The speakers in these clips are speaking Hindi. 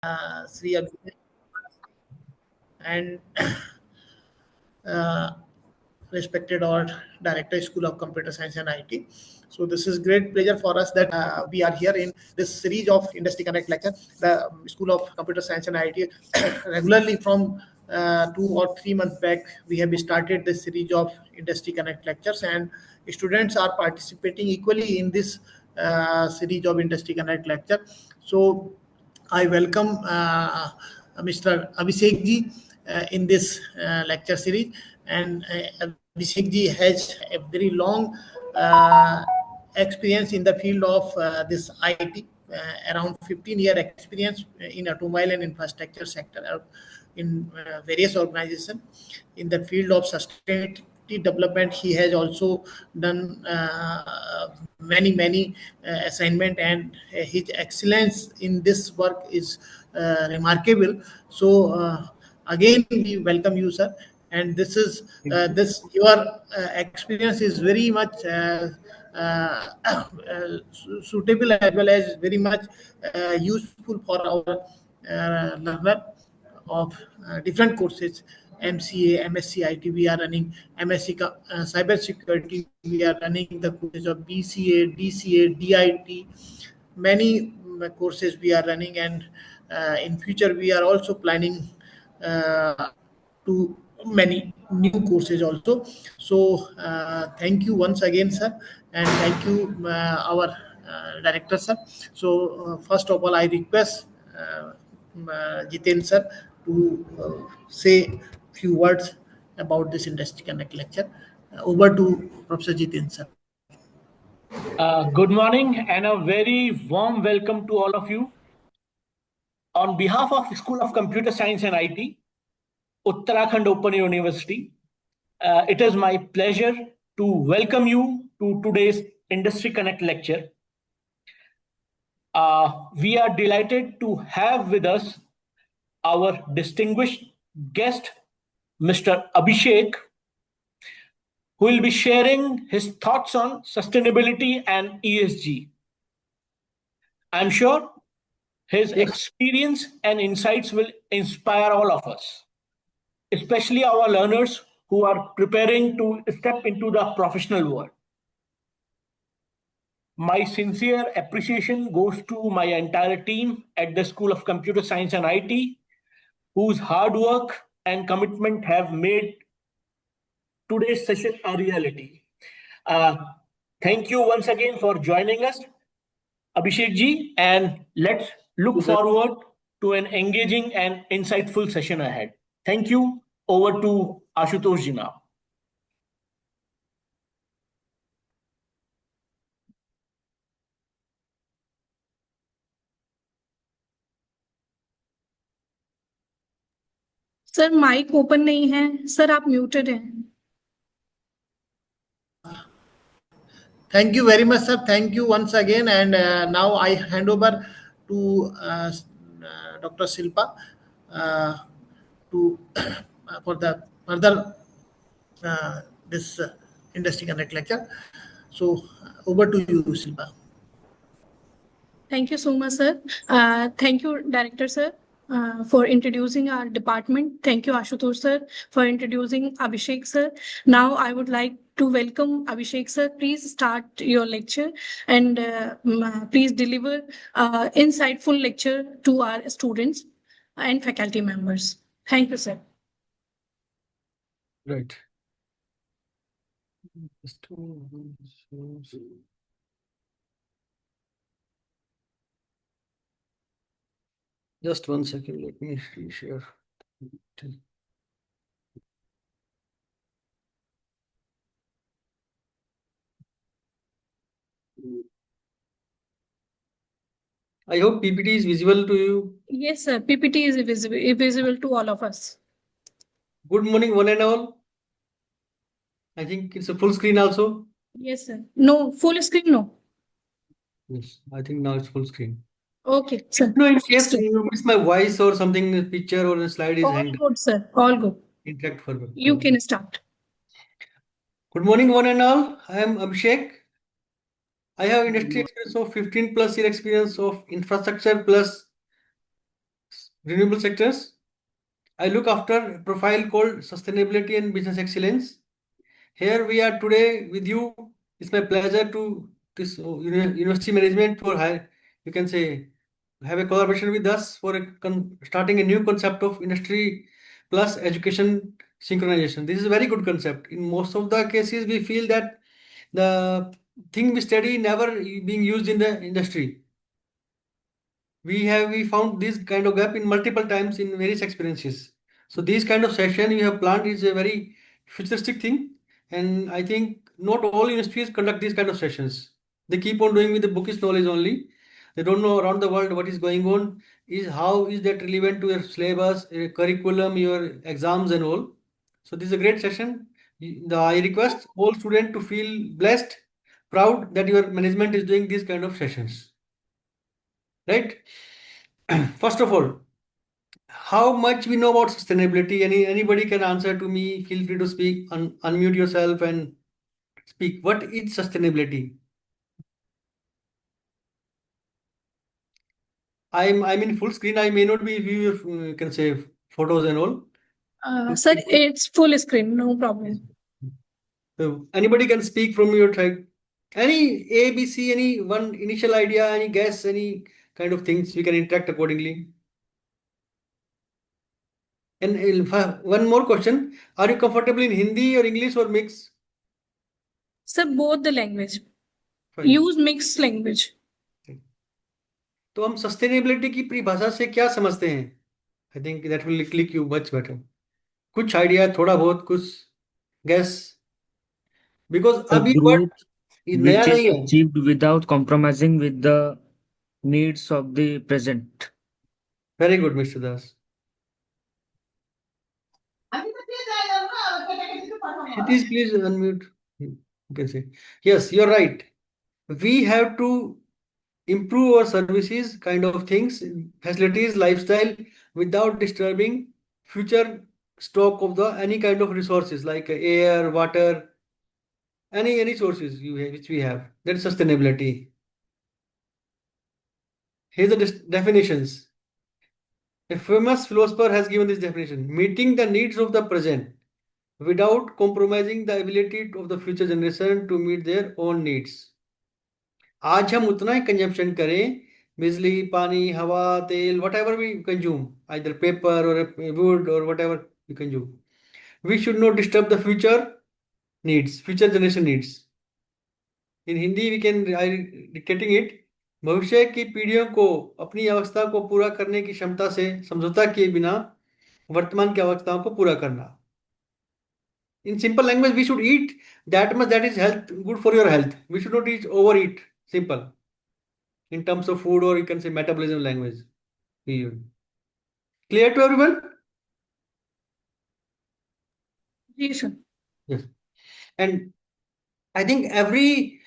Sri Abhishek and uh, respected our Director, School of Computer Science and IT. So this is great pleasure for us that we are here in this series of Industry Connect lecture. The School of Computer Science and IT regularly from 2 or 3 months back, we have started this series of Industry Connect lectures, and students are participating equally in this series of Industry Connect lecture. So I welcome Mr. Abhishek ji in this lecture series, and Abhishek ji has a very long experience in the field of this IT, around 15-year experience in automobile and infrastructure sector in various organizations. In the field of sustainability development, he has also done many assignment, and his excellence in this work is remarkable. So again, we welcome you, sir. And this is this your experience is very much suitable as well as very much useful for our learner of different courses. MCA, MSc IT, we are running MSc Cyber Security, we are running the courses of BCA, DCA, DIT, many courses we are running, and in future we are also planning to many new courses also. So thank you once again, sir, and thank you our director, sir. So first of all, I request Jiten sir to say few words about this Industry Connect lecture. Over to Professor Jiten sir. Good morning and a very warm welcome to all of you. On behalf of School of Computer Science and IT, Uttarakhand Open University, it is my pleasure to welcome you to today's Industry Connect lecture. We are delighted to have with us our distinguished guest, Mr. Abhishek, who will be sharing his thoughts on sustainability and ESG. I'm sure his experience and insights will inspire all of us, especially our learners who are preparing to step into the professional world. My sincere appreciation goes to my entire team at the School of Computer Science and IT, whose hard work and commitment have made today's session a reality. Thank you once again for joining us, Abhishek ji, and let's look forward to an engaging and insightful session ahead. Thank you. Over to Ashutosh ji now. Sir mike open नहीं है सर, आप म्यूटेड हैं. Thank you very much, sir. Thank you once again. And now I hand over to Dr. Silpa to for the further this Industry Connect lecture. So over to you, Silpa. Thank you so much, sir. Thank you, Director, sir, for introducing our department. Thank you, Ashutosh, sir, for introducing Abhishek, sir. Now I would like to welcome Abhishek, sir. Please start your lecture and please deliver insightful lecture to our students and faculty members. Thank you, sir. Right. Just 1 second, let me share. I hope PPT is visible to you. Yes, sir. PPT is visible to all of us. Good morning, one and all. I think it's a full screen also. Yes, sir. No, full screen, no. Yes, I think now it's full screen. Okay, sir. No, in case you miss my voice or something, the picture or the slide is All hanged. good, sir. All good. Interact further. You can start. Good morning, one and all. I am Abhishek. I have industry experience of 15+ year experience of infrastructure plus renewable sectors. I look after a profile called Sustainability and Business Excellence. Here we are today with you. It's my pleasure to this university management for you can say have a collaboration with us for starting a new concept of industry plus education synchronization. This is a very good concept. In most of the cases, we feel that the thing we study never being used in the industry. We found this kind of gap in multiple times in various experiences. So these kind of session you have planned is a very futuristic thing, and I think not all universities conduct these kind of sessions. They keep on doing with the bookish knowledge only. They don't know around the world what is going on. Is how is that relevant to your syllabus, your curriculum, your exams and all. So this is a great session. I request all students to feel blessed, proud that your management is doing these kind of sessions. Right? First of all, how much we know about sustainability? Anybody can answer to me. Feel free to speak. Unmute yourself and speak. What is sustainability? I'm in full screen. I may not be view your you can say photos and all. Sir, it's full screen, no problem. So anybody can speak from your side. Any A, B, C, any one initial idea, any guess, any kind of things we can interact accordingly. And one more question: are you comfortable in Hindi or English or mix? Sir, both the language. Fine. Use mixed language. तो हम सस्टेनेबिलिटी की परिभाषा से क्या समझते हैं? I think that will click you much better. कुछ आइडिया, थोड़ा बहुत कुछ गैस, बिकॉज A अभी वर्ड growth नया which is नहीं है. achieved without compromising with the needs of the present. Very good mister Das. Please, please unmute. You can say yes. You're right. We have to improve our services, kind of things, facilities, lifestyle, without disturbing future stock of the any kind of resources like air, water, any sources you have, which we have. That is sustainability. Here's the definitions. A famous philosopher has given this definition: meeting the needs of the present without compromising the ability of the future generation to meet their own needs. आज हम उतना ही कंजम्पशन करें, बिजली, पानी, हवा, तेल, whatever we consume, either paper or wood or whatever we consume. We should not disturb the future needs, future generation needs. In Hindi we can dictating it. भविष्य की पीढ़ियों को अपनी अवस्था को पूरा करने की क्षमता से समझौता किए बिना वर्तमान की आवश्यकताओं को पूरा करना. In simple language, we should eat that much that is good for your health. We should not overeat. Simple. In terms of food, or you can say metabolism language. Clear to everyone? Yes, sir. Yes. And I think every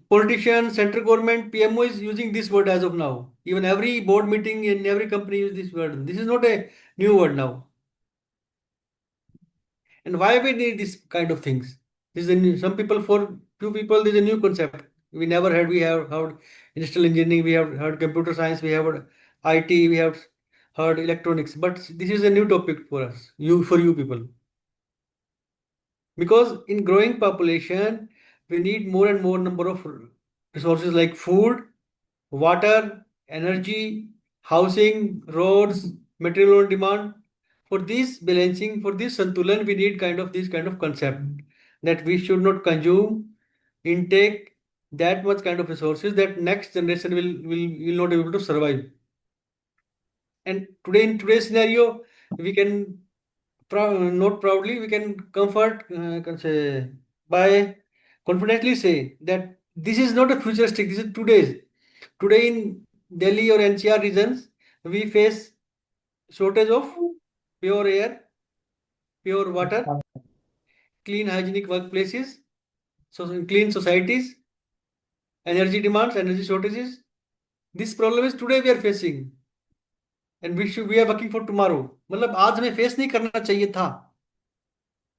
politician, central government, PMO is using this word as of now. Even every board meeting in every company use this word. This is not a new word now. And why we need this kind of things? This is a new, some people, for few people, this is a new concept. We never had. We have heard industrial engineering, we have heard computer science, we have heard IT, we have heard electronics. But this is a new topic for us, for you people. Because in growing population, we need more and more number of resources like food, water, energy, housing, roads, material on demand. For this balancing, for this santulan, we need this kind of concept that we should not consume, intake that much kind of resources that next generation will not be able to survive. And today, in today's scenario, we can not proudly, we can comfort, can say, by confidently say that this is not a futuristic, this is today's. Today in Delhi or NCR regions, we face shortage of pure air, pure water, clean hygienic workplaces, so clean societies, energy demands, energy shortages. This problem is today we are facing, and we are working for tomorrow. मतलब आज हमें face नहीं करना चाहिए था,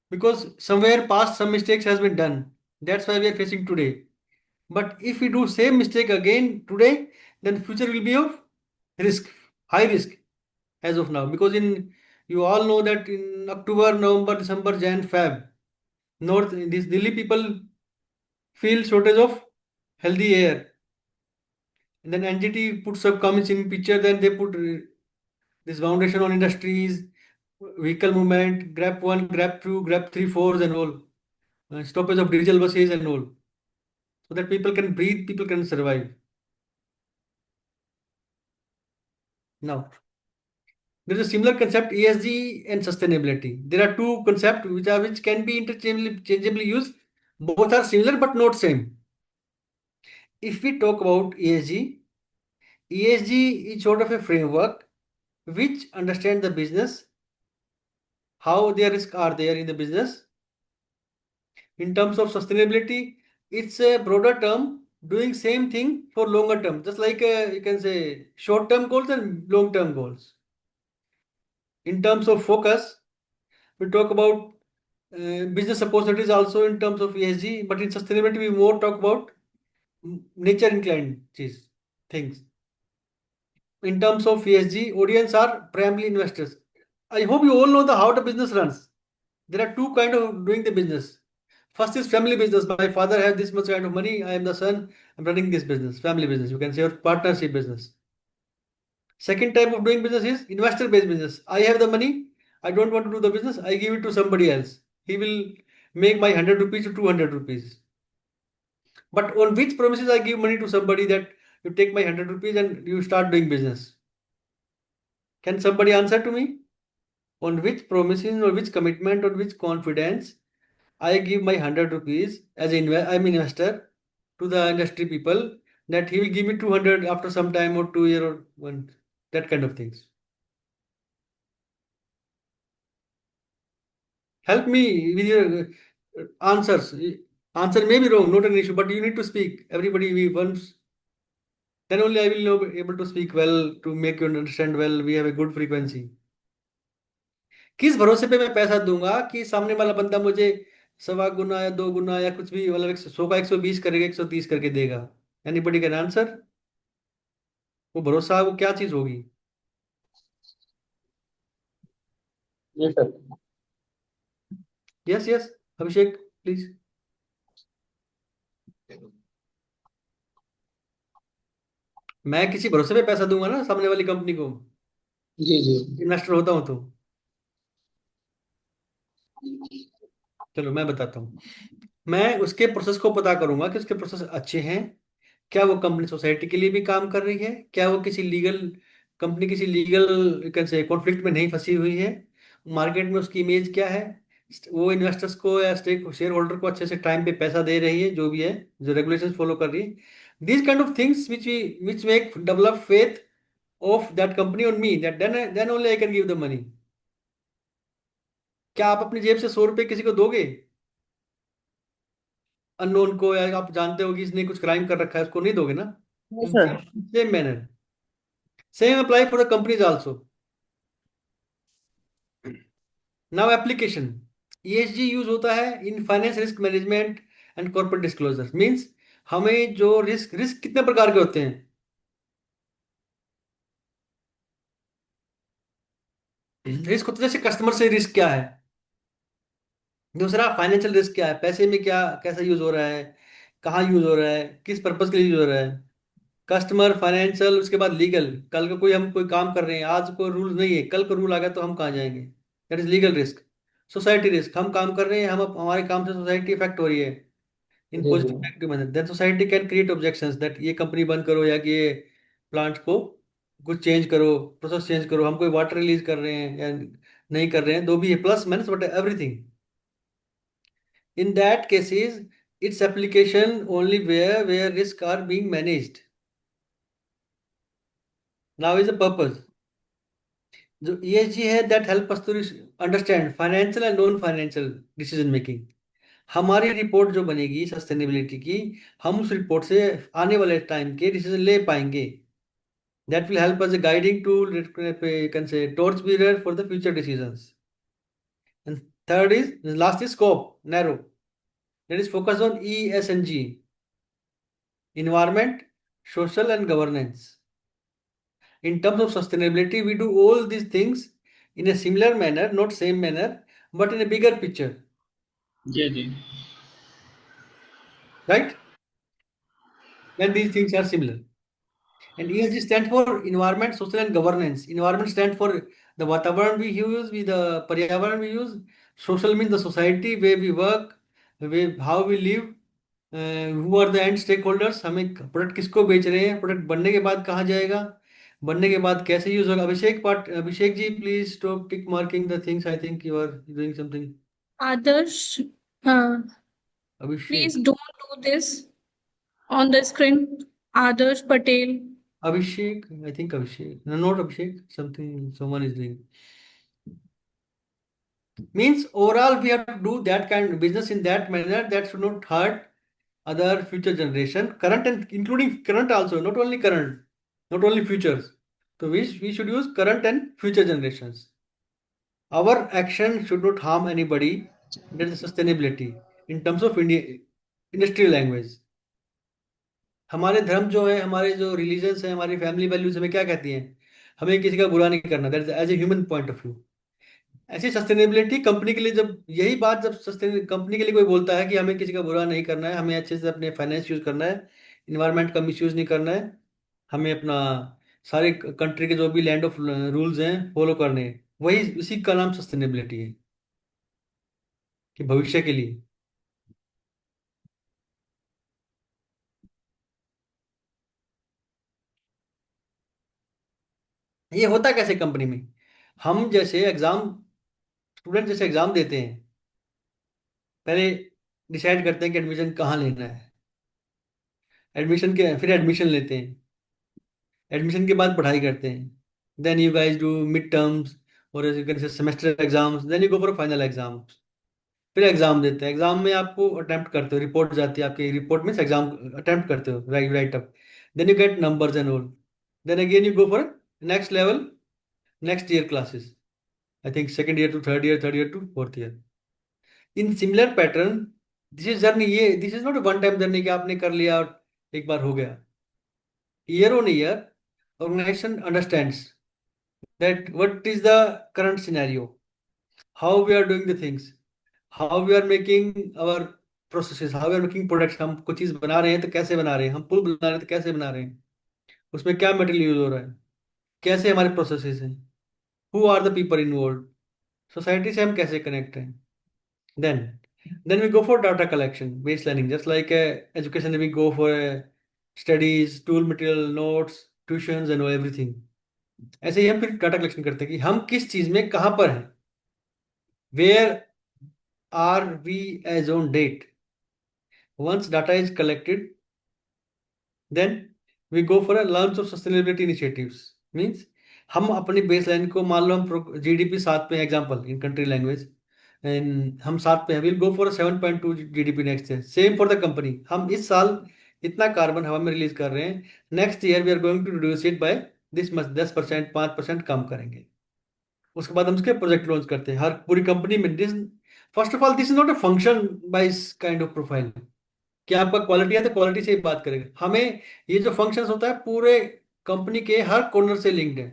because somewhere past some mistakes has been done. That's why we are facing today. But if we do same mistake again today, then future will be of risk, high risk. as of now, because you all know that in October, November, December, Jan, Feb, these Delhi people feel shortage of healthy air. And then NGT puts up comes in picture, then they put this foundation on industries, vehicle movement, grab 1, grab 2, grab 3, 4s and all. Stoppage of diesel buses and all. So that people can breathe, people can survive. Now, there is a similar concept, ESG and sustainability. There are two concepts which can be interchangeably used. Both are similar but not same. If we talk about ESG is sort of a framework which understand the business, how their risks are there in the business. In terms of sustainability, it's a broader term doing same thing for longer term, just like you can say short-term goals and long-term goals. In terms of focus, we talk about business opportunities also in terms of ESG, but in sustainability, we more talk about nature inclined things. In terms of ESG, audience are primarily investors. I hope you all know how the business runs. There are two kinds of doing the business. First is family business. My father has this much kind of money. I am the son. I'm running this business, family business. You can say, or partnership business. Second type of doing business is investor-based business. I have the money. I don't want to do the business. I give it to somebody else. He will make my 100 rupees to 200 rupees. But on which promises I give money to somebody that you take my 100 rupees and you start doing business? Can somebody answer to me? On which promises or which commitment or which confidence I give my 100 rupees as I'm investor to the industry people that he will give me 200 after some time or 2 year or one, that kind of things. Help me with your answers. Answer may be wrong, not an issue, but you need to speak. Everybody we once, then only I will know able to speak well, to make you understand well. We have a good frequency. किस भरोसे पे मैं पैसा दूंगा कि सामने वाला बंदा मुझे 1.25 गुना या 2 गुना या कुछ भी, मतलब 100 का 120 करेगा, 130 करके देगा? Anybody can answer? वो भरोसा वो क्या चीज होगी? Yes, sir. Yes yes Abhishek please. मैं किसी भरोसे पे पैसा दूंगा ना सामने वाली कंपनी को, जी जी इन्वेस्टर होता हूं तो. चलो मैं बताता हूँ. मैं उसके प्रोसेस को पता करूंगा कि उसके प्रोसेस अच्छे हैं, क्या वो कंपनी सोसाइटी के लिए भी काम कर रही है, क्या वो किसी लीगल कंपनी किसी लीगल कैसे कॉन्फ्लिक्ट में नहीं फंसी हुई है, मार्केट में उसकी इमेज क्या है, वो इन्वेस्टर्स को या स्टेक शेयर होल्डर को अच्छे से टाइम पे पैसा दे रही है, जो भी है, जो रेगुलेशंस फॉलो कर रही है. These kind of things which make develop faith of that company on me, that then only I can give the money. क्या आप अपनी जेब से 100 रुपए किसी को दोगे अननोन को, या आप जानते हो कि इसने कुछ क्राइम कर रखा है, उसको नहीं दोगे ना? Yes, sir. Same manner, same apply for the companies also. Now application. ESG use होता है in finance risk management and corporate disclosure. Means हमें जो रिस्क कितने प्रकार के होते हैं? रिस्क होता है जैसे कस्टमर से रिस्क क्या है, दूसरा फाइनेंशियल रिस्क क्या है, पैसे में क्या कैसा यूज हो रहा है, कहाँ यूज हो रहा है, किस पर्पज के लिए यूज हो रहा है. कस्टमर, फाइनेंशियल, उसके बाद लीगल. कल को हम कोई काम कर रहे हैं, आज कोई रूल नहीं है, कल को रूल आ गया तो हम कहाँ जाएंगे? That is legal risk. Society risk, हम काम कर रहे हैं, हमारे काम से सोसाइटी इफेक्ट हो रही है इन जी पॉजिटिव जी negative manner. Then society can create objections that ये कंपनी बंद करो, या कि ये प्लांट को कुछ चेंज करो, प्रोसेस चेंज करो, हम कोई वाटर रिलीज कर रहे हैं या नहीं कर रहे हैं, दो भी है plus minus but everything. In that cases, its application only where risks are being managed. Now is the purpose. जो ESG है that help us to understand financial and non financial decision making. हमारी रिपोर्ट जो बनेगी सस्टेनेबिलिटी की, हम उस रिपोर्ट से आने वाले टाइम के डिसीजन ले पाएंगे. That will help as a guiding tool, you can say torch bearer for the future decisions. And third is, last is scope, narrow. That is focus on E, S and G. Environment, social and governance. In terms of sustainability, we do all these things in a similar manner, not same manner, but in a bigger picture, जी जी right? When these things are similar. And ESG stands for environment, social, and governance. Environment stands for the Vatavaran we use, the Paryavaran we use. Social means the society where we work, how we live, who are the end stakeholders. हमें प्रोडक्ट किसको बेच रहे हैं, प्रोडक्ट बनने के बाद कहाँ जाएगा, बनने के बाद कैसे यूज होगा. Abhishek ji, please stop tick marking the things. I think you are doing something. Adarsh, Abhishek. please don't do this on the screen. Adarsh Patel. Abhishek, I think Abhishek. No, not Abhishek. Something someone is doing. Means overall we have to do that kind of business in that manner that should not hurt other future generation, current and including current also, not only current, not only futures. So we should use current and future generations. Our action should not harm anybody. That is sustainability in terms of industrial language. हमारे धर्म जो है, हमारे जो रिलीजन्स है, हमारी फैमिली वैल्यूज हमें क्या कहती हैं, हमें किसी का बुरा नहीं करना. That is as a human point of view. ऐसी सस्टेनेबिलिटी कंपनी के लिए, जब यही बात जब सस्टेन कंपनी के लिए कोई बोलता है कि हमें किसी का बुरा नहीं करना है, हमें अच्छे से अपने फाइनेंस यूज करना है, इन्वायरमेंट का मिस यूज नहीं करना है, हमें अपना सारे कंट्री के जो भी लैंड ऑफ रूल्स हैं फॉलो करने हैं, वही उसी का नाम सस्टेनेबिलिटी है कि भविष्य के लिए. ये होता कैसे कंपनी में, हम जैसे एग्जाम स्टूडेंट जैसे एग्जाम देते हैं, पहले डिसाइड करते हैं कि एडमिशन कहाँ लेना है, एडमिशन के फिर एडमिशन लेते हैं, एडमिशन के बाद पढ़ाई करते हैं, then you guys do mid terms और semester exams, then you go for final exams. फिर एग्जाम देते हैं, एग्जाम में आपको अटेम्प्ट करते हो, रिपोर्ट जाती है आपकी, रिपोर्ट में एग्जाम अटेम्प्ट करते हो, right up, then you get numbers and all, then again you go for next level, next year classes. I think second year to third year to fourth year. In similar pattern this is journey. ये this is not one time journey कि आपने कर लिया और एक बार हो गया. Year on year organization understands that what is the current scenario, how we are doing the things, how we are making our processes, how we are making products. हम कुछ चीज बना रहे हैं तो कैसे बना रहे हैं, हम पुल बना रहे हैं तो कैसे बना रहे हैं, उसमें क्या मटेरियल यूज हो रहा है, कैसे हमारे प्रोसेसेस हैं, who are the people involve, society से हम कैसे कनेक्ट हैं. Then we go for data collection, baselining, just like education we go for studies, tool, material, notes, tuitions and everything. ऐसे ही हम फिर डाटा कलेक्शन करते हैं कि हम किस चीज में कहां पर हैं, where are we as on date. Once data is collected, then we go for a launch of sustainability initiatives. Means हम अपनी बेस लाइन को, मान लो हम जीडीपी 7 पे, एग्जांपल इन कंट्री लैंग्वेज, हम 7 पे हैं, will go for 7.2 GDP next year. Same for the company, हम इस साल इतना कार्बन हवा में रिलीज कर रहे हैं, next year we are going to reduce it by this much, 10%, 5% कम करेंगे. उसके बाद हम उसके प्रोजेक्ट लॉन्च करते हैं हर पूरी कंपनी में. This first of all this is not a function बाइस काइंड ऑफ प्रोफाइल कि आपका क्वालिटी है तो क्वालिटी से ही बात करेगा. हमें ये जो फंक्शंस होता है पूरे कंपनी के हर कॉर्नर से लिंक्ड है.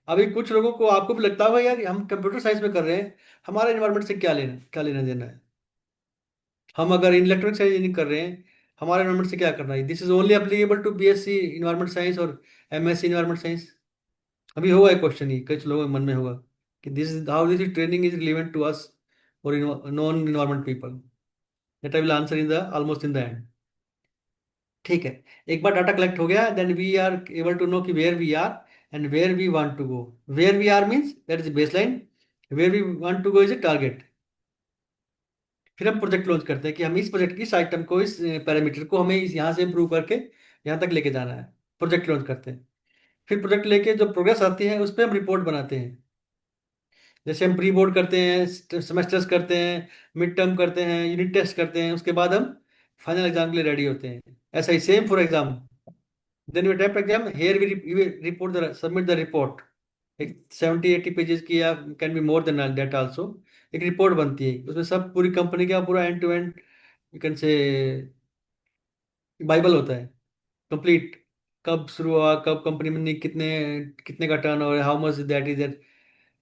अभी कुछ लोगों को, आपको भी लगता होगा यार हम कंप्यूटर साइंस में कर रहे हैं, हमारे इन्वायरमेंट से क्या लेना देना है. हम अगर इलेक्ट्रॉनिक्स इंजीनियरिंग कर रहे हैं, हमारे इन्वायरमेंट से क्या करना है. This is only applicable to BSc environment science और एमएससी इन्वायरमेंट साइंस. अभी होगा एक क्वेश्चन, ही कुछ लोगों के मन में होगा कि this is how this training is relevant to us और non environment people. That I will answer in the almost in the end. ठीक है, एक बार डाटा कलेक्ट हो गया, then we are able to know कि where we are and where we want to go. Where we are means that is baseline, where we want to go is a target. फिर हम प्रोजेक्ट लॉन्च करते हैं कि हम इस प्रोजेक्ट की, इस आइटम को, इस पैरामीटर को हमें यहाँ से इम्प्रूव करके यहाँ तक लेके जाना है. प्रोजेक्ट लॉन्च करते हैं, फिर प्रोजेक्ट लेके जो प्रोग्रेस आती है उस पर हम रिपोर्ट बनाते हैं. जैसे हम प्री बोर्ड करते हैं, सेमेस्टर्स करते हैं, मिड टर्म करते हैं, यूनिट टेस्ट करते हैं, उसके बाद हम फाइनल एग्जाम के लिए रेडी होते हैं. ऐसा ही same for exam. Then we attempt exam, here we report the submit the report. एक 70-80 पेजेस की, या can be more than that also, एक रिपोर्ट बनती है. उसमें सब पूरी कंपनी का पूरा end to end you can say bible होता है, कंप्लीट कब शुरू हुआ, कब कंपनी में कितने कितने का turnover, how much that is that,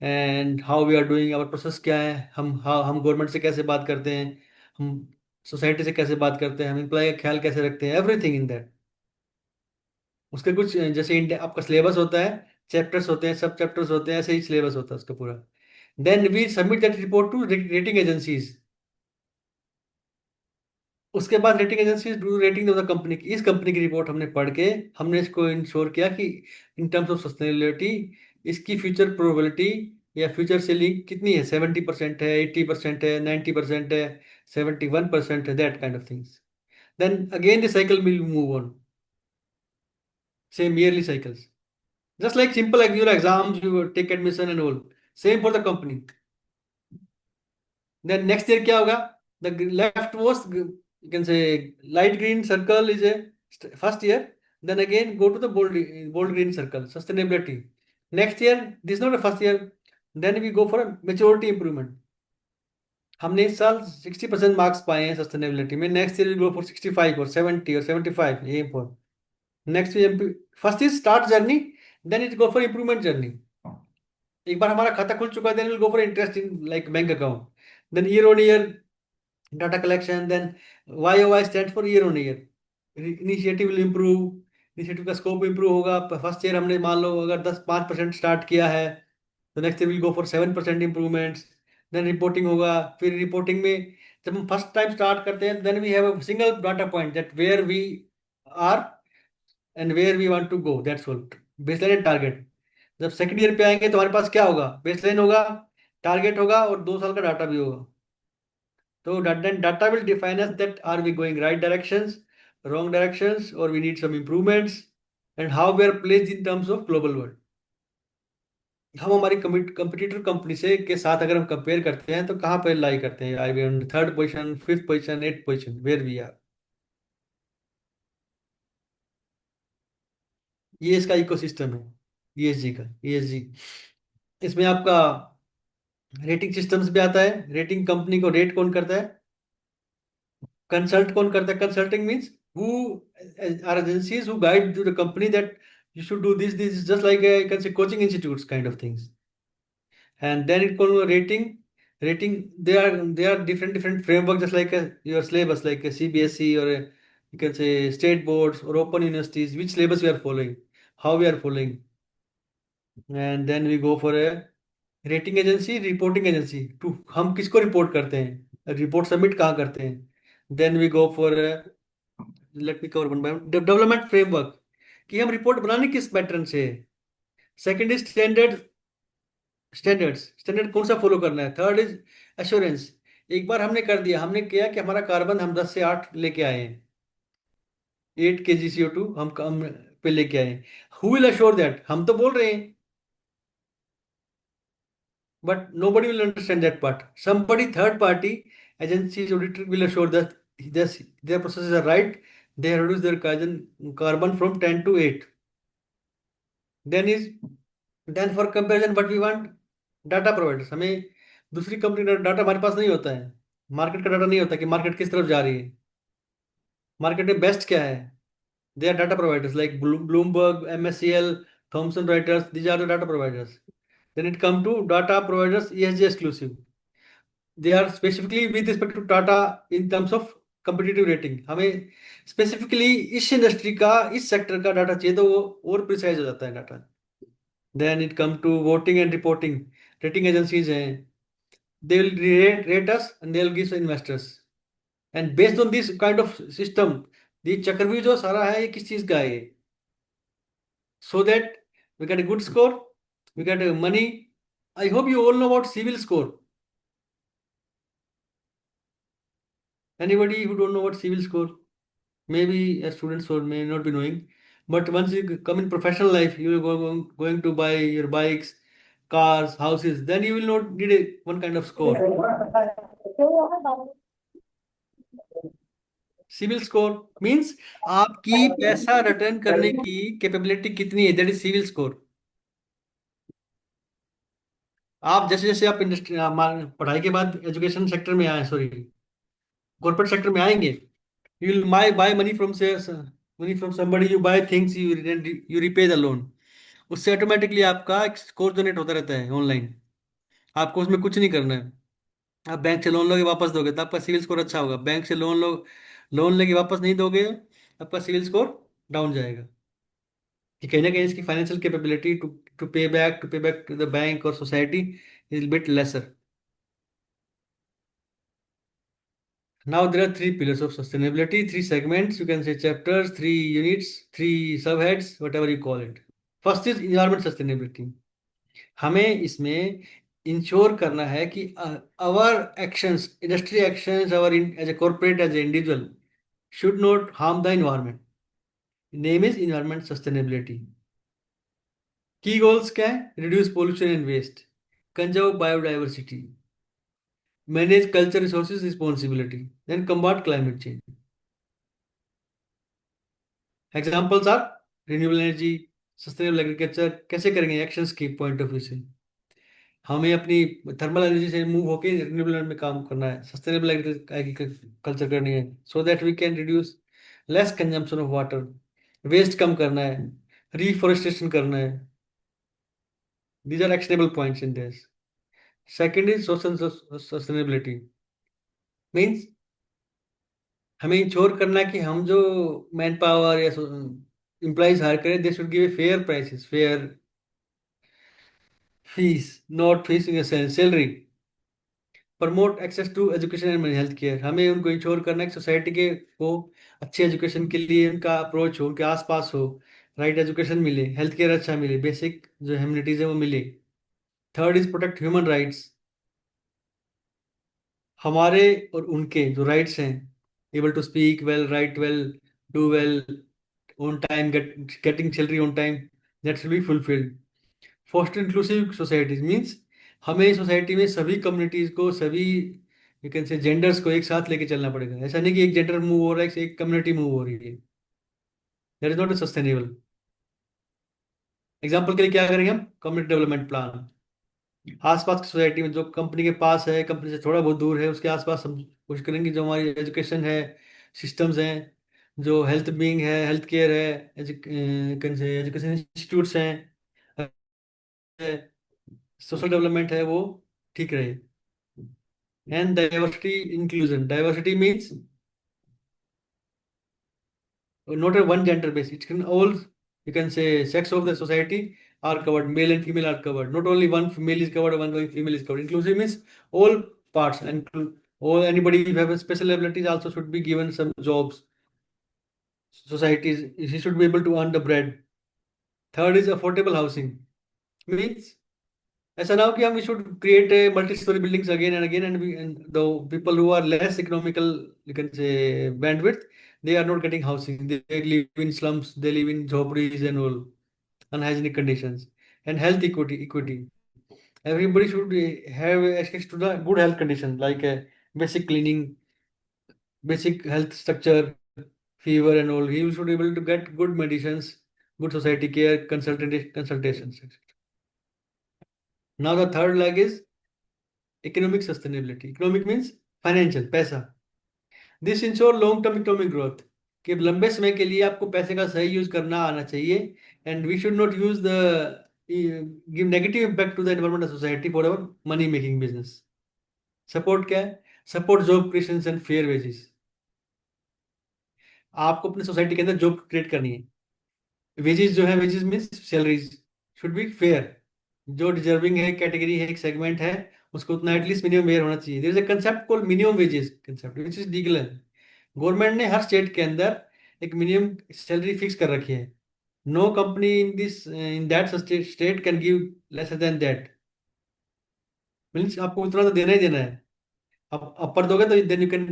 and how we are doing, our process क्या है, हम गवर्नमेंट से कैसे बात करते हैं, हम सोसाइटी से कैसे बात करते हैं, हम एम्प्लॉय का ख्याल कैसे रखते हैं, एवरीथिंग इन दैट। उसके कुछ जैसे आपका सिलेबस होता है, चैप्टर्स होते हैं, सब चैप्टर्स होते हैं, ऐसे ही सिलेबस होता है उसका पूरा। Then we submit that report to rating agencies. उसके बाद rating agencies do rating of the company. इस कंपनी की रिपोर्ट हमने पढ़ के हमने इसको इंश्योर किया कि इन टर्म्स ऑफ सस्टेनेबिलिटी इसकी फ्यूचर प्रोबेबिलिटी या फ्यूचर सेलिंग कितनी है, 70% है, 80% है, 90% है, 71% है, that kind of things. Then again the cycle will move on, same yearly cycles. Just like simple like your exams, you take admission and all. Same for the company. Then next year क्या होगा? The leftmost, you can say light green circle is a first year. Then again go to the bold green circle, sustainability. Next year, this is not a first year. Then we go for a maturity improvement. हमने इस साल 60% मार्क्स पाए हैं सस्टेनेबिलिटी में, नेक्स्ट ईयर गो फॉर 65 और 70 और 75, ये for next year. First is start journey, then it go for improvement journey. एक बार हमारा खाता खुल चुका है, then will go for interest in like bank account, then year on year data collection, then YoY stand for year on year. Initiative will improve, initiative का स्कोप इम्प्रूव होगा। फर्स्ट ईयर हमने मान लो अगर 5% स्टार्ट किया है, तो next year will go for 7% improvements. Then reporting होगा, फिर रिपोर्टिंग में जब हम फर्स्ट टाइम स्टार्ट करते हैं, then we have a single data point that where we are and where we want to go, that's all, baseline and target. जब सेकंड ईयर पे आएंगे तो हमारे पास क्या होगा, बेसलाइन होगा, टारगेट होगा और 2 साल का डाटा भी होगा। तो then data will define us that are we going right directions, wrong directions, or we need some improvements, and how we are placed in terms of global world. हम हमारी कंपटीटर कंपनी से के साथ अगर हम कंपेयर करते हैं तो कहाँ पर लाई करते हैं, I we on third position, fifth position, eight position, where we are. ये इसका इकोसिस्टम है ESG का। ESG इसमें आपका रेटिंग सिस्टम्स भी आता है। रेटिंग कंपनी को रेट कौन करता है, कंसल्ट कौन करता है, consulting means who are agencies who guide to the company that you should do this is just like a, you can say coaching institutes kind of things. And then it called rating they are different framework, just like your syllabus like a CBSE or you can say state boards or open universities, which syllabus we are following, how we are following. And then we go for a rating agency, reporting agency to, हम किसको रिपोर्ट करते हैं, रिपोर्ट सबमिट कहाँ करते हैं। Then we go for let me cover one by development framework, कि हम रिपोर्ट बनाने किस पैटर्न से। सेकंड इज स्टैंडर्ड कौन सा फॉलो करना है। थर्ड इज एश्योरेंस, एक बार हमने कर दिया, हमने किया कि हमारा कार्बन हम 10 से 8 लेके आए हैं, 8 kg CO2 हम कम पे लेके आए हैं। हु विल अश्योर दैट, हम तो बोल रहे हैं but nobody will understand that part. Somebody, third party, agencies, auditor will assure that their processes are right. They have reduced their carbon from 10 to 8. Then for comparison, what we want, data providers. हमें दूसरी कंपनी का डाटा हमारे पास नहीं होता है, मार्केट का डाटा नहीं होता कि मार्केट किस तरफ जा रही है, मार्केट में बेस्ट क्या है। They are data providers like Bloomberg, MSCL, Thomson Reuters, these are the data providers. Then it come to data providers ESG exclusive. They are specifically with respect to data in terms of competitive rating. हमें specifically इस इंडस्ट्री का, इस सेक्टर का डाटा चाहिए तो वो और प्रिसाइज हो जाता है data. Then it come to voting and reporting. Rating agencies हैं, they will rate us and they will give investors. And based on this kind of system, the चक्रव्यूह जो सारा है ये किस चीज का है, so that we get a good score, we get money. I hope you all know about CIBIL score. Anybody who don't know what CIBIL score? Maybe a students or may not be knowing. But once you come in professional life, you are going to buy your bikes, cars, houses. Then you will not need one kind of score. CIBIL score means आपकी पैसा रिटर्न करने की कैपेबिलिटी कितनी है, दैट इज CIBIL स्कोर। आप जैसे जैसे आप इंडस्ट्री पढ़ाई के बाद एजुकेशन सेक्टर में आए, सॉरी कॉर्पोरेट सेक्टर में आएंगे, you will buy money from say money from somebody, you buy things, you repay the loan, उससे ऑटोमेटिकली आपका एक स्कोर जनरेट होता रहता है ऑनलाइन। आपको उसमें कुछ नहीं करना है। आप बैंक से लोन लोगे वापस दोगे तो आपका सिविल स्कोर अच्छा होगा। बैंक से लोन लेके वापस नहीं दोगे, आपका सिविल स्कोर डाउन जाएगा। कि कहीं ना कहीं इसकी financial capability to pay back to the bank और society is bit lesser. Now there are three pillars of sustainability, three segments, you can say chapters, three units, three subheads, whatever you call it. First is environment sustainability. हमें इसमें इंश्योर करना है कि our actions, industry actions, as a corporate, as an individual, should not harm the environment. Name is environment sustainability. Key goals क्या है? Reduce pollution and waste, conserve biodiversity, manage culture resources responsibility, then combat climate change. Examples are renewable energy, sustainable agriculture. कैसे करेंगे? एक्शंस की पॉइंट ऑफ व्यू से हमें अपनी थर्मल एनर्जी से मूव होकर रिन्यूएबल एनर्जी में काम करना है, सस्टेनेबल एग्रीकल्चर करनी है, so that we can reduce less consumption of water, waste कम करना है, रिफॉरेस्टेशन करना है। These are actionable points in this. Second is social sustainability, means हमें इंश्योर करना है कि हम जो मैन पावर या एम्प्लॉइज हायर करें, they should give fair prices, fair fees, not fees in salary. Promote access to education and health care, हमें उनको इंश्योर करना है कि सोसाइटी के को अच्छी एजुकेशन के लिए उनका अप्रोच हो, उनके आसपास हो, राइट एजुकेशन मिले, हेल्थ केयर अच्छा मिले, बेसिक जो ह्यूमनिटीज है वो मिले। Third is protect human rights, हमारे और उनके जो राइट्स हैं, able to speak well, write well, do well, on time, getting salary on time, that should be fulfilled. Foster inclusive societies means हमें सोसाइटी में सभी कम्युनिटीज को, सभी यू कैन से जेंडर्स को एक साथ लेके चलना पड़ेगा। ऐसा नहीं कि एक जेंडर मूव हो रहा है, एक कम्युनिटी मूव हो रही है, that is not sustainable. Example के लिए क्या करेंगे हम? कम्युनिटी डेवलपमेंट प्लान, आसपास की सोसाइटी में जो कंपनी के पास है, कंपनी से थोड़ा बहुत दूर है, उसके आसपास हम कोशिश करेंगे जो हमारी एजुकेशन है, सिस्टम्स हैं, जो हेल्थ बीइंग है, हेल्थ केयर है, एजुकेशन इंस्टीट्यूट्स हैं, सोशल डेवलपमेंट है, वो ठीक रहे। And diversity inclusion, diversity means not a one gender based, it can all, you can say sex of the society are covered, male and female are covered, not only one male is covered, one female is covered. Inclusive means all parts, and all anybody who have a special abilities also should be given some jobs, societies, he should be able to earn the bread. Third is affordable housing, means ऐसा ना हो कि हम should create a multi-story buildings again and again, and the people who are less economical, you can say bandwidth, they are not getting housing. They live in slums, they live in jhopris and all unhygienic conditions. And health equity. Everybody should have access to the good health conditions like basic cleaning, basic health structure, fever and all. He should be able to get good medicines, good society care, consultations. Now the third leg is economic sustainability. Economic means financial, पैसा. This ensure long term economic growth, कि लंबे समय के लिए आपको पैसे का सही यूज करना आना चाहिए, and we should not use the give negative impact to the environment and society for our money making business. Support क्या है? Support job creation and fair wages. आपको अपने सोसाइटी के अंदर जॉब क्रिएट करनी है, वेजेस जो है, wages means salaries should be fair, जो डिजर्विंग है, कैटेगरी है, एक सेगमेंट है, उसको उतना एटलीस्ट मिनिमम वेयर होना चाहिए। There is a concept called minimum wages concept which is legal. Government ने हर स्टेट के अंदर एक मिनिमम सैलरी फिक्स कर रखी है। No company in that state can give lesser than that, means आपको उतना तो देना ही देना है। आप अपर दोगे तो then you can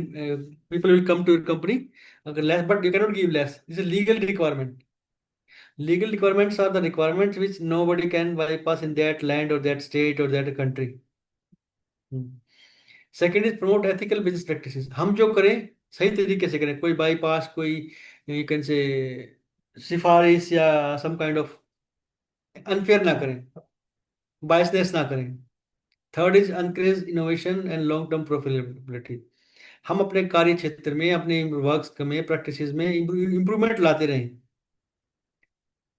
people will come to your company, अगर less, but you can not give less, this is legal requirement. Legal requirements are the requirements which nobody can bypass in that land or that state or that country. Second is promote ethical business practices. हम जो करें सही तरीके से करें, कोई बाईपास, कोई you can say सिफारिश या some kind of अनफेयर ना करें, बायसनेस ना करें। Third is encourage innovation and long term profitability. हम अपने कार्य क्षेत्र में, अपने वर्क्स में, प्रैक्टिसेस में इम्प्रूवमेंट लाते रहें।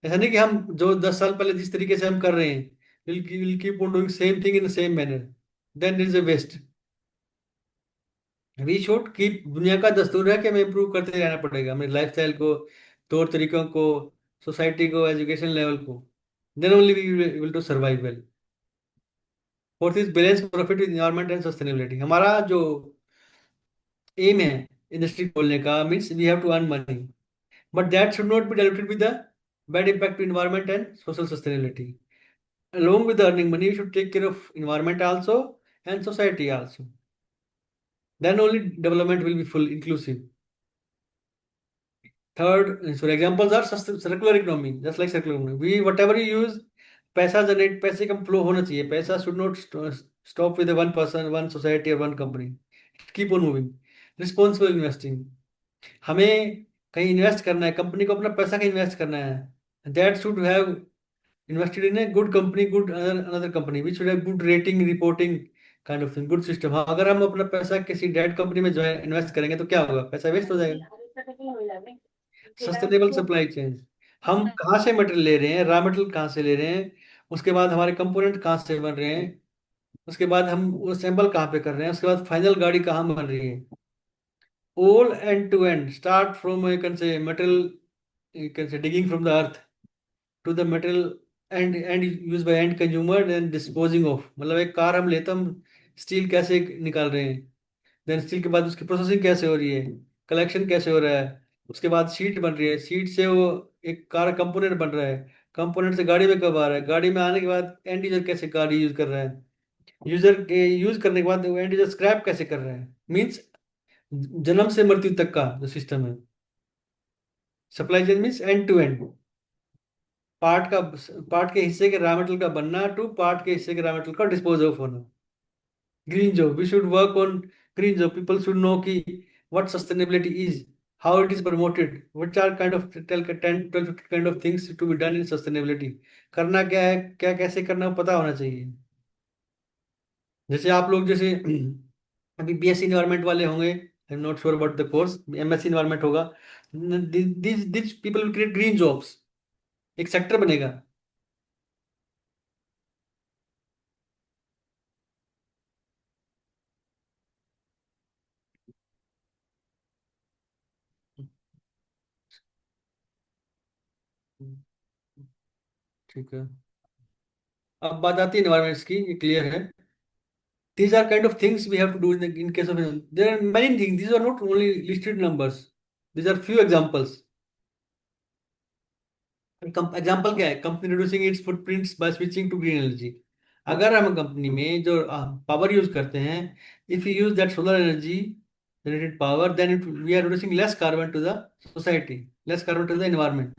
ऐसा नहीं कि हम जो 10 साल पहले जिस तरीके से हम कर रहे हैं, will keep on doing same thing in the same manner, then is a waste. We should keep, दुनिया का दस्तूर है कि हमें इम्प्रूव करते रहना पड़ेगा, हमें लाइफस्टाइल को, तौर तरीकों को, सोसाइटी को, एजुकेशन लेवल को। Then only we will to survive well. Fourth is balance profit with environment and sustainability. हमारा जो एम है इंडस्ट्री खोलने का, means we have to earn money, but that should not be diluted with the bad impact to environment and social sustainability. Along with earning money, you should take care of environment also and society also. Then only development will be full inclusive. Third, so examples are circular economy, just like circular economy. We whatever you use, पैसा जनरेट, पैसे का फ्लो होना चाहिए। पैसा should not stop with one person, one society और one company. Keep on moving. Responsible investing, हमें कहीं इन्वेस्ट करना है, कंपनी को अपना पैसा कहीं इन्वेस्ट करना है, that should have invested in a good company, good another company which should have good rating, reporting kind of thing, good system। हाँ, अगर हम अपना पैसा किसी डेड कंपनी में जो है इन्वेस्ट करेंगे तो क्या होगा, पैसा वेस्ट हो जाएगा। सस्टेनेबल सप्लाई चेन, हम कहाँ से मटेरियल ले रहे हैं, रॉ मटेरियल कहाँ से ले रहे हैं, उसके बाद हमारे कंपोनेंट कहाँ से बन रहे हैं, उसके बाद हम वो असेंबल कहाँ पे कर रहे हैं, उसके बाद फाइनल गाड़ी कहाँ बन रही है। All end to end, start from you can say material, you can say digging from the earth to the metal and used by end consumer then disposing of। मतलब एक कार हम लेते, हम स्टील कैसे निकाल रहे हैं, देन स्टील के बाद उसकी प्रोसेसिंग कैसे हो रही है, कलेक्शन कैसे हो रहा है, उसके बाद शीट बन रही है, शीट से वो एक कार कंपोनेंट बन रहा है, कंपोनेंट से गाड़ी में कब आ रहा है, गाड़ी में आने के बाद एंड यूजर कैसे गाड़ी यूज कर रहा है, यूजर के यूज करने के बाद एंड यूजर स्क्रैप कैसे कर रहा है। मीन्स जन्म से मृत्यु तक का जो सिस्टम है, supply chain means end to end. Part का, पार्ट के हिस्से के रॉ मटेरियल का बनना टू पार्ट के हिस्से के रॉ मटेरियल का डिस्पोज ऑफ होना। Green job, we should work on green job, people should know कि what sustainability is, how it is promoted, what are kind of 10 12 kind of things to be done in sustainability. करना क्या है, क्या कैसे करना है, पता होना चाहिए। जैसे आप लोग जैसे अभी बीएससी इन्वायरमेंट वाले होंगे, I am not sure about the course, MSc environment होगा, this people will create green jobs, एक सेक्टर बनेगा। ठीक है, अब बात आती है एनवायरमेंट्स की, ये क्लियर है। These are kind of things we have to do in case of, there are many things, these are not only listed numbers, these are few examples। Example क्या है, company reducing its footprints by switching to green energy. अगर हम कंपनी में जो पावर यूज करते हैं, if you use that solar energy generated power, then it we are reducing less carbon to the society, less carbon to the environment.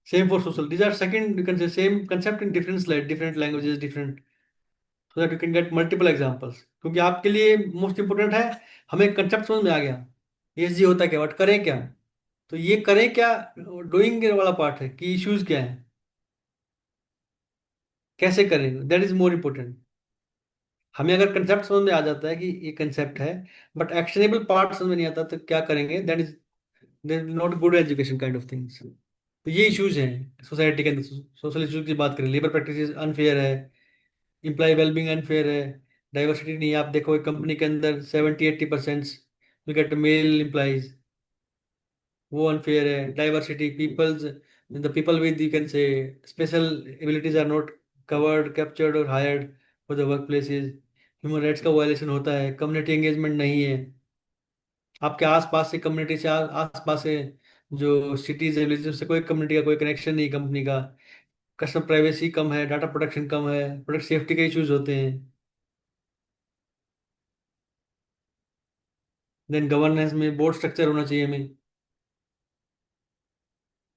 Same for social, these are second, you can say same concept in different slide, different languages, different, so that you can get multiple examples। क्योंकि आपके लिए मोस्ट इंपोर्टेंट है, हमें कंसेप्ट समझ में आ गया, ESG होता क्या, बट करें क्या, तो ये करें क्या डूइंग वाला पार्ट है कि इश्यूज क्या है, कैसे करें, दैट इज मोर इम्पोर्टेंट। हमें अगर कंसेप्ट समझ में आ जाता है कि ये कंसेप्ट है, बट एक्शनेबल पार्ट समझ में नहीं आता तो क्या करेंगे, that is not good education kind of things. तो ये इश्यूज हैं सोसाइटी के अंदर। सोशल इश्यूज की बात करें, लेबर प्रैक्टिस अनफेयर है, एम्प्लॉय वेलबींग अनफेयर है, डाइवर्सिटी नहीं है। आप देखो एक कंपनी के अंदर 70-80% यू गेट मेल एम्प्लॉइज, वो अनफेयर है। Diversity, peoples, the people with you can say special abilities are not covered, captured और hired for the work places. Human rights का वायलेशन होता है, कम्युनिटी एंगेजमेंट नहीं है। आपके आसपास से कम्युनिटी से आसपास से जो सिटीज है, विलेजेस से कोई कम्युनिटी का कोई कनेक्शन नहीं, कंपनी का कस्टमर प्राइवेसी कम है, डाटा प्रोटेक्शन कम है, प्रोडक्ट सेफ्टी के इश्यूज होते हैं। देन गवर्नेंस में बोर्ड स्ट्रक्चर होना चाहिए हमें,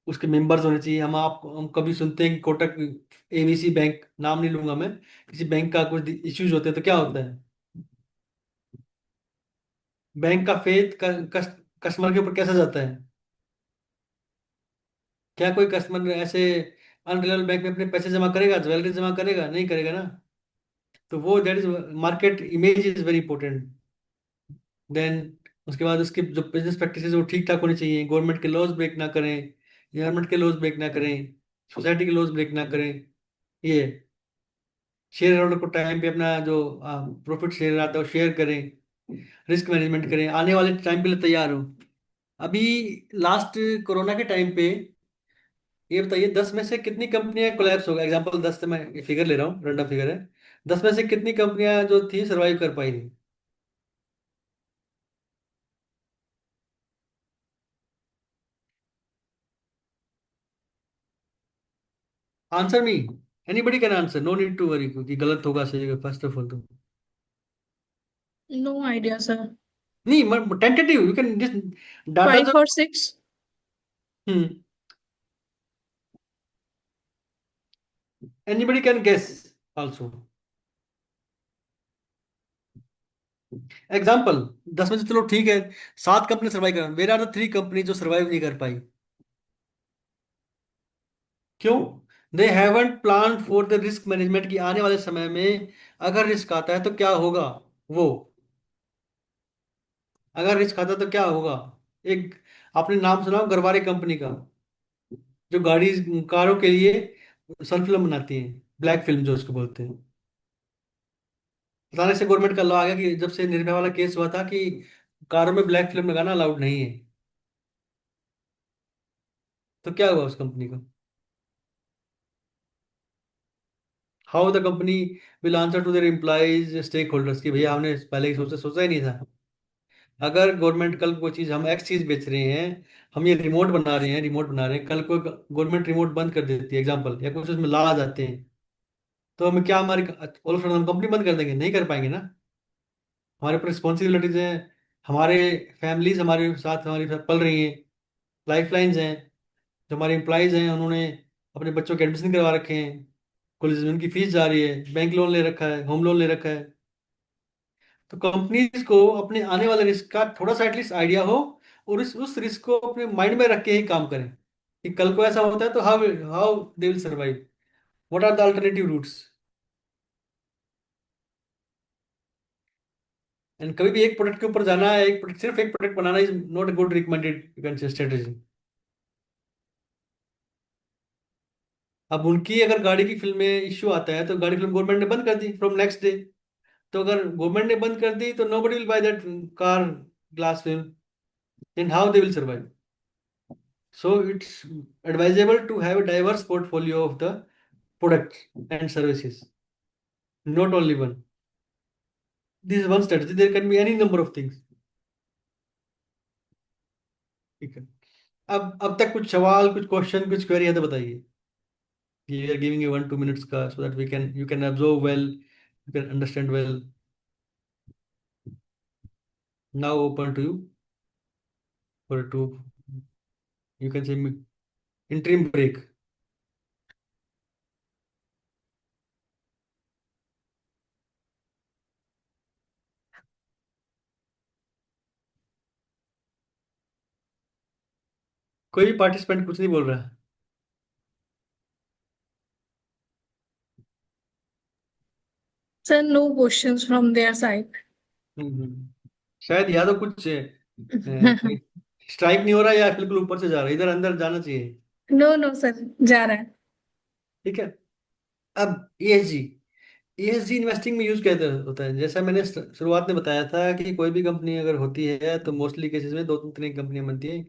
उसके मेंबर्स होने चाहिए। हम कभी सुनते हैं कि कोटक, एबीसी बैंक, नाम नहीं लूंगा मैं, किसी बैंक का कुछ इश्यूज होते हैं तो क्या होता है, बैंक का फेथ कस्टमर के ऊपर कैसा जाता है। क्या कोई कस्टमर ऐसे अनरिलायबल बैंक में अपने पैसे जमा करेगा, ज्वेलरी जमा करेगा, नहीं करेगा ना। तो वो that is market image is very important. Then उसके बाद उसके जो बिजनेस प्रैक्टिसेस वो ठीक ठाक होनी चाहिए, गवर्नमेंट के लॉज ब्रेक ना करें, गवर्नमेंट के लॉज ब्रेक ना करें, सोसाइटी के लॉज ब्रेक ना करें। ये शेयर होल्डर को टाइम पे अपना जो प्रॉफिट शेयर आता है वो शेयर करें, रिस्क मैनेजमेंट करें, आने वाले टाइम के लिए तैयार हो। अभी लास्ट कोरोना के टाइम पे ये बताइए 10 में से कितनी कंपनियां कोलैप्स हो गई, एग्जांपल 10 से मैं फिगर ले रहा हूँ, रैंडम फिगर है, 10 में से कितनी कंपनियां जो थी सरवाइव कर पाई थी? Answer me, anybody can answer, no need to worry क्योंकि गलत होगा सही होगा फर्स्ट ऑफ ऑल तो। No idea, sir. नहीं, tentative you can just data Five जो। or six? Hmm, anybody can guess also. Example 10 में से चलो ठीक है, 7 कंपनी सर्वाइव कर, वेर आर द 3 कंपनी जो सर्वाइव नहीं कर पाई? क्यों? They haven't plan for the risk management की आने वाले समय में अगर रिस्क आता है तो क्या होगा। वो अगर रिस्क आता है तो क्या होगा। एक आपने नाम सुना हो गरवारे कंपनी का, जो गाड़ी कारों के लिए सन फिल्म बनाती है, ब्लैक फिल्म जो उसको बोलते हैं। अचानक से गवर्नमेंट का लॉ आ गया कि जब से निर्भया वाला केस हुआ था कि कारों में ब्लैक फिल्म लगाना अलाउड नहीं है, तो क्या हुआ उस कंपनी का। How the company will answer to their employees stakeholders की भैया हमने पहले ही सोचा सोचा ही नहीं था। अगर गवर्नमेंट कल को चीज़, हम एक्स चीज़ बेच रहे हैं, हम ये रिमोट बना रहे हैं, कल को गवर्नमेंट रिमोट बंद कर देती है एग्जाम्पल, या कुछ उसमें ला आ जाते हैं, तो हमें क्या, हमारी ऑल हम कंपनी बंद कर देंगे? नहीं कर पाएंगे ना। हमारे ऊपर रिस्पॉन्सिबिलिटीज हैं, हमारे फैमिलीज हमारे साथ हमारी साथ पल रही हैं, लाइफ लाइन्स हैं, जो हमारे एम्प्लॉयज़ हैं उन्होंने अपने बच्चों के एडमिशन करवा रखे हैं, कॉलेज में उनकी फीस जा रही है, बैंक लोन ले रखा है, होम लोन ले रखा है। तो कंपनीज को अपने आने वाले रिस्क का थोड़ा सा एटलीस्ट आइडिया हो, और उस रिस्क को अपने माइंड में रख के ही काम करें कि कल को ऐसा होता है तो how how they will survive, what are the alternative routes. And कभी भी एक प्रोडक्ट के ऊपर जाना है, एक प्रोडक्ट, सिर्फ एक product banana is not a good recommended you can से स्ट्रेटेजी। अब उनकी अगर गाड़ी की फिल्म में इश्यू आता है तो गाड़ी फिल्म गवर्नमेंट ने बंद कर दी फ्रॉम नेक्स्ट डे, तो अगर गवर्नमेंट ने बंद कर दी तो nobody will buy that car glass film, then how they will survive. So it's advisable to have a diverse portfolio of the products and services, not only one. This is one strategy. There can be any number of things. ठीक है। अब तक कुछ सवाल, कुछ क्वेश्चन, कुछ क्वेरी है तो बताइए। We are giving you 1-2 minutes का, so that you can absorb well, you can understand well. Now open to you for two, you can say interim break. कोई भी पार्टिसिपेंट कुछ नहीं बोल रहा है। Sir, no questions from their side. शायद या तो कुछ स्ट्राइक नहीं हो रहा या बिल्कुल ऊपर से जा रहा है, इधर अंदर जाना चाहिए। No, no, sir. जा रहा है। ठीक है। अब ESG, ESG इन्वेस्टिंग में यूज कैसे होता है, जैसा मैंने शुरुआत में बताया था कि कोई भी कंपनी अगर होती है तो मोस्टली केसेस में 2-3 कंपनियां बनती हैं।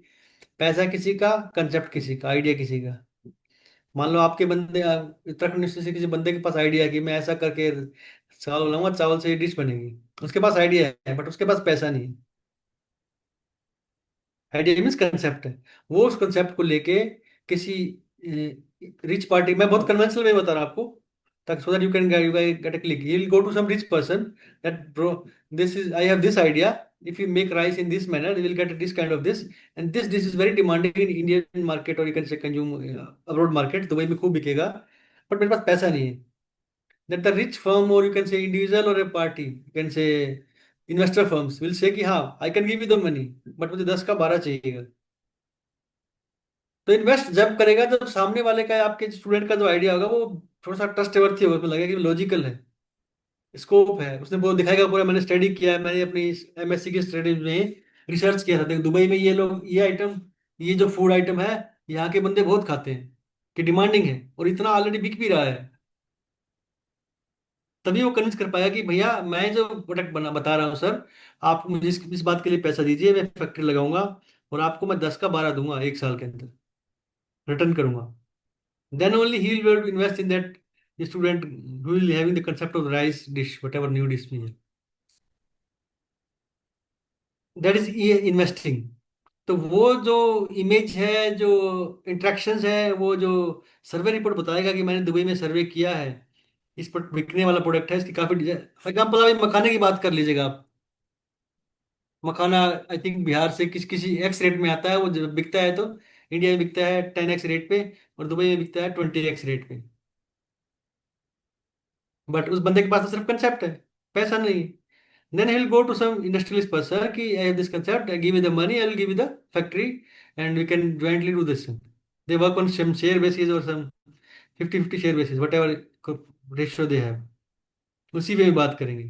पैसा किसी का, कंसेप्ट किसी का, आइडिया किसी का। मान लो आपके बंदे उत्तराखंड यूनिवर्सिटी से किसी बंदे के पास आइडिया है कि मैं ऐसा करके चावल बनाऊंगा, चावल से ये डिश बनेगी, उसके पास आइडिया है बट उसके पास पैसा नहीं है। आइडिया मीन्स कंसेप्ट है, वो उस कंसेप्ट को लेके किसी रिच पार्टी, मैं बहुत कन्वेंशनल वे बता रहा हूँ आपको, ताकि so that you can get a click, you will go to some rich person that bro, this is I have this idea, if you make rice in this manner you will get this kind of this, and this dish is very demanding in Indian market, or you can say consume abroad market, Dubai में खूब बिकेगा, बट मेरे पास पैसा नहीं है। that the rich firm, or you can say individual, or a party, you can say investor firms will say कि हाँ I can give you the money, but मुझे 10 का 12 चाहिएगा। तो इन्वेस्ट जब करेगा जब सामने वाले का, आपके स्टूडेंट का जो आइडिया होगा वो थोड़ा सा ट्रस्टवर्थी होगा, उसमें लगेगा कि लॉजिकल है, स्कोप है, उसने वो दिखाएगा पूरा। मैंने स्टडी किया है, मैंने अपनी एमएससी की स्टडी में रिसर्च किया था। देखो दुबई में ये लोग ये आइटम, ये जो फूड आइटम है, यहाँ के बंदे बहुत खाते हैं, कि डिमांडिंग है और इतना ऑलरेडी बिक भी रहा है। तभी वो कन्विंस कर पाया कि भैया मैं जो प्रोडक्ट बना बता रहा हूँ सर, आप मुझे इस बात के लिए पैसा दीजिए, मैं फैक्ट्री लगाऊंगा और आपको मैं 10 का 12 दूंगा 1 साल के अंदर, रिटर्न करूंगा। Then only he will invest in that student who will having the concept of rice dish, whatever new dish में है। दैट इज ये इन्वेस्टिंग। तो वो जो इमेज है, जो इंट्रैक्शंस है, वो जो सर्वे रिपोर्ट बताएगा कि मैंने दुबई में सर्वे किया है, इस पर बिकने वाला प्रोडक्ट है, इसकी काफी फॉर एग्जाम्पल अभी मखाने की बात कर लीजिएगा आप। मखाना आई थिंक बिहार से किसी एक्स रेट में आता है, वो जब बिकता है तो इंडिया में बिकता है 10x रेट पे और दुबई में बिकता है 20x रेट पे। बट उस बंदे के पास तो सिर्फ कंसेप्ट है, पैसा नहीं है। Then he'll go to some industrialist person कि I have this concept, I give you the money, I will give you the factory and we can jointly do this. They work on some share basis or some 50-50 share basis, whatever ratio they have, उसी में बात करेंगे।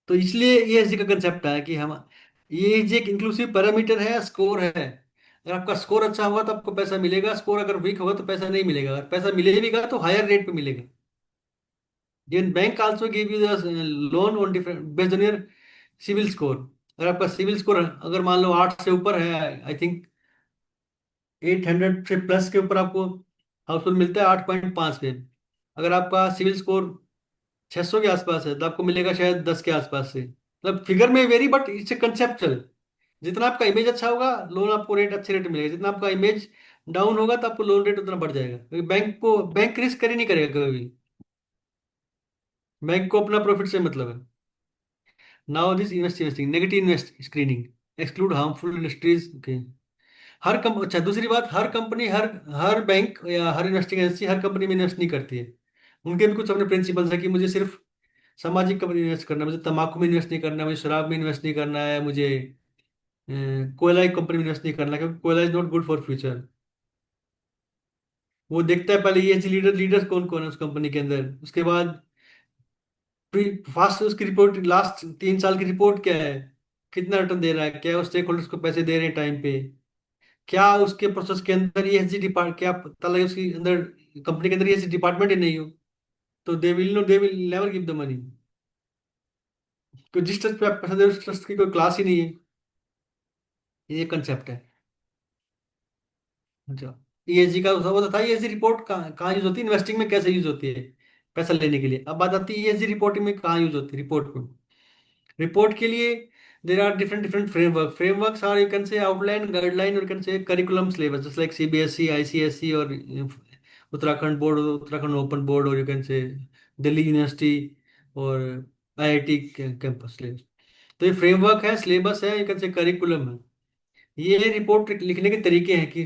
तो इसलिए ये इसी का कंसेप्ट है कि हम ये जो एक इंक्लूसिव पैरामीटर है, स्कोर है। अगर आपका स्कोर अच्छा होगा तो आपको पैसा मिलेगा, स्कोर अगर वीक होगा तो पैसा नहीं मिलेगा। अगर पैसा मिलेगा तो हायर रेट पे मिलेगा। Then bank also give you the loan on different based on your CIBIL score. अगर आपका सिविल स्कोर अगर मान लो 8 से ऊपर है, आई थिंक 800 से प्लस के ऊपर आपको हाउसफुल मिलता है 8.5 पे। अगर आपका सिविल स्कोर 600 के आसपास है तो आपको मिलेगा शायद 10 के आसपास से। मतलब फिगर में very, but it's a conceptual. जितना आपका इमेज अच्छा होगा लोन आपको रेट अच्छे रेट मिलेगा, जितना आपका इमेज डाउन होगा तो आपको लोन रेट उतना बढ़ जाएगा, क्योंकि बैंक रिस्क कर ही नहीं करेगा कभी भी। बैंक को अपना प्रॉफिट से मतलब है। Now this investing negative invest screening exclude harmful industries. Okay. अच्छा दूसरी बात, हर कंपनी, हर बैंक या हर इन्वेस्टिंग एजेंसी हर कंपनी में इन्वेस्ट नहीं करती है। उनके भी कुछ अपने प्रिंसिपल्स है कि मुझे सिर्फ सामाजिक कंपनी में इन्वेस्ट करना है, मुझे तंबाकू में इन्वेस्ट नहीं करना है, मुझे शराब में इन्वेस्ट नहीं करना है, मुझे कोयला की कंपनी में इन्वेस्ट नहीं करना, क्योंकि कोयला is not good for future. वो देखता है पहले ये लीडर्स कौन कौन है उस कंपनी के अंदर, उसके बाद फास्ट उसकी रिपोर्ट, लास्ट 3 साल की रिपोर्ट क्या है, कितना रिटर्न दे रहा है, क्या वो स्टेक होल्डर्स को पैसे दे रहे हैं टाइम पे, क्या उसके प्रोसेस के अंदर ईएसजी डिपार्ट, क्या पता लगे उसके अंदर कंपनी के अंदर ईएसजी डिपार्टमेंट ही नहीं हो तो they will never give the money. तो जिस ट्रस्ट पे आप पैसा दे रहे हो उस ट्रस्ट की कोई क्लास ही नहीं है। ये कंसेप्ट है। अच्छा, ईएसजी का वो तो था, ईएसजी रिपोर्ट कहाँ कहाँ यूज होती है, इन्वेस्टिंग में कैसे यूज होती है पैसा लेने के लिए। अब बात आती है ईएसजी रिपोर्टिंग में कहाँ यूज होती है। रिपोर्ट के लिए there are different frameworks are, you can say, outline guideline, or you can say curriculum syllabus, just like CBSE, ICSE, or Uttarakhand board, or Uttarakhand open board, or you can say Delhi University or IIT campus syllabus। तो ये फ्रेमवर्क है, सिलेबस है, यू कैन से करिकुलम है। ये रिपोर्ट लिखने के तरीके हैं कि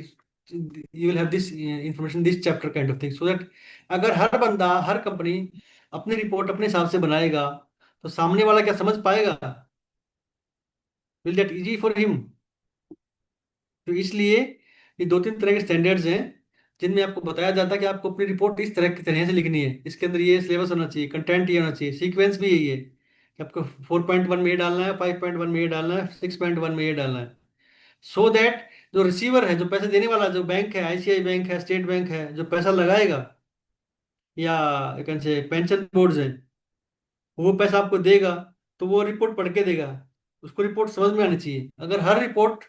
you will have this information, this chapter kind of thing, so that अगर हर बंदा, हर कंपनी अपनी रिपोर्ट अपने हिसाब से बनाएगा तो सामने वाला क्या समझ पाएगा, will that easy for him. तो इसलिए ये 2-3 तरह के स्टैंडर्ड्स हैं जिनमें आपको बताया जाता है कि आपको अपनी रिपोर्ट इस तरह की तरह से लिखनी है, इसके अंदर ये सिलेबस होना चाहिए, कंटेंट ये होना चाहिए, सीक्वेंस भी यही है कि आपको 4.1 में ये डालना है, 5.1 में ये डालना है, 6.1 में ये डालना है, सो दैट जो रिसीवर है, जो पैसे देने वाला, जो बैंक है, आईसीआई बैंक है, स्टेट बैंक है, जो पैसा लगाएगा, या यू कैन से पेंशन बोर्ड्स है, वो पैसा आपको देगा तो वो रिपोर्ट पढ़ के देगा, उसको रिपोर्ट समझ में आनी चाहिए। अगर हर रिपोर्ट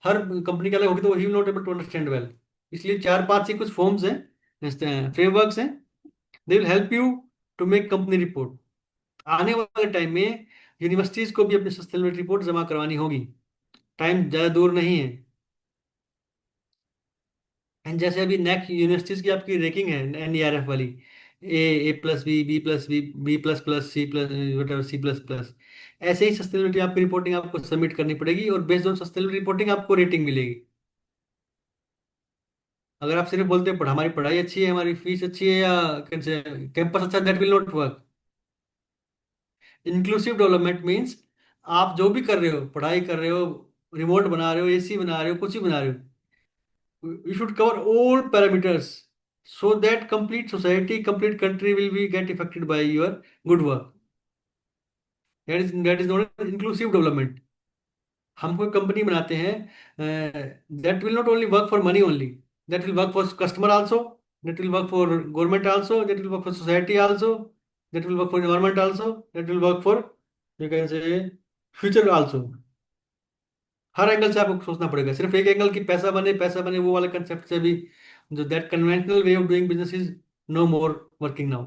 हर कंपनी के अलग होगी तो he will not able to understand well. इसलिए 4-5 ही कुछ फॉर्म्स हैं, फ्रेमवर्क्स हैं, they will help you to make company report. आने वाले टाइम में यूनिवर्सिटीज को भी अपनी सस्टेनेबिलिटी रिपोर्ट जमा करवानी होगी, टाइम ज़्यादा दूर नहीं है। एंड जैसे अभी नेक्स्ट यूनिवर्सिटीज की आपकी रैंकिंग है एनईआरएफ वाली, A plus B plus B plus plus C plus whatever C plus plus, ऐसे ही सस्टेनेबिलिटी आपकी रिपोर्टिंग आपको सबमिट करनी पड़ेगी और बेस्ड ऑन सस्टेनेबिलिटी रिपोर्टिंग आपको रेटिंग मिलेगी। अगर आप सिर्फ बोलते हैं हमारी पढ़ाई अच्छी है, हमारी फीस अच्छी है, या कैंपस अच्छा, that will not work. Inclusive development means आप जो भी कर रहे हो, पढ़ाई कर रहे हो, रिमोट बना रहे हो, एसी बना रहे हो, कुछ भी बना रहे हो, you should cover all parameters so that complete society, complete country will be get affected by your good work. That is known as inclusive development. हम कोई कंपनी बनाते हैं, that will not only work for money only, that will work for customer also, that will work for government also, that will work for society also, that will work for environment also, that will work for, you can say, future also. Her angle से आपको सोचना पड़ेगा, सिर्फ एक एंगल की पैसा बने वो वाले कंसेप्ट से भी जो that conventional way of doing business is no more working now.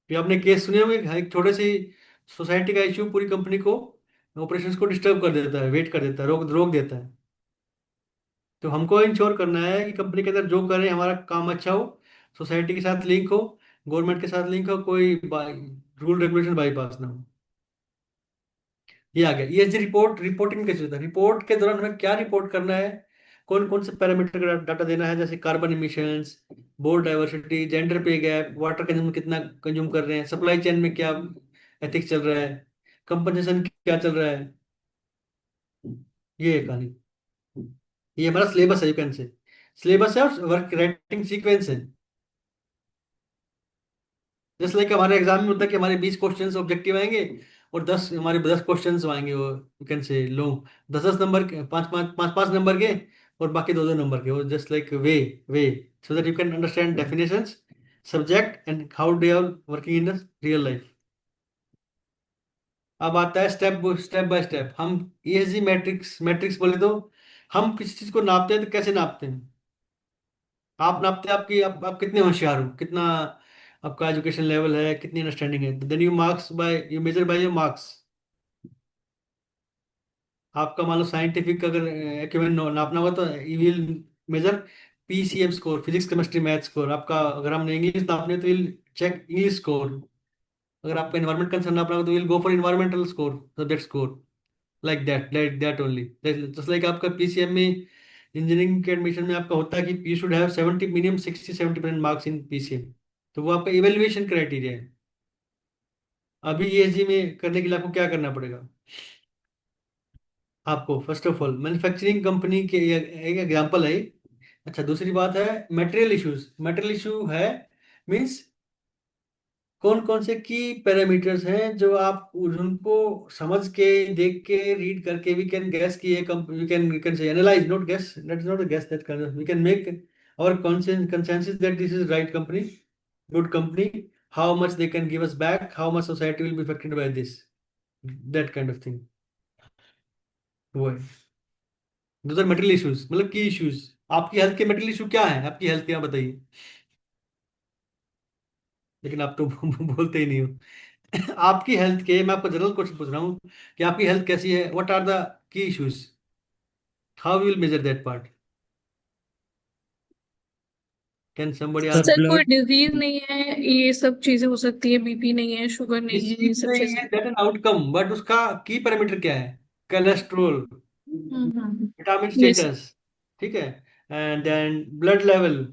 ये आपने केस सुने होंगे, एक छोटे सी सोसाइटी का इश्यू पूरी कंपनी को, ऑपरेशंस को डिस्टर्ब कर देता है, वेट कर देता है, रोक रोक देता है. तो हमको इंश्योर करना है कि कंपनी के अंदर जो करें हमारा काम अच्छा हो, सोसाइटी के साथ लिंक हो, गवर्नमेंट के साथ लिंक हो, कोई रूल रेगुलेशन बाईपास ना हो. ये आ गया ईएसजी रिपोर्ट. रिपोर्टिंग कैसे होता है? रिपोर्ट के दौरान हमें क्या रिपोर्ट करना है, कौन कौन से पैरामीटर का डाटा देना है, जैसे carbon emissions, board diversity, gender पे गैप, वाटर कंज्यूम कितना कंज्यूम कर रहे हैं, सप्लाई चेन में क्या एथिक्स चल रहा है, कंपनसेशन क्या चल रहा है. ये है कहानी. ये हमारा सिलेबस है, यू कैन से सिलेबस है और वर्क राइटिंग सीक्वेंस है. जस्ट लाइक हमारे एग्जाम में होता है कि हमारे 20 क्वेश्चंस ऑब्जेक्टिव आएंगे और 10 क्वेश्चंस आएंगे, वो यू कैन से लो 10 नंबर के, 5 के, और बाकी 2 नंबर के. वो just like way so that you can understand definitions, subject and how they are working in the real life. अब आता है स्टेप बाय स्टेप. हम ईएसजी मैट्रिक्स बोले तो हम किसी चीज को नापते हैं तो कैसे नापते हैं? आप नापते हैं आपकी आप कितने होशियार हो, कितना आपका एजुकेशन लेवल है, कितनी अंडरस्टैंडिंग है. Then you measure by your marks. आपका मान लो साइंटिफिक अगर एक्यूमेंट नापना होगा तो you will measure PCM score, physics chemistry math score. आपका अगर हमने इंग्लिश नापने है तो विल चेक इंग्लिश स्कोर. अगर आपका इन्वायरमेंट कंसर्न नापना होगा तो will go for environmental score, subject score, like that only. Just like आपका पीसीएम में इंजीनियरिंग के एडमिशन में आपका होता है कि you should have 70 minimum 60-70% marks in PCM. तो वो आपका इवेल्युएशन क्राइटेरिया है. अभी ईएसजी में करने के लिए आपको क्या करना पड़ेगा? आपको first of all manufacturing company के एक एग्जांपल है. अच्छा, दूसरी बात है मटेरियल इश्यूज. मटेरियल इशू है मींस कौन कौन से की पैरामीटर्स हैं जो आप उनको समझ के, देख के, रीड करके वी कैन गैस की we can say analyse, not guess, that is not a guess, that kind of we can make our consensus that this is right company, good company, how much they can give us back, how much society will be affected by this, that kind of thing. वो है दूसरा मेटल इश्यूज, मतलब की इश्यूज. आपकी हेल्थ के मेटल इशू क्या है? आपकी हेल्थ क्या बताइए. लेकिन आप तो बोलते ही नहीं हो. आपकी हेल्थ के, मैं आपको जनरल क्वेश्चन पूछ रहा हूँ कि आपकी हेल्थ कैसी है, what are the key issues, how will measure that part. Can somebody Sir, sir answer? कोई blood. डिजीज नहीं है, ये सब चीजें हो सकती है, बीपी नहीं है, शुगर नहीं है, ये डिसीज सब नहीं चीजें. है, दैट एन आउटकम, बट उसका की पैरामीटर क्या है? Cholesterol, vitamin yes. स्टेटस, ठीक है, and then blood level,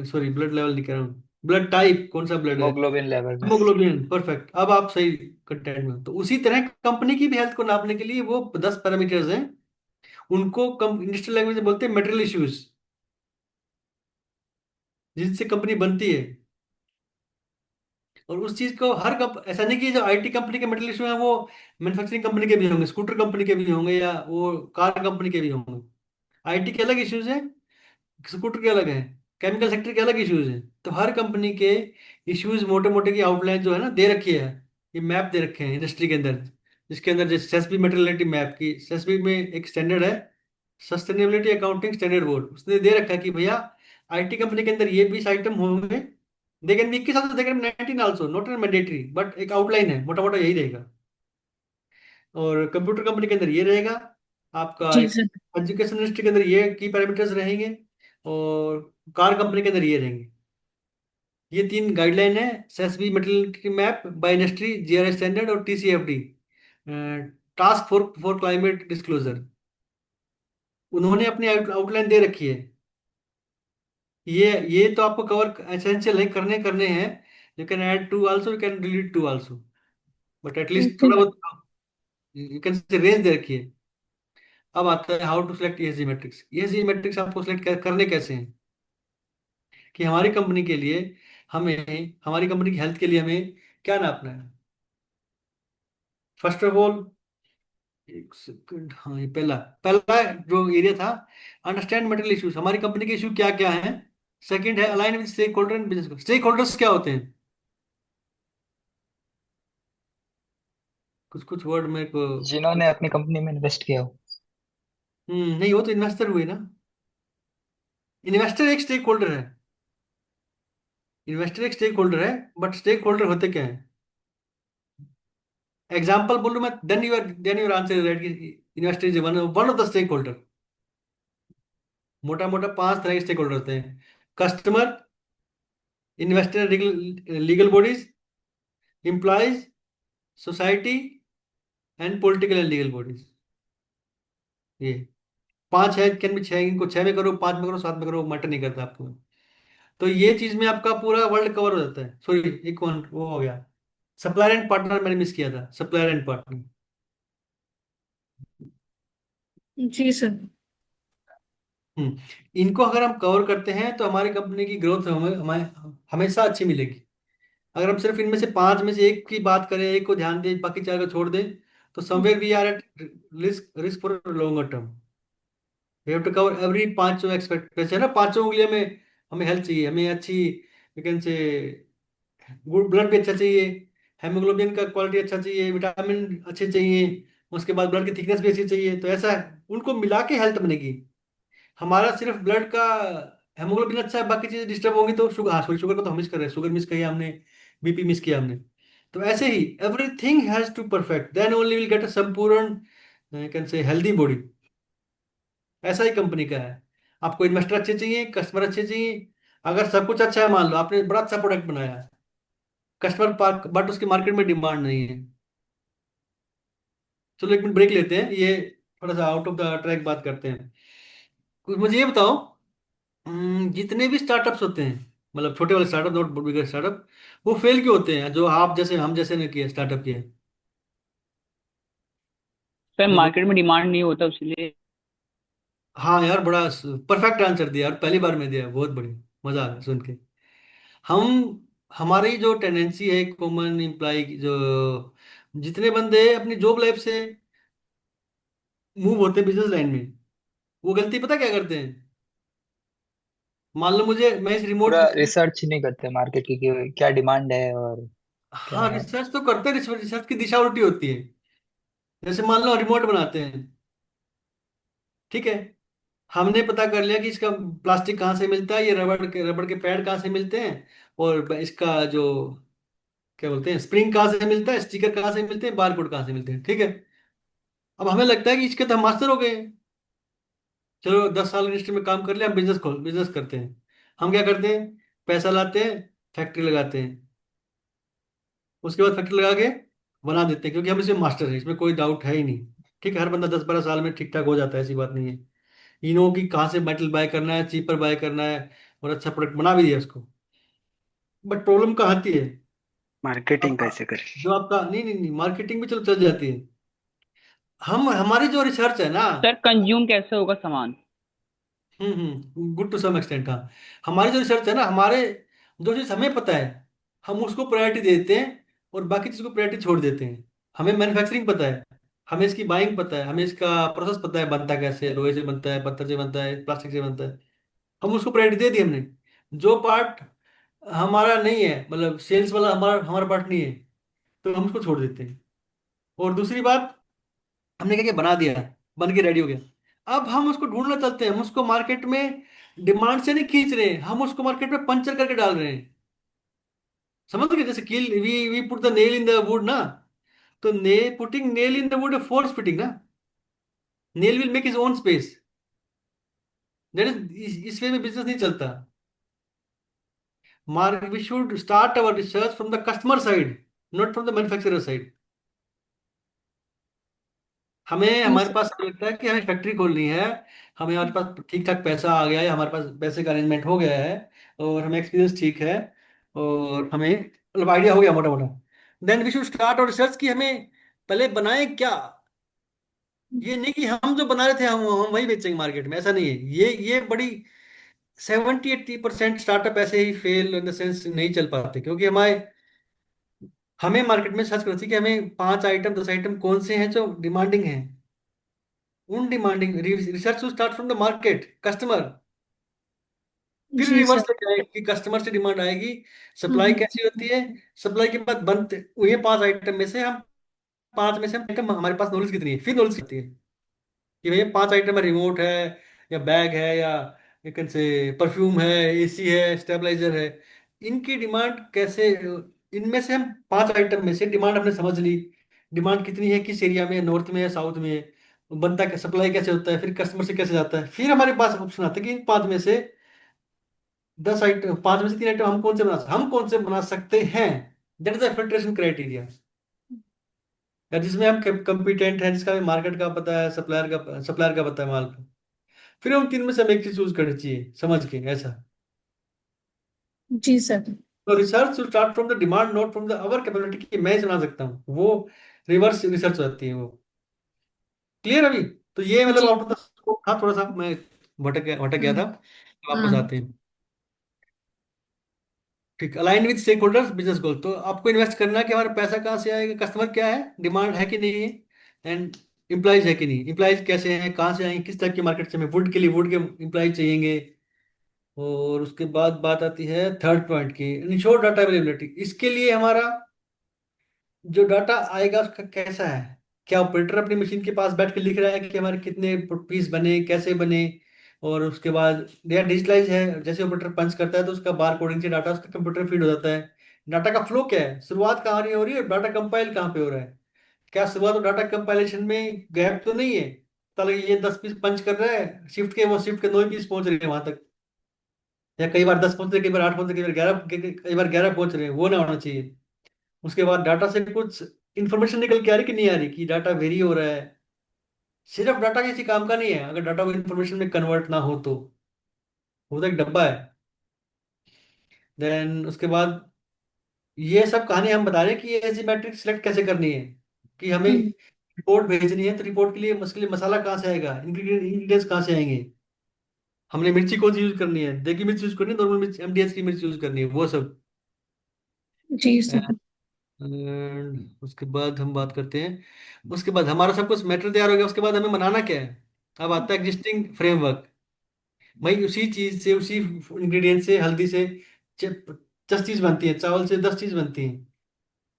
sorry blood level नहीं कह रहा हूँ, ब्लड टाइप, कौन सा ब्लड है, hemoglobin level में। हेमोग्लोबिन. परफेक्ट. अब आप सही कंटेंट में हो. तो उसी तरह कंपनी की भी हेल्थ को नापने के लिए वो 10 पैरामीटर्स हैं. उनको कम इंडस्ट्रियल लैंग्वेज में बोलते हैं मेटेरियल इश्यूज, जिनसे कंपनी बनती है. और उस चीज को हर ऐसा नहीं कि जो आईटी कंपनी के मेटेरियल इशू हैं वो मैन्युफैक्चरिंग कंपनी के भी होंगे, स्कूटर कंपनी के भी होंगे, या वो कार कंपनी के भी होंगे. आईटी के अलग इश्यूज हैं, स्कूटर के अलग हैं, केमिकल सेक्टर के अलग इश्यूज हैं. तो हर कंपनी के इश्यूज मोटे मोटे की आउटलाइन जो है ना दे रखी है, ये मैप दे रखे हैं इंडस्ट्री के अंदर, जिसके अंदर जैसे सेस्बी मटेरियलिटी मैप की, सेस्बी में एक स्टैंडर्ड है, सस्टेनेबिलिटी अकाउंटिंग स्टैंडर्ड बोर्ड, उसने दे रखा है कि भैया आईटी कंपनी के अंदर ये 20 आइटम होंगे. They can be 21 also, they can be 19 also, not mandatory, but एक आउटलाइन है, मोटा मोटा यही रहेगा. और कंप्यूटर कंपनी के अंदर ये रहेगा. आपका जी सर. एजुकेशन इंडस्ट्री के अंदर ये की पैरामीटर्स रहेंगे. और कार कंपनी के अंदर ये रहेंगे. ये 3 गाइडलाइन है, सेसबी मटेरियल की map, by industry, GRS standard और टीसीएफडी, टास्क फॉर क्लाइमेट डिस्क्लोजर. उन्होंने अपनी आउटलाइन दे रखी है. ये तो आपको कवर एसेंशियल है, करने करने हैं. You can add two also, you can delete two also, but at least okay. थोड़ा बहुत यू कैन से रेंज दे रखी है. अब आता है how to select ESG metrics. ESG metrics आपको सिलेक्ट करने कैसे हैं? कि हमारी कंपनी के लिए हमें, हमारी कंपनी की हेल्थ के लिए हमें क्या नापना है। फर्स्ट ऑफ ऑल, एक सेकंड, हाँ ये पहला पहला जो एरिया था, अंडरस्टैंड मटेरियल इश्यूज, हमारी कंपनी के इशू क्या क्या है। सेकंड है align with stakeholder and business. Stakeholders क्या होते हैं, कुछ कुछ वर्ड मेरे को। जिन्होंने अपनी कंपनी में इन्वेस्ट किया हो। नहीं, वो तो इन्वेस्टर हुए ना। इन्वेस्टर एक स्टेक होल्डर है, इन्वेस्टर एक स्टेक होल्डर है, बट स्टेक होल्डर होते क्या है। एग्जाम्पल बोलूं मैं, then your answer right, investor is one one of the stakeholder. मोटा मोटा 5 तरह के स्टेक होल्डर होते हैं: customer, investor, legal bodies, employees, society and political and legal bodies. ये 5 है, कैन भी 6, इनको 6 में करो, 5 में करो, 7 में करो, मैटर नहीं करता आपको। तो ये चीज में आपका पूरा वर्ल्ड कवर हो जाता है। सॉरी, एक वो हो गया, सप्लायर एंड पार्टनर मैंने मिस किया था, सप्लायर एंड पार्टनर। जी सर। हम्म इनको अगर हम कवर करते हैं तो हमारी कंपनी की ग्रोथ हमें हमेशा अच्छी मिलेगी। अगर हम सिर्फ इनमें से 5 में से एक की बात करें, एक को ध्यान दें, बाकी 4 को छोड़ दें, तो somewhere we are at risk for longer term. We have to cover every पांचों एक्सपेक्ट, वैसे है ना, पांचों उंगलियों में हमें हेल्थ चाहिए, हमें अच्छी, यू कैन से, गुड ब्लड भी अच्छा चाहिए, हेमोग्लोबिन का क्वालिटी अच्छा चाहिए, विटामिन अच्छे चाहिए, उसके बाद ब्लड की थिकनेस भी अच्छी चाहिए। तो ऐसा है, उनको मिला के हेल्थ बनेगी। हमारा सिर्फ ब्लड का हेमोग्लोबिन अच्छा है, बाकी चीजें डिस्टर्ब होंगी तो शुगर, हाँ सॉरी, शुगर को तो हम मिस कर रहे हैं, शुगर मिस किया हमने, बीपी मिस किया हमने। तो ऐसे ही everything has to perfect, then only will get a संपूर्ण, कैन से, हेल्दी बॉडी। ऐसा ही कंपनी का है। आपको इन्वेस्टर अच्छे चाहिए, कस्टमर अच्छे चाहिए। अगर सब कुछ अच्छा है, मान लो आपने बड़ा अच्छा प्रोडक्ट बनाया है, कस्टमर पार्क, बट उसकी मार्केट में डिमांड नहीं है। चलो 1 मिनट ब्रेक लेते हैं, ये थोड़ा सा आउट ऑफ द ट्रैक बात करते हैं। कुछ मुझे ये बताओ, जितने भी स्टार्टअप्स होते हैं, मतलब छोटे वाले स्टार्टअप, नॉट बिगर स्टार्टअप, वो फेल क्यों होते हैं, जो आप जैसे हम जैसे ने किए स्टार्टअप किए। सर मेरे को, मार्केट में डिमांड नहीं होता इसलिए। हाँ यार, बड़ा परफेक्ट आंसर दिया यार, पहली बार में दिया, बहुत बढ़िया, मजा आ गया सुन के। हम, हमारी जो टेंडेंसी है कॉमन एम्प्लॉय की, जो जितने बंदे अपनी जॉब लाइफ से मूव होते हैं बिजनेस लाइन में, वो गलती पता क्या करते हैं। मान लो मुझे, मैं इस पूरा रिमोट, रिसर्च नहीं करते मार्केट की कि क्या डिमांड है और क्या हाँ है। रिसर्च तो करते हैं, रिसर्च रिसर्च की दिशा उल्टी होती है। जैसे मान लो रिमोट बनाते हैं, ठीक है, हमने पता कर लिया कि इसका प्लास्टिक कहाँ से मिलता है, ये रबड़ के पैड कहाँ से मिलते हैं, और इसका जो, क्या बोलते हैं, स्प्रिंग कहाँ से मिलता है, स्टिकर कहाँ से मिलते हैं, बारकोड कहाँ से मिलते हैं, ठीक है। अब हमें लगता है कि इसके तो हम मास्टर हो गए हैं। चलो 10 साल इंडस्ट्री में काम कर लिया, हम बिजनेस करते हैं। हम क्या करते हैं, पैसा लाते हैं, फैक्ट्री लगाते हैं, उसके बाद फैक्ट्री लगा के बना देते हैं, क्योंकि हम इसमें मास्टर हैं, इसमें कोई डाउट है ही नहीं। ठीक है, हर बंदा 10-12 साल में ठीक ठाक हो जाता है, ऐसी बात नहीं है। इनो की कहाँ से मेटल बाय करना है, चीपर बाय करना है, और अच्छा प्रोडक्ट बना भी दिया उसको। बट प्रॉब्लम कहाँ आती है, मार्केटिंग अब कैसे करें? जो आपका, नहीं नहीं नहीं, मार्केटिंग भी चलो चल जाती है। हमारी जो रिसर्च है ना, सर कंज्यूम कैसे होगा सामान? गुड टू सम एक्सटेंट, हाँ। हमारी जो रिसर्च है ना, हमारे जो चीज़ हमें पता है, हम उसको प्रायोरिटी देते हैं, और बाकी चीज़ को प्रायोरिटी छोड़ देते हैं। हमें मैन्युफैक्चरिंग पता है, हमें इसकी बाइंग पता है, हमें इसका प्रोसेस पता है, बनता कैसे, लोहे से बनता है, पत्थर से बनता है, प्लास्टिक से बनता है, हम उसको प्रायोरिटी दे दी हमने। जो पार्ट हमारा नहीं है, मतलब सेल्स वाला हमारा हमारा पार्ट नहीं है, तो हम उसको छोड़ देते हैं। और दूसरी बात, हमने क्या किया, बना दिया, बन के रेडी हो गया। अब हम उसको ढूंढना चलते हैं, हम उसको मार्केट में डिमांड से नहीं खींच रहे हैं, हम उसको मार्केट में पंचर करके डाल रहे हैं। समझ गए, जैसे कील, we put the nail in the wood ना, तो ने putting nail in the wood force fitting ना, nail will make his own space. That is, इस वे में बिजनेस नहीं चलता। Mark, we should start our research from the customer side, not from the manufacturer side. हमें, जी हमारे सर। पास लगता है कि हमें फैक्ट्री खोलनी है, हमें, हमारे पास ठीक ठाक पैसा आ गया है, हमारे पास पैसे का अरेंजमेंट हो गया है, और हमें एक्सपीरियंस ठीक है, और हमें मतलब आइडिया हो गया मोटा मोटा। देन वी शुड स्टार्ट और रिसर्च की हमें पहले बनाए क्या। ये नहीं कि हम जो बना रहे थे हम वही बेचेंगे मार्केट में, ऐसा नहीं है। ये बड़ी 70-80% स्टार्टअप ऐसे ही फेल इन द सेंस नहीं चल पाते, क्योंकि हमें मार्केट में सर्च करती है कि हमें 5 आइटम 10 आइटम कौन से हैं जो डिमांडिंग हैं। उन demanding research to start from the market customer, फिर जी रिवर्स सर। लेके आएगी कि कस्टमर से डिमांड आएगी, हम्म, सप्लाई कैसी होती है, सप्लाई के बाद बनते ये 5 आइटम में से हम 5 में से हमारे पास नॉलेज कितनी है, फिर नॉलेज कितनी है कि भैया 5 आइटम है, रिमोट है या बैग है या यू कैन से परफ्यूम है, एसी है, स्टेबलाइजर है, इनकी डिमांड कैसे, इनमें से हम 5 आइटम में से डिमांड हमने समझ ली, डिमांड कितनी है, किस एरिया में, नॉर्थ में या साउथ में है, बनता सप्लाई कैसे होता है, फिर कस्टमर से कैसे जाता है, फिर हमारे पास ऑप्शन आता है कि इन 5 में से 10 आइटम, 5 में से 3 आइटम हम कौन से बना सकते हैं। That is the filtration criteria, या जिसमें हम कंपिटेंट हैं, जिसका हमें मार्केट का पता है, सप्लायर का पता है माल का, फिर हम 3 में से हमें एक चीज चूज करनी चाहिए समझ के ऐसा। जी सर। तो research to start from the demand not from the our capability कि मैं बना सकता हूँ, वो रिवर्स रिसर्च होती है वो। क्लियर अभी? तो ये मतलब जी। आउट ऑफ द स्कोप था, थोड़ा सा मैं भटक गया था, हम्म, वापस हाँ। आते हैं। ठीक, align with stakeholders business goal, तो आपको इन्वेस्ट करना है कि हमारा पैसा कहाँ से आएगा, कस्टमर क्या है, डिमांड है कि नहीं है, एंड इम्प्लाइज है कि नहीं, इम्प्लाइज कैसे हैं, कहाँ से आएंगे, किस टाइप की मार्केट से, हमें वुड के लिए वुड के इम्प्लाइज चाहिएंगे। और उसके बाद बात आती है थर्ड पॉइंट की, इंश्योर डाटा अवेलेबिलिटी, इसके लिए हमारा जो डाटा आएगा उसका कैसा है, क्या ऑपरेटर अपनी मशीन के पास बैठ के लिख रहा है कि हमारे कितने पीस बने, कैसे बने, और उसके बाद डेटा डिजिटलाइज है, जैसे ऑपरेटर पंच करता है तो उसका बार कोडिंग से डाटा उसका कंप्यूटर फीड हो जाता है। डाटा का फ्लो क्या है, शुरुआत कहाँ हो रही है और डाटा कंपाइल कहाँ पे हो रहा है, क्या शुरुआत और डाटा कंपाइलेशन में गैप तो नहीं है, पता लगे ये 10 पीस पंच कर रहा है शिफ्ट के, वो शिफ्ट के 9 पीस पहुंच रहे हैं वहां तक, या कई बार 10 पहुंच रहे, कई बार 8 पहुंच रहे, कई बार 11 पहुंच रहे हैं, वो ना होना चाहिए। उसके बाद डाटा से कुछ इंफॉर्मेशन निकल के आ रही कि नहीं आ रही, कि डाटा वेरी हो रहा है, सिर्फ डाटा किसी काम का नहीं है अगर डाटा को इंफॉर्मेशन में कन्वर्ट ना हो तो, वो तो एक डब्बा है। देन उसके बाद ये सब कहानी हम बता रहे हैं कि ये ऐसी मैट्रिक सिलेक्ट कैसे करनी है, कि हमें हम्म, रिपोर्ट भेजनी है तो रिपोर्ट के लिए मसले मसाला कहाँ से आएगा, इंग्रेडिएंट्स कहाँ से आएंगे, हमने मिर्ची कौन सी यूज करनी है, देगी मिर्च यूज करनी है, नॉर्मल मिर्च एमडीएच की मिर्च यूज करनी है, वो सब। जी सर। And उसके बाद हम बात करते हैं, उसके बाद हमारा सब कुछ मैटर तैयार हो गया, उसके बाद हमें बनाना क्या है, अब आता है एग्जिस्टिंग फ्रेमवर्क। भाई उसी चीज से, उसी इंग्रेडिएंट से, हल्दी से 10 चीज बनती है, चावल से 10 चीज बनती है।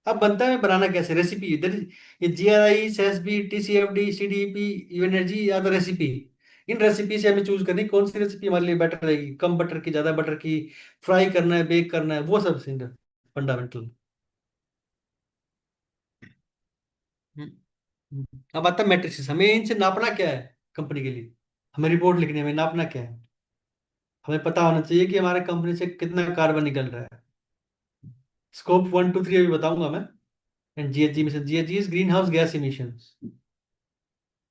अब बनता है बनाना कैसे, रेसिपी, ये जीआरआई, एसएसबी, टीसीएफडी, सीडीपी, यूएनएर्जी या द रेसिपी, इन रेसिपी से हमें चूज करनी कौन सी रेसिपी हमारे लिए बेटर रहेगी, कम बटर की, ज्यादा बटर की, फ्राई करना है, बेक करना है, वो सब फंडामेंटल। अब आता है मैट्रिक्स, हमें इनसे नापना क्या है, कंपनी के लिए हमें रिपोर्ट लिखनी है, हमें नापना क्या है, हमें पता होना चाहिए कि हमारे कंपनी से कितना कार्बन निकल रहा है। स्कोप 1 2 3 अभी बताऊंगा मैं। And GHG mission, GHG is green house gas emissions.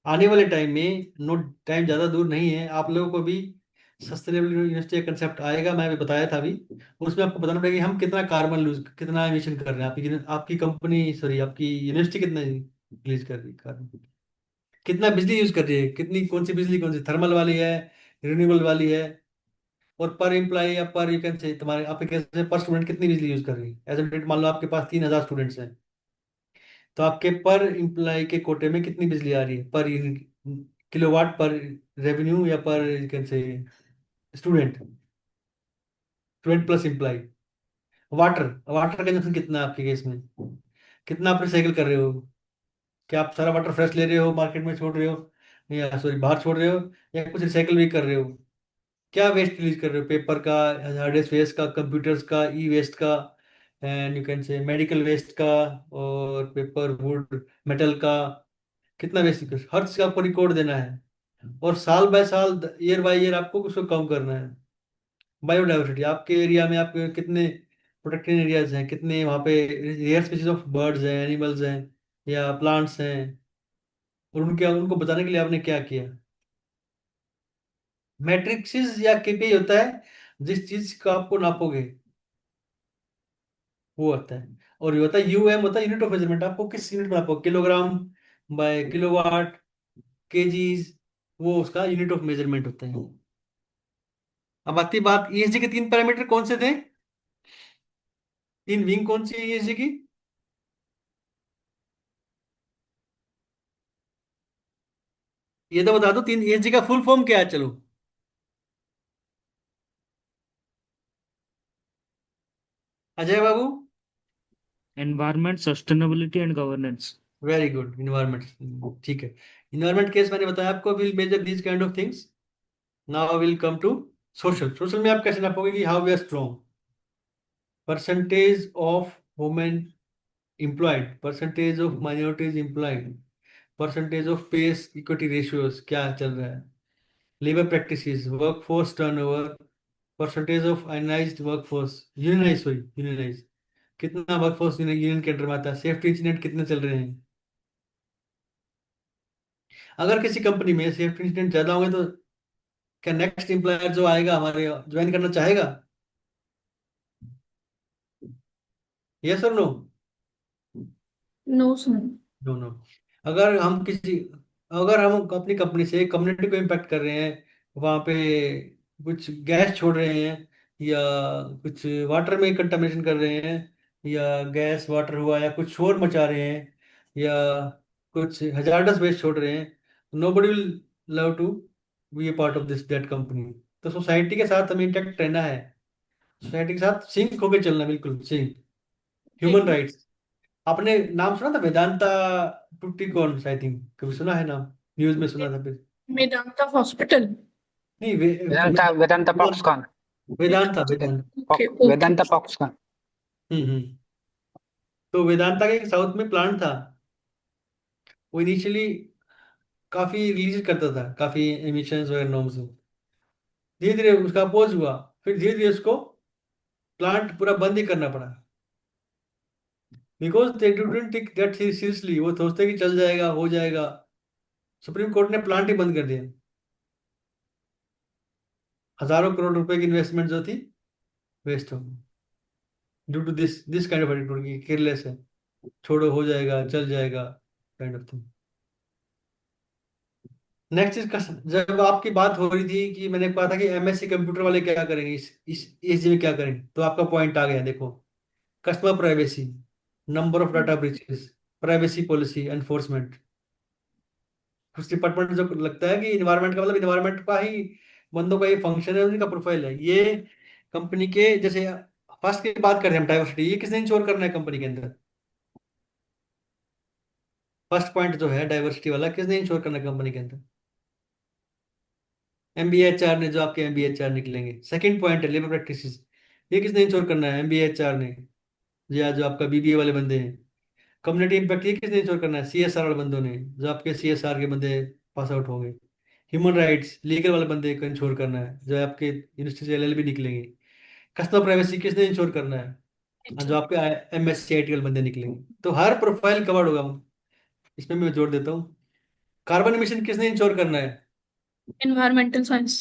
आने वाले टाइम में, नो टाइम ज़्यादा दूर नहीं है, आप लोगों को भी सस्टेनेबल यूनिवर्सिटी का कंसेप्ट आएगा, मैं अभी बताया था अभी, उसमें आपको बताना पड़ेगा कि हम कितना कार्बन लूज, कितना एमिशन कर रहे हैं, आपकी कंपनी, सॉरी आपकी यूनिवर्सिटी कितना रिलीज कर रही है कार्बन, कितना बिजली यूज कर रही है, कितनी, कौन सी बिजली, कौन सी थर्मल वाली है, रिन्यूएबल वाली है, और पर एम्प्लॉय या पर यू कैन से तुम्हारे आपके कैसे पर स्टूडेंट कितनी बिजली यूज कर रही है। एज ए मान लो आपके पास 3,000 स्टूडेंट्स हैं, तो आपके पर एम्प्लॉय के कोटे में कितनी बिजली आ रही है, पर किलोवाट पर रेवेन्यू, या पर you can say student, student plus employee. Water, water consumption कितना है आपके केस में, कितना आप रिसाइकिल कर रहे हो, क्या आप सारा वाटर फ्रेश ले रहे हो, मार्केट में छोड़ रहे हो, या सॉरी बाहर छोड़ रहे हो, या कुछ रिसाइकिल भी कर रहे हो, क्या वेस्ट रिलीज कर रहे हो, पेपर का, हार्ड डिस्क वेस्ट का, कंप्यूटर्स का, ई वेस्ट का, and you can say medical waste का, और पेपर, वुड, मेटल का, कितना वेस्ट कर, हर चीज का आपको रिकॉर्ड देना है, और साल बाय साल, ईयर बाय ईयर आपको उसको कम करना है। बायोडाइवर्सिटी, आपके एरिया में आपके कितने प्रोटेक्टेड एरियाज हैं, कितने वहाँ पे रेयर स्पीसीज ऑफ बर्ड्स हैं, एनिमल्स हैं, या प्लांट्स हैं, और उनके उनको बचाने के लिए आपने क्या किया। मैट्रिक्स या केपीआई होता है जिस चीज का आपको नापोगे, वो होता है। और ये होता है यूएम, होता है यूनिट ऑफ मेजरमेंट, आपको किस यूनिट में नापोगे, किलोग्राम बाय किलोवाट, केजीज, वो उसका यूनिट ऑफ मेजरमेंट होता है। अब आती बात ईएसजी के 3 पैरामीटर कौन से थे? 3 विंग कौन सी है ईएसजी की? ये तो बता दो, 3 ईएसजी का फुल फॉर्म क्या है? चलो, Ajay babu. environment, sustainability and governance. Very good, environment. ठीक है, इन्वायरमेंट केस मैंने बताया आपको, will measure these kind of things. Now will come to social. Social में आप कैसे नापोगे कि how we are strong? Percentage of women employed, percentage of minorities employed, percentage of pay equity ratios क्या चल रहा है, labor practices, workforce turnover, percentage of unionized workforce, unionized, sorry, unionized, कितना वर्कफोर्स यूनियन के अंडर में आता है, सेफ्टी इंसिडेंट कितने चल रहे हैं। अगर किसी कंपनी में सेफ्टी इंसिडेंट ज्यादा होंगे तो क्या नेक्स्ट एम्प्लॉयर जो आएगा हमारे ज्वाइन करना चाहेगा? यस और no? No, sir. No no. अगर हम किसी अगर हम अपनी कंपनी से कम्युनिटी को इम्पैक्ट कर रहे हैं, वहाँ पे कुछ गैस छोड़ रहे हैं, या कुछ वाटर में कंटामिनेशन कर रहे हैं, या गैस वाटर हुआ, या कुछ शोर मचा रहे हैं, या कुछ हजार्डस वेस्ट छोड़ रहे हैं, nobody will love to be a part of this that company. तो सोसाइटी के साथ हमें इंटैक्ट रहना है, सोसाइटी के साथ सिंक होकर चलना, बिल्कुल सिंक। Human rights. आपने नाम सुना था वेदांता टुट्टिकोन? आई थिंक कभी सुना है नाम, न्यूज में सुना था फिर। Medanta Hospital. नहीं, वेदांता वेदांता पॉक्सकॉन। वेदांता वेदांत। Okay, okay. वेदांता पॉक्सकॉन। हम्म। तो वेदांता का एक साउथ में प्लांट था, वो इनिशियली काफी रिलीज करता था, काफी एमिशंस वगैरह नॉर्म्स। धीरे धीरे उसका अपोज हुआ, फिर धीरे धीरे उसको प्लांट पूरा बंद ही करना पड़ा, because they didn't take that seriously. वो सोचते कि चल जाएगा, हो जाएगा। सुप्रीम कोर्ट ने प्लांट ही बंद कर दिया। हजारों करोड़ रुपए की इन्वेस्टमेंट जो थी वेस्ट हो गई, due to this kind of attitude की केयरलेस है, छोड़ो हो जाएगा, चल जाएगा काइंड ऑफ थिंग। नेक्स्ट चीज, जब आपकी बात हो रही थी कि मैंने कहा था कि एमएससी कंप्यूटर वाले क्या करेंगे, इस एज में क्या करेंगे, तो आपका पॉइंट आ गया। देखो, customer privacy, number of data breaches, privacy policy enforcement. उस डिपार्टमेंट जो लगता है कि इन्वायरमेंट का मतलब इन्वायरमेंट का ही बंदों का ये फंक्शन है, उनका प्रोफाइल है ये कंपनी के। जैसे फर्स्ट की बात करते हैं हम, डाइवर्सिटी, ये किसने इंश्योर करना है कंपनी के अंदर? फर्स्ट पॉइंट जो है डाइवर्सिटी वाला, किसने इंश्योर करना है कंपनी के अंदर? एमबीएचआर ने, जो आपके एमबीएचआर निकलेंगे। सेकंड पॉइंट है लेबर प्रैक्टिसेस, ये किसने इंश्योर करना है? एमबीएचआर ने, या जो आपका बीबीए वाले बंदे हैं। कम्युनिटी इम्पैक्ट, ये किसने इंश्योर करना है? सीएसआर वाले बंदों ने, जो आपके सीएसआर के बंदे पास आउट होंगे। ह्यूमन राइट्स, लीगल वाले बंदे को इंश्योर करना है, जो आपके यूनिवर्सिटी से एलएलबी निकलेंगे। कस्टमर प्राइवेसी किसने इंश्योर करना है? जो आपके एमएससी आईटी वाले बंदे निकलेंगे। तो हर प्रोफाइल कवर्ड होगा, इसमें मैं जोड़ देता हूँ। कार्बन एमिशन किसने इंश्योर करना है? Environmental Science.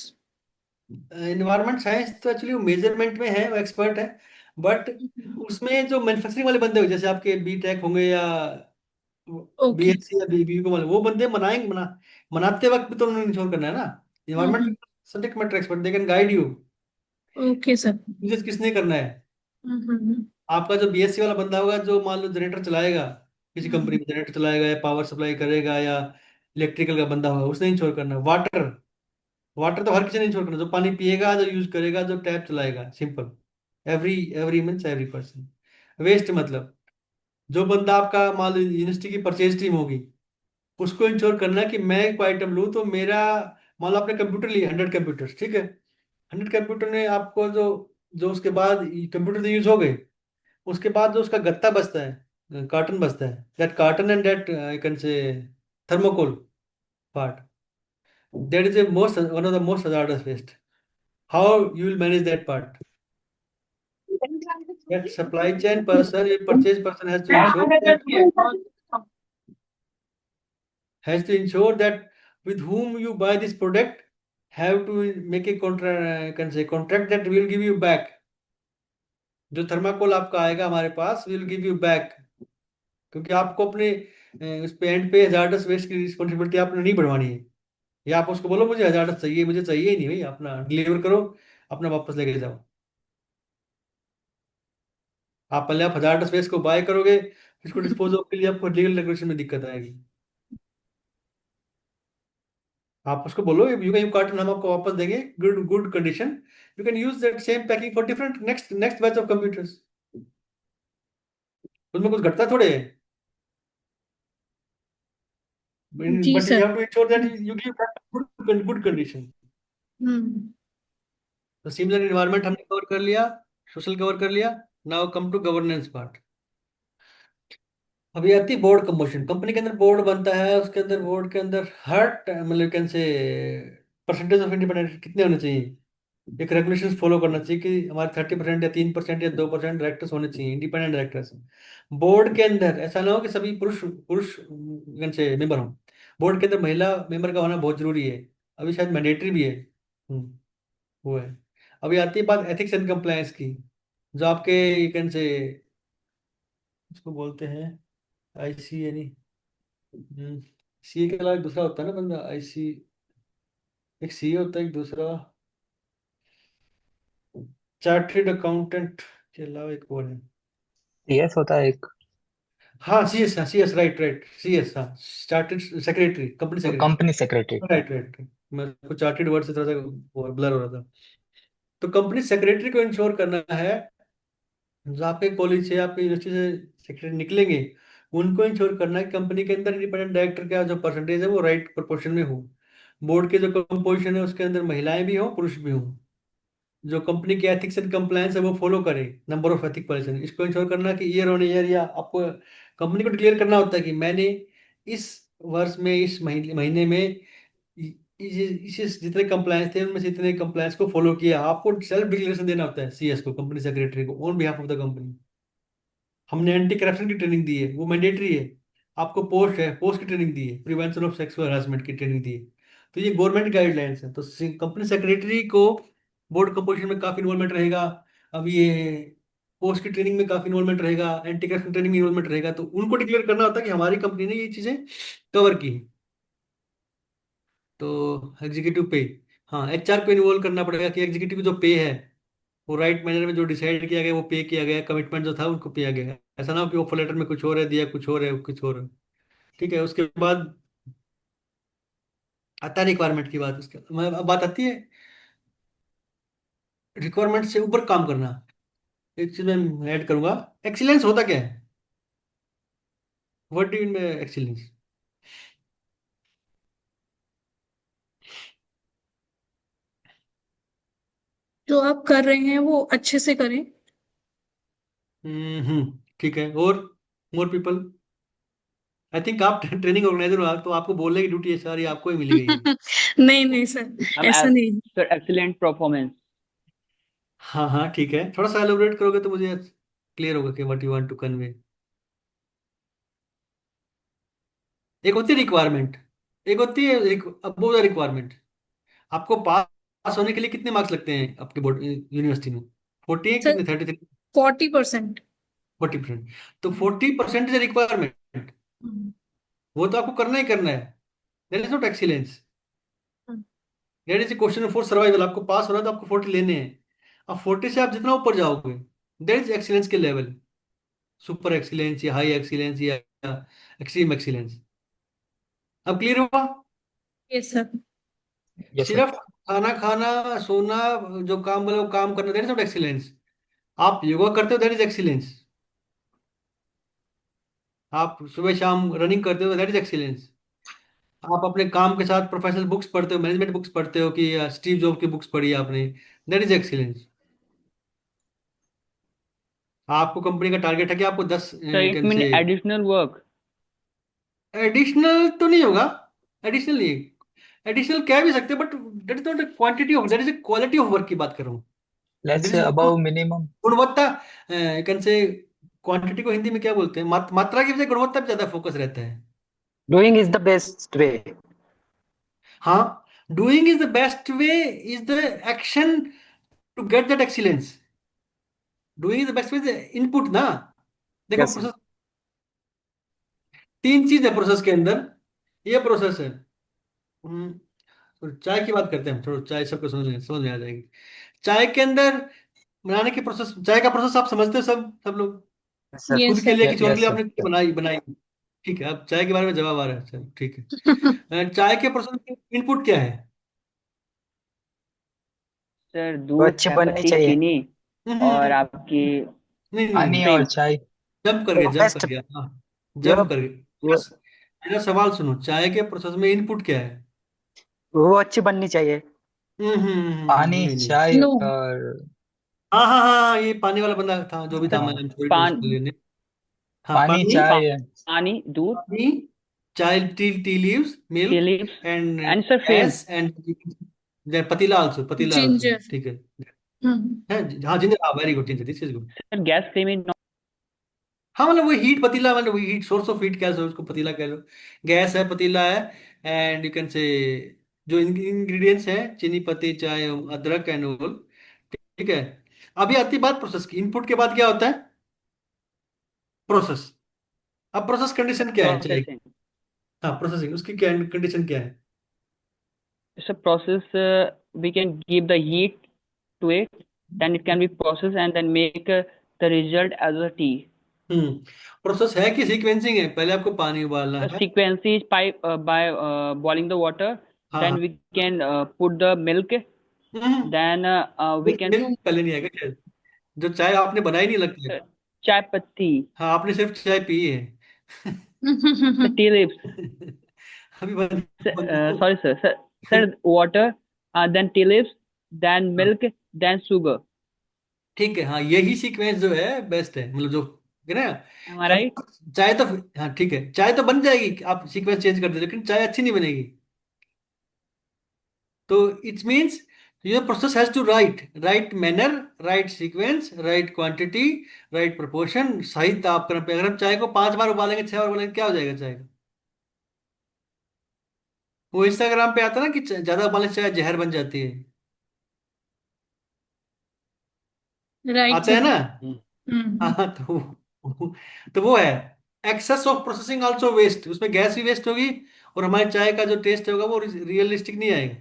इन्वायरमेंट साइंस तो एक्चुअली वो मेजरमेंट में है, वो एक्सपर्ट है, बट उसमें जो मैन्युफैक्चरिंग वाले बंदे हो, जैसे आपके बीटेक होंगे या Okay. बीएससी या बीबी को, वो बंदे मनाएंगे, मनाते वक्त भी तो उन्होंने इंश्योर करना है ना। Environment subject matter expert, they can guide you. Okay, sir. Uses किसने करना है? आपका जो बीएससी वाला बंदा होगा, जो मान लो जनरेटर चलाएगा, किसी कंपनी में जनरेटर चलाएगा या पावर सप्लाई करेगा, या इलेक्ट्रिकल का बंदा होगा, उसने इंश्योर करना है। वाटर, वाटर तो हर किसी ने इंश्योर करना, जो पानी पिएगा, जो यूज करेगा, जो टैप चलाएगा, simple. Every every means every person. Waste मतलब जो बंदा आपका मान लो यूनिवर्सिटी की परचेज टीम होगी, उसको इंश्योर करना है कि मैं कोई आइटम लूँ तो मेरा, मान लो आपने कंप्यूटर लिए 100 कंप्यूटर, ठीक है, 100 कंप्यूटर ने आपको जो जो उसके बाद कंप्यूटर तो यूज हो गए, उसके बाद जो उसका गत्ता बचता है, कार्टन बचता है, that carton and that I can say thermocol part, that is a most one of the most hazardous waste. How you will manage that part? That supply chain person, a purchase person has to ensure that with whom you buy this product have to make a contract, can say contract that will give you back. जो थर्माकोल आपका आएगा हमारे पास, विल गिव यू बैक, क्योंकि आपको अपने उस पे एंड पे हजार्डस वेस्ट की रिस्पॉन्सिबिलिटी आपने नहीं बढ़वानी है। या आप उसको बोलो मुझे हजार्डस चाहिए, मुझे चाहिए ही नहीं भाई, अपना डिलीवर करो, अपना वापस लेके जाओ। आप 1000 स्पेस को बाय करोगे, इसको डिस्पोज ऑफ के लिए आपको लीगल रेगुलेशन में दिक्कत आएगी। आप उसको बोलो यू कैन कार्टन, हम आपको वापस देंगे good good condition, you can use that same packing for different next next batch of computers. उसमें कुछ घटता थोड़े है, जी but you sir. Have to ensure that you give good condition. हम्म। तो सिमिलर इन्वायरमेंट हमने कवर कर लिया, सोशल कवर कर लिया। Now come to governance part. अभी आती है बोर्ड कंपोजिशन। कंपनी के अंदर बोर्ड बनता है, उसके अंदर बोर्ड के अंदर हर मतलब can say percentage of independent कितने होने चाहिए, एक रेगुलेशन फॉलो करना चाहिए कि हमारे 30% या 3% या 2% डायरेक्टर्स होने चाहिए, इंडिपेंडेंट डायरेक्टर्स। बोर्ड के अंदर ऐसा ना हो कि सभी पुरुष पुरुष कैन से मेंबर हों। बोर्ड के अंदर महिला मेंबर का होना बहुत जरूरी है, अभी शायद मैंडेटरी भी है। वो है। अभी आती है बात एथिक्स एंड कंप्लायंस की, जो आपके कैन से इसको बोलते हैं आईसी, यानी सी के अलावा एक दूसरा होता है ना बंदा, आईसी। एक सी होता है, एक दूसरा चार्टर्ड अकाउंटेंट के अलावा एक और है। सीएस होता है एक। हाँ सीएस, हाँ सीएस, राइट राइट, सीएस, हाँ chartered secretary, company secretary. Company secretary. Right right, मैं को चार्टर्ड वर्ड से थोड़ा सा ब्लर हो रहा था। तो कंपनी सेक्रेटरी को इंश्योर करना है, जो आपके कॉलेज से आपके यूनिवर्सिटी से सेक्रेटरी निकलेंगे, उनको इंश्योर करना है कि कंपनी के अंदर इंडिपेंडेंट डायरेक्टर का जो परसेंटेज है वो राइट प्रोपोर्शन में हो। बोर्ड के जो कंपोजिशन है उसके अंदर महिलाएं भी हों, पुरुष भी हों। जो कंपनी की एथिक्स एंड कंप्लायंस है वो फॉलो करे, नंबर ऑफ एथिक पॉलिसी, इसको इंश्योर करना कि ईयर ऑन ईयर या आपको कंपनी को डिक्लेयर करना होता है कि मैंने इस वर्ष में इस महीने में इस जितने कंप्लायंस थे उनमें से इतने कंप्लायंस को फॉलो किया। आपको सेल्फ डिक्लेरेशन देना होता है सीएस को, कंपनी सेक्रेटरी को, on behalf of the company. हमने एंटी करप्शन की ट्रेनिंग दी है, वो मैंडेटरी है। आपको पोस्ट है, पोस्ट की ट्रेनिंग दी है, प्रिवेंशन ऑफ सेक्सुअल हरासमेंट की ट्रेनिंग दी है। तो ये गवर्नमेंट गाइडलाइंस है। तो कंपनी सेक्रेटरी को बोर्ड कंपोजिशन में काफी इन्वॉल्वमेंट रहेगा। अब ये पोस्ट की ट्रेनिंग में काफी इन्वॉल्वमेंट रहेगा, एंटी करप्शन ट्रेनिंग में इन्वॉल्वमेंट रहेगा। तो उनको डिक्लेयर करना होता है कि हमारी कंपनी ने ये चीजें कवर की है। तो एग्जीक्यूटिव पे, हाँ एचआर को इन्वॉल्व करना पड़ेगा कि एग्जीक्यूटिव जो पे है वो राइट मैनर में जो डिसाइड किया गया वो पे किया गया, कमिटमेंट जो था उनको किया गया है। ऐसा ना हो कि ऑफर लेटर में कुछ और है, दिया कुछ और है, कुछ और है। ठीक है, उसके बाद आता है रिक्वायरमेंट की बात। उसके अब बात आती है रिक्वायरमेंट से ऊपर काम करना। एक चीज मैं ऐड करूंगा, एक्सीलेंस होता क्या है? What do mean by excellence? जो आप कर रहे हैं वो अच्छे से करें। ठीक है, और मोर पीपल। आई थिंक आप ट्रेनिंग ऑर्गेनाइजर हो, आप तो आपको बोलने की ड्यूटी है सारी आपको ही मिली गई है। नहीं नहीं सर, ऐसा नहीं। Sir excellent performance. हाँ हाँ ठीक है, थोड़ा सा एलोबरेट करोगे तो मुझे क्लियर होगा कि what you want to convey. एक होती है रिक्वायरमेंट, एक होती है अबोव द रिक्वायरमेंट। आपको पास होने के लिए कितने मार्क्स लगते हैं आपके बोर्ड यूनिवर्सिटी में? 40 है सर कितने, 33? 40%। 40%। तो 40% इज रिक्वायरमेंट, वो तो आपको करना ही करना है। That is not excellence, that is a question for survival. आपको पास हो रहा है तो आपको 40 लेने हैं। अब 40 से आप जितना ऊपर जाओगे दैट इज एक्सीलेंस के लेवल, सुपर एक्सीलेंस या हाई एक्सीलेंस या एक्सट्रीम एक्सीलेंस। अब क्लियर हुआ? Yes sir. Yes sir. सिर्फ खाना खाना, सोना, जो काम बोले वो काम करना, दैट इज नॉट एक्सीलेंस। आप योगा करते हो, दैट इज एक्सीलेंस। आप सुबह शाम रनिंग करते हो, दैट इज एक्सीलेंस। आप अपने काम के साथ प्रोफेशनल बुक्स पढ़ते हो, मैनेजमेंट बुक्स पढ़ते हो कि स्टीव जॉब की बुक्स पढ़ी है आपने, दैट इज एक्सीलेंस। आपको कंपनी का टारगेट है कि आपको 10 सर इट कैन मीन से एडिशनल वर्क। एडिशनल तो नहीं होगा, एडिशनल नहीं, एडिशनल कह भी सकते but that is not quantity of, that is quality of work की बात कर रहा हूँ। लेट्स दैट से इज अबव मिनिमम। गुणवत्ता, कैन से क्वांटिटी को हिंदी में क्या बोलते हैं, मात्रा की बजाय गुणवत्ता पे ज्यादा फोकस रहता है। Doing is the best way. हाँ, doing is the best way, is the action to get that excellence. Doing is the best way input ना। देखो यस सर। प्रोसेस, तीन चीज है प्रोसेस के अंदर, ये प्रोसेस है। तो चाय की बात करते हैं हम, थोड़ा चाय सबको समझ में आ जाएगी। चाय के अंदर बनाने की प्रोसेस, चाय का प्रोसेस आप समझते हो सब लोग? सर Yes, खुद के sir. लिए किसी और के यस लिए सर आपने बनाई बनाई? ठीक है, अब चाय के बारे में जवाब आ रहा है, चलो ठीक है। चाय के प्रोसेस में इनपुट क्या है? सर वो दूध, अच्छी बननी चायपत्ती, चाहिए। चीनी और हम्म, आपकी नहीं नहीं, पानी और क्रीम। चाय। वो जंप कर बेस्ट। गया, हाँ, जो जंप कर गया। वो मेरा सवाल सुनो, चाय के प्रोसेस में इनपुट क्या है? वो अच्छी बननी चाहिए। पानी नहीं नहीं, चाय No. और हाँ हाँ हाँ हाँ, ये पानी वाला बंदा था जो भी था, मैं हाँ, सॉरी टू पान एक्सप्लेन। हाँ, पानी पानी, चाय। पानी, दूध, पानी, चाय, tea leaves, tea milk, leaves and and sir fame. Gas, and पतीला आल्सो, Ginger. ठीक है। Hmm. है, हाँ जिंजर, हाँ very good, ginger, this is good. Sir gas flame is not. हाँ मतलब वही हीट पतीला, मतलब वही हीट, सोर्स ऑफ हीट कह लो उसको, पतीला कह लो, गैस है, पतीला है, एंड यू कैन से जो इंग्रेडिएंट्स हैं, चीनी, पत्ती, चाय, अदरक एंड ऑल, ठीक है। अभी आती है बात प्रोसेस की। इनपुट के बाद क्या होता है? प्रोसेस। अब प्रोसेस कंडीशन क्या है चाय की? प्रोसेसिंग। हाँ, प्रोसेसिंग, उसकी क्या कंडीशन क्या है? Sir process, we can give the heat to it, then it can be processed and then make the result as a tea. Process है कि सीक्वेंसिंग है? पहले आपको पानी उबालना The है। sequence is by boiling the water, हाँ then हाँ। we can put the milk, then we can No. Milk पहले नहीं आएगा शायद, जो चाय आपने बनाई नहीं लगता है। chai patti, हाँ, आपने सिर्फ चाय पी है। the tea leaves. अभी बंद बंद Sorry, sir, water, then tea leaves, then हाँ, milk, then sugar. ठीक है, हाँ यही सीक्वेंस जो है बेस्ट है, मतलब जो है ना। Am I come, right? चाय तो, हाँ ठीक है, चाय तो बन जाएगी, आप सीक्वेंस चेंज कर दो, लेकिन चाय अच्छी नहीं बनेगी। तो it means your process has to right manner, right sequence, right quantity, right proportion, सही तापक्रम पे। अगर हम चाय को 5 बार उबालेंगे, 6 बार उबालेंगे, क्या हो जाएगा चाय का? वो इंस्टाग्राम पे आता है ना कि ज्यादा उबालने से चाय जहर बन जाती है, Right, आता है sir. ना? Hmm. हाँ, तो वो है, excess of processing also waste, उसमें गैस भी वेस्ट होगी, और हमारी चाय का जो टेस्ट होगा वो रियलिस्टिक नहीं आएगा।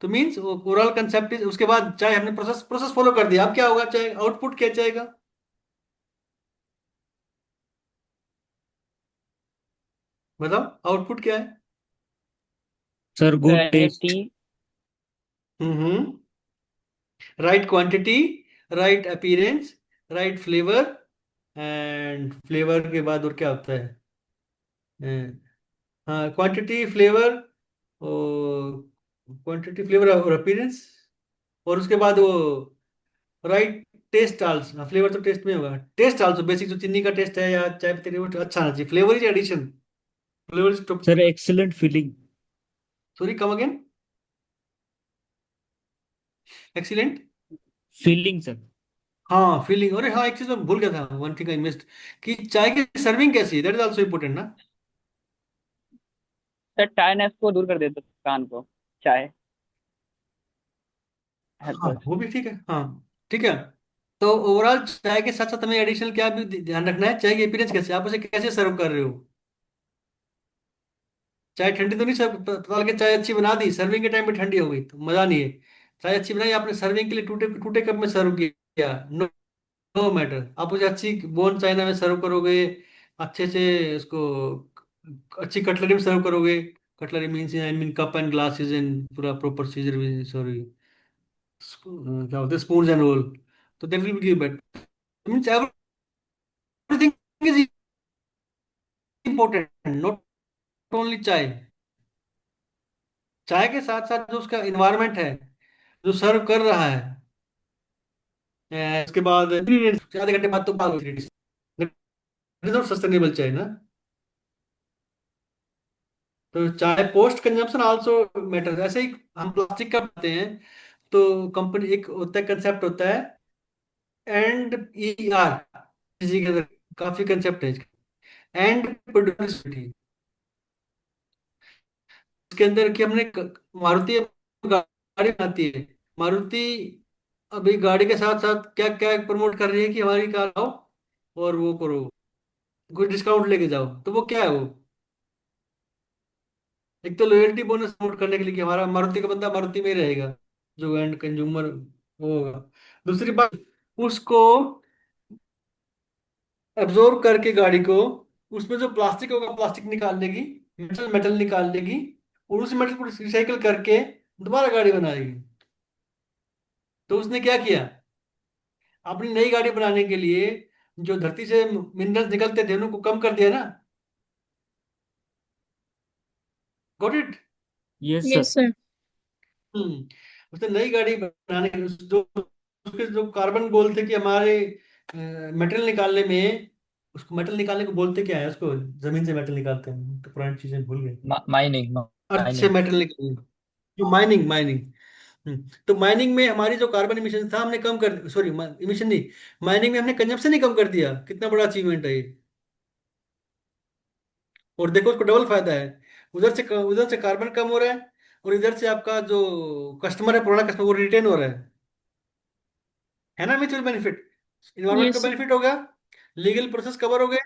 तो मीन्स ओवरऑल कंसेप्ट इज, उसके बाद चाहे हमने प्रोसेस प्रोसेस फॉलो कर दिया, अब क्या होगा? चाहे आउटपुट क्या चाहेगा, बताओ आउटपुट क्या है? Sir, good taste. Tea. Hmm, right quantity, right appearance, right flavour, and flavour के बाद और क्या होता है? हाँ, क्वांटिटी, फ्लेवर, और क्वांटिटी, फ्लेवर और अपीयरेंस, और उसके बाद वो राइट टेस्ट आल्सो। फ्लेवर तो टेस्ट में होगा, टेस्ट आल्सो, बेसिक जो चीनी का टेस्ट है या चाय पत्ती का अच्छा आना चाहिए, flavour is addition, flavour is, Sir, excellent feeling. Sorry come again, excellent. Feeling, sir. हाँ, फीलिंग, अरे हाँ, एक चीज मैं भूल गया था, वन थिंग आई मिस्ड, कि चाय की सर्विंग कैसी है, दैट इज आल्सो इम्पोर्टेंट ना। सर टायरनेस को दूर कर देता है कान को, चाय हेल्प हाँ अस। वो भी ठीक है, हाँ ठीक है। तो ओवरऑल चाय के साथ साथ हमें एडिशनल क्या भी ध्यान रखना है, चाय की अपीयरेंस कैसे, आप उसे कैसे सर्व कर रहे हो। चाय ठंडी तो नहीं सर्व, पता लगे चाय अच्छी बना दी, सर्विंग के टाइम पे ठंडी हो गई तो मजा नहीं है। चाय अच्छी बनाई आपने, सर्विंग के लिए टूटे टूटे कप में सर्व किया, नो नो मैटर, आप उसे अच्छी बोन चाइना में सर्व करोगे, अच्छे से उसको अच्छी कटलरी में सर्व करोगे। Cutlery means I mean cup and glasses and पूरा प्रॉपर सीजर, सॉरी क्या होते हैं, स्पून एंड रोल, तो that will give bet, means everything is important, not only chai. चाय के साथ साथ जो उसका इन्वायरमेंट है, जो सर्व कर रहा है, उसके बाद ingredients, आधे घंटे बाद तो बात होती है, सस्टेनेबल चाय ना। तो चाहे पोस्ट कंजम्पशन आल्सो मैटर, ऐसे ही हम प्लास्टिक का बनाते हैं, तो कंपनी एक होता है, कंसेप्ट होता है एंड ई आर, इसी के अंदर काफी कंसेप्ट है एंड प्रोड्यूसिबिलिटी, इसके अंदर कि हमने मारुति गाड़ी बनाती है, मारुति अभी गाड़ी के साथ साथ क्या क्या प्रमोट कर रही है कि हमारी कार आओ और वो करो, कोई डिस्काउंट लेके जाओ, तो वो क्या है वो? एक तो लॉयल्टी बोनस प्रमोट करने के लिए कि हमारा मारुति का बंदा मारुति में ही रहेगा, जो एंड कंज्यूमर होगा। दूसरी बात, उसको एब्जॉर्ब करके गाड़ी को, उसमें जो प्लास्टिक होगा प्लास्टिक निकाल लेगी, मेटल मेटल निकाल लेगी, और उस मेटल को रिसाइकल करके दोबारा गाड़ी बनाएगी। तो उसने क्या किया, अपनी नई गाड़ी बनाने के लिए जो धरती से मिनरल्स निकलते थे उनको कम कर दिया ना। Got it. Yes, sir. Yes, sir. हम्म। उसने नई गाड़ी बनाने के जो उसके जो कार्बन गोल थे कि हमारे मेटल निकालने में, उसको मेटल निकालने को बोलते क्या है, उसको जमीन से मेटल निकालते हैं, तो पुरानी चीजें भूल गए। माइनिंग अर्थ से माइनिंग मेटल निकालने, जो माइनिंग माइनिंग। तो माइनिंग में हमारी जो कार्बन इमिशन था हमने कम कर, सॉरी इमिशन नहीं, माइनिंग में हमने कंजप्शन ही कम कर दिया। कितना बड़ा अचीवमेंट है ये। और देखो उसको डबल फायदा है, उधर से कार्बन कम हो रहा है, और इधर से आपका जो कस्टमर है, पुराना कस्टमर, वो रिटेन हो रहा है ना। म्यूचुअल बेनिफिट, इन्वायरमेंट का Yes, sir. बेनिफिट हो गया, लीगल प्रोसेस कवर हो गए,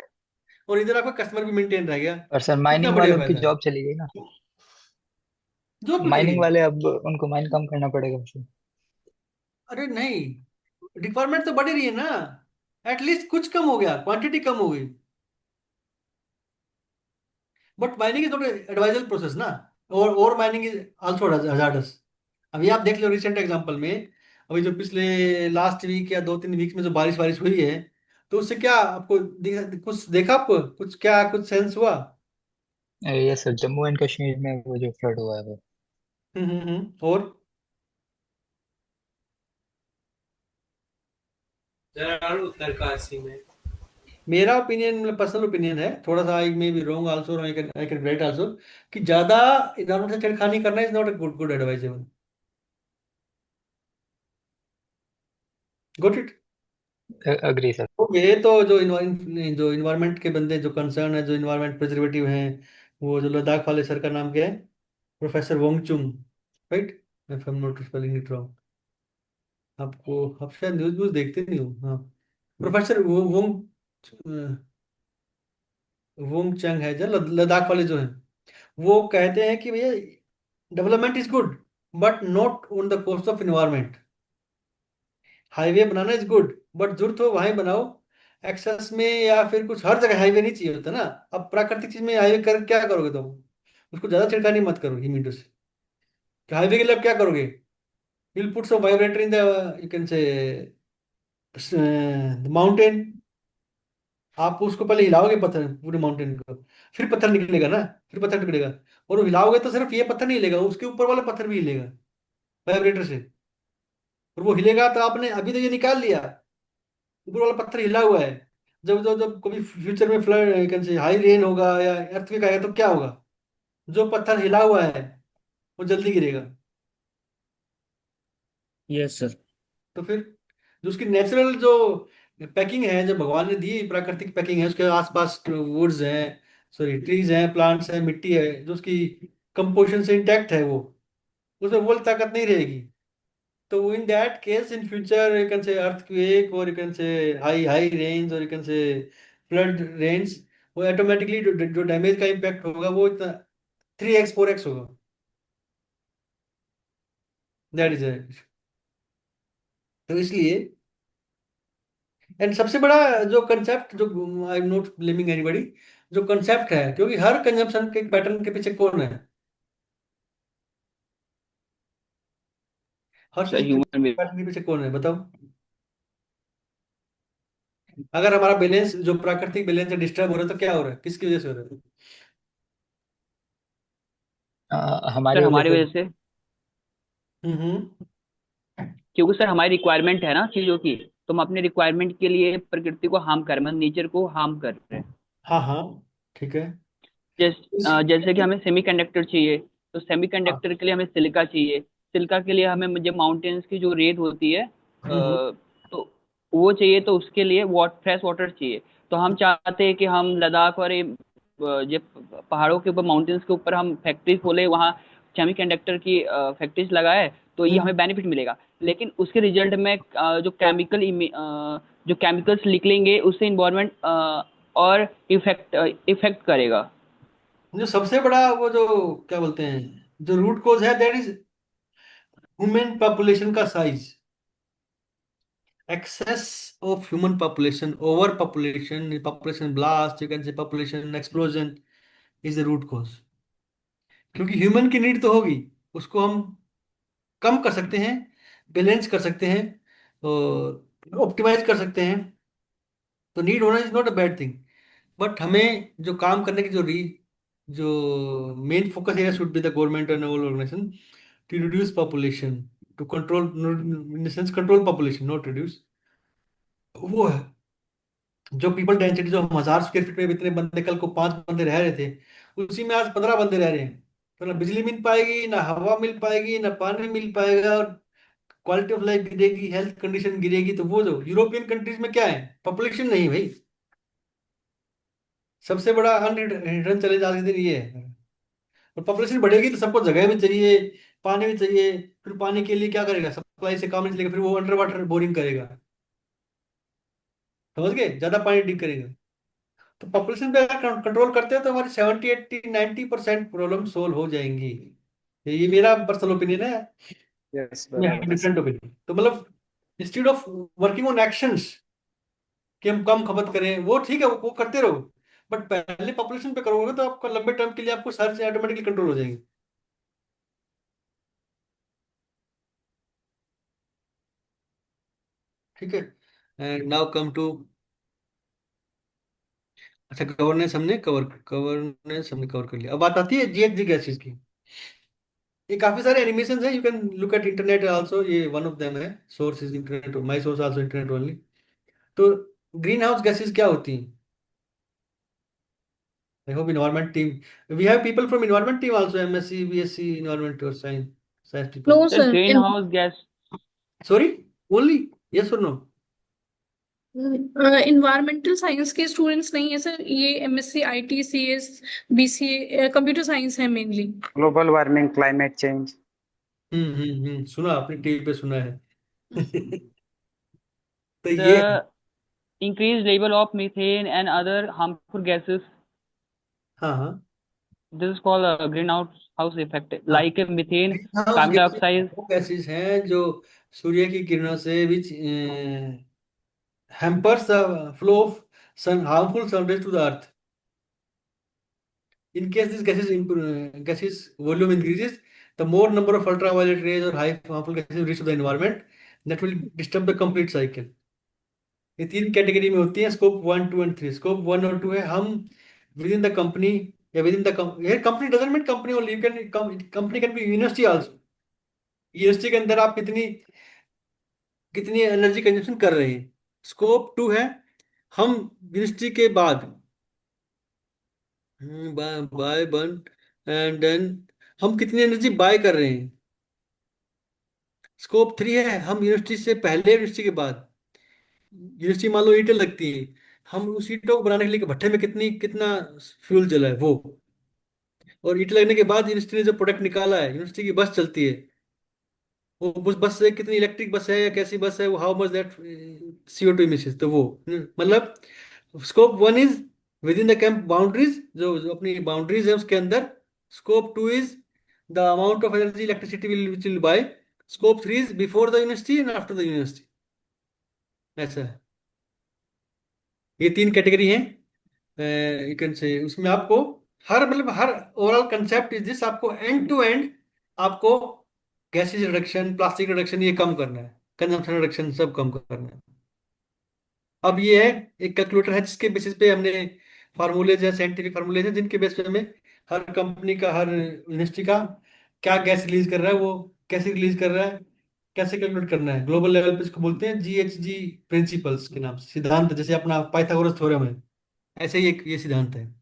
और इधर आपका कस्टमर भी मेंटेन रह गया। और सर कितना माइनिंग बढ़िया वालों की फायदा है। जॉब चली गई ना। जॉब क्यों चली माइनिंग गई? वाले अब उनको माइन कम करना पड़ेगा सर। अरे नहीं, रिक्वायरमेंट तो बढ़ ही रही है ना। एटलीस्ट कुछ कम हो गया, क्वांटिटी कम हो गई। But mining is not advisable process ना, और माइनिंग इज आल्सो हजार्डस। अभी आप देख लो रिसेंट एग्जांपल में, अभी जो पिछले लास्ट वीक या 2-3 वीक में जो बारिश बारिश हुई है, तो उससे क्या आपको कुछ देखा, आपको कुछ क्या कुछ सेंस हुआ? ये सर जम्मू एंड कश्मीर में वो जो फ्लड हुआ है वो। और उत्तरकाशी में मेरा ओपिनियन, पर्सनल ओपिनियन है, थोड़ा सा I may be wrong also, I can right also, कि ज्यादा इन्वायरमेंट से छेड़खानी करना is not a good good advisable. Good it. Agree sir. तो ये तो जो इन्वायरमेंट के बंदे जो कंसर्न है, जो इन्वायरमेंट प्रिजर्वेटिव हैं, वो जो लद्दाख वाले सर का नाम क्या है, professor Wangchuk, right, if I am not spelling it wrong. आपको, आप शायद न्यूज व्यूज देखते नहीं हो, हाँ। प्रोफेसर वो वोंग चंग है जो लद्दाख वाले जो हैं, वो कहते हैं कि भैया development is good, but not on the cost of environment. Highway banana is good, but जरूरत हो वहीं बनाओ, एक्सेस में या फिर कुछ, हर जगह हाईवे नहीं चाहिए होता ना। अब प्राकृतिक चीज में हाईवे कर क्या करोगे तुम? उसको ज्यादा छिड़कानी मत करो ही मीटर से। हाईवे के लिए अब क्या करोगे? Will put some vibrator in the, you can say, mountain. आप उसको पहले हिलाओगे पत्थर, पूरे माउंटेन को, फिर पत्थर निकलेगा ना, फिर पत्थर निकलेगा। और वो हिलाओगे तो सिर्फ ये पत्थर नहीं हिलेगा, उसके ऊपर वाला पत्थर भी हिलेगा वाइब्रेटर से। और वो हिलेगा तो आपने अभी तो ये निकाल लिया, ऊपर वाला पत्थर हिला हुआ है। जब जब जब कभी फ्यूचर में flood, can say high rain होगा या अर्थक्वेक आएगा तो क्या होगा? जो पत्थर हिला हुआ है वो जल्दी गिरेगा। Yes, sir. तो फिर जो उसकी नेचुरल जो पैकिंग है, जो भगवान ने दी प्राकृतिक पैकिंग है, उसके आसपास वुड्स हैं, सॉरी ट्रीज हैं, प्लांट्स हैं, मिट्टी है, जो उसकी कंपोजिशन से इंटैक्ट है, वो उसमें वो ताकत नहीं रहेगी। तो in that case in future you can say earthquake, और you can say high high rains, और you can say flood rains, वो ऑटोमेटिकली जो डैमेज का इम्पैक्ट होगा वो इतना 3x 4x होगा। That is it. तो इसलिए, एंड सबसे बड़ा जो कंसेप्ट, जो I am not blaming anybody, जो कंसेप्ट है, क्योंकि हर कंजम्पशन के पैटर्न के पीछे कौन है? हर सर चीज के ह्यूमन बीइंग। पैटर्न के पीछे कौन है, बताओ। अगर हमारा बैलेंस, जो प्राकृतिक बैलेंस है, डिस्टर्ब हो रहा है, तो क्या हो रहा है, किसकी वजह से हो रहा है? सर हमारी वजह हमारी से। वजह से, हम्म। क्योंकि सर हमारी रिक्वायरमेंट है ना चीजों की, तो हम अपने रिक्वायरमेंट के लिए प्रकृति को हार्म कर रहे हैं, मतलब नेचर को हार्म कर रहे हैं। हाँ हाँ, ठीक है। जैसे कि हमें सेमीकंडक्टर चाहिए, तो हाँ। सेमीकंडक्टर के लिए हमें सिलिका चाहिए। सिलिका के लिए हमें मुझे माउंटेन्स की जो रेत होती है, हम्म। तो वो चाहिए, तो उसके लिए फ्रेश वाटर चाहिए। तो हम चाहते हैं कि हम लद्दाख और ये पहाड़ों के ऊपर, माउंटेन्स के ऊपर हम फैक्ट्री खोले, वहाँ सेमीकंडक्टर की फैक्ट्रीज लगाए, तो ये हम्म। हमें बेनिफिट मिलेगा। लेकिन उसके रिजल्ट में जो केमिकल्स निकलेंगे उससे इन्वायरमेंट और इफेक्ट करेगा। जो सबसे बड़ा वो जो क्या बोलते हैं, जो रूट कोज है, दैट इज ह्यूमन पॉपुलेशन का size. excess of human population, overpopulation, population blast, you can say population explosion is the root cause. क्योंकि ह्यूमन की नीड तो होगी, उसको हम कम कर सकते हैं, बैलेंस कर सकते हैं और ऑप्टिमाइज कर सकते हैं। तो नीड होना is not a bad thing, but हमें जो काम करने की जो main focus area should be the government and all organization to reduce population, to control, in the sense control population, not reduce. वो है जो पीपल डेंसिटी, जो हम 1000 स्क्वायर फीट में इतने बंदे, कल को 5 बंदे रह रहे थे, उसी में आज 15 बंदे रह रहे हैं। तो ना बिजली मिल पाएगी, ना हवा मिल पाएगी, ना पानी मिल पाएगा, और क्वालिटी ऑफ लाइफ गिरेगी, हेल्थ कंडीशन गिरेगी। तो वो जो यूरोपियन कंट्रीज में क्या है, पॉपुलेशन नहीं भाई, सबसे बड़ा अनरिटर्न चैलेंज आज के दिन ये है। और पॉपुलेशन बढ़ेगी तो सबको जगह भी चाहिए, पानी भी चाहिए, फिर पानी के लिए क्या करेगा, सप्लाई से काम नहीं चलेगा, फिर वो अंडर वाटर बोरिंग करेगा, समझ गए, ज्यादा पानी डी करेगा। तो पॉपुलेशन पे अगर कंट्रोल करते हैं तो हमारी 70, 80, 90% प्रॉब्लम सोल्व हो जाएंगी। ये मेरा पर्सनल ओपिनियन है, यस डिफरेंट ओपिनियन। तो मतलब instead of working on actions कि हम कम खपत करें, वो ठीक है, वो करते रहो, बट पहले पॉपुलेशन पे करोगे तो आपका लंबे टर्म के लिए आपको सारी चीजें ऑटोमेटिकली कंट्रोल हो जाएंगी। ठीक है, एंड नाउ कम टू, अच्छा गवर्नेंस हमने कवर कर लिया। अब बात आती है जीएचजी गैसेस की। ये काफी सारे एनिमेशंस हैं, you can look at internet also, ये वन ऑफ देम है, source is internet, my source also internet only. तो ग्रीन हाउस गैसेस क्या होती हैं? I hope environment team, we have people from environment team also, MSc BSc environment और science people. No, sir sir. Green house gas, sorry, only yes और नो? इन्वायरमेंटल साइंस के स्टूडेंट्स नहीं है सर, ये MSc IT CS BCA computer science है mainly. Global warming, climate change. सुना, अपनी टीवी पे सुना है। तो the ये, increased level of methane and other harmful gases. हाँ हाँ This is called a greenhouse effect, हाँ, like methane, green house carbon gases dioxide. वो गैसेस हैं जो सूर्य की किरणों से विच hampers the flow of harmful sun rays to the earth. In case this gases volume increases, the more number of ultraviolet rays or high harmful gases reach to the environment, that will disturb the complete cycle. ये 3 कैटेगरी में होती है, स्कोप 1, 2 एंड 3। स्कोप 1 और 2 है हम विद इन द कंपनी या with in the company, doesn't mean company only, you can company can be university also. University के अंदर आप कितनी कितनी एनर्जी कंजप्शन कर रहे हैं। स्कोप 2 है हम यूनिवर्सिटी के बाद बाय बर्न एंड देन हम कितनी एनर्जी बाय कर रहे हैं। स्कोप 3 है हम यूनिवर्सिटी से पहले, यूनिवर्सिटी के बाद। यूनिवर्सिटी मान लो ईंटें लगती हैं, हम उस ईंटों को बनाने के लिए भट्ठे में कितना फ्यूल जला है वो। और ईंट लगने के बाद यूनिवर्सिटी ने जो प्रोडक्ट निकाला है, यूनिवर्सिटी की बस चलती है, वो उस बस से कितनी इलेक्ट्रिक बस है या कैसी बस है, वो how much that CO2 emissions. तो वो मतलब scope 1 is with in the camp boundaries, जो अपनी बाउंड्रीज है उसके अंदर। Scope 2 is the amount of energy electricity which will buy. Scope 3 is before the university and after the university. ऐसा है, ये 3 कैटेगरी हैं। यू कैन से उसमें आपको हर मतलब हर ओवरऑल कंसेप्ट इज दिस, आपको एंड टू एंड आपको गैसेज रिडक्शन, प्लास्टिक रिडक्शन ये कम करना है, कंजम्पशन रिडक्शन सब कम करना है। अब ये है एक कैलकुलेटर है जिसके बेसिस पे हमने फार्मूलेज है, साइंटिफिक फार्मूलेज है, जिनके बेस पे हमें हर कंपनी का, हर यूनिवर्सिटी का क्या गैस रिलीज कर रहा है, वो कैसे रिलीज कर रहा है, कैसे कैलकुलेट करना है। ग्लोबल लेवल पे इसको बोलते हैं GHG प्रिंसिपल्स के नाम से, सिद्धांत, जैसे अपना पाइथागोरस थ्योरम है, ऐसे ही एक ये सिद्धांत है।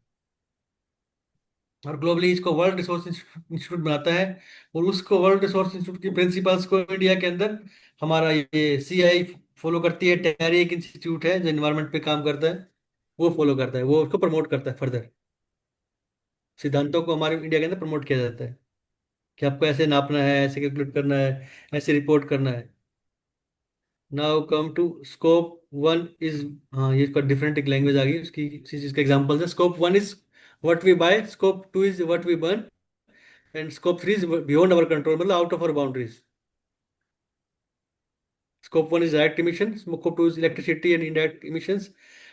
और ग्लोबली इसको वर्ल्ड रिसोर्स इंस्टीट्यूट बनाता है, और उसको वर्ल्ड रिसोर्स इंस्टीट्यूट की प्रिंसिपल्स को इंडिया के अंदर हमारा ये CI फॉलो करती है। टेरी एक इंस्टीट्यूट है जो एनवायरनमेंट पे काम करता है, वो फॉलो करता है, वो उसको प्रमोट करता है। फर्दर सिद्धांतों को हमारे इंडिया के अंदर प्रमोट किया जाता है कि आपको ऐसे नापना है, ऐसे कैलकुलेट करना है, ऐसे रिपोर्ट करना है। Now come to scope 1 is, हाँ ये इसका डिफरेंट एक लैंग्वेज आ गई उसकी, इसी चीज का एग्जांपल है। Scope 1 is what we buy, scope 2 is what we burn, and scope 3 is beyond our control, मतलब out of our boundaries. Scope 1 is direct emission, scope 2 is electricity and indirect emissions,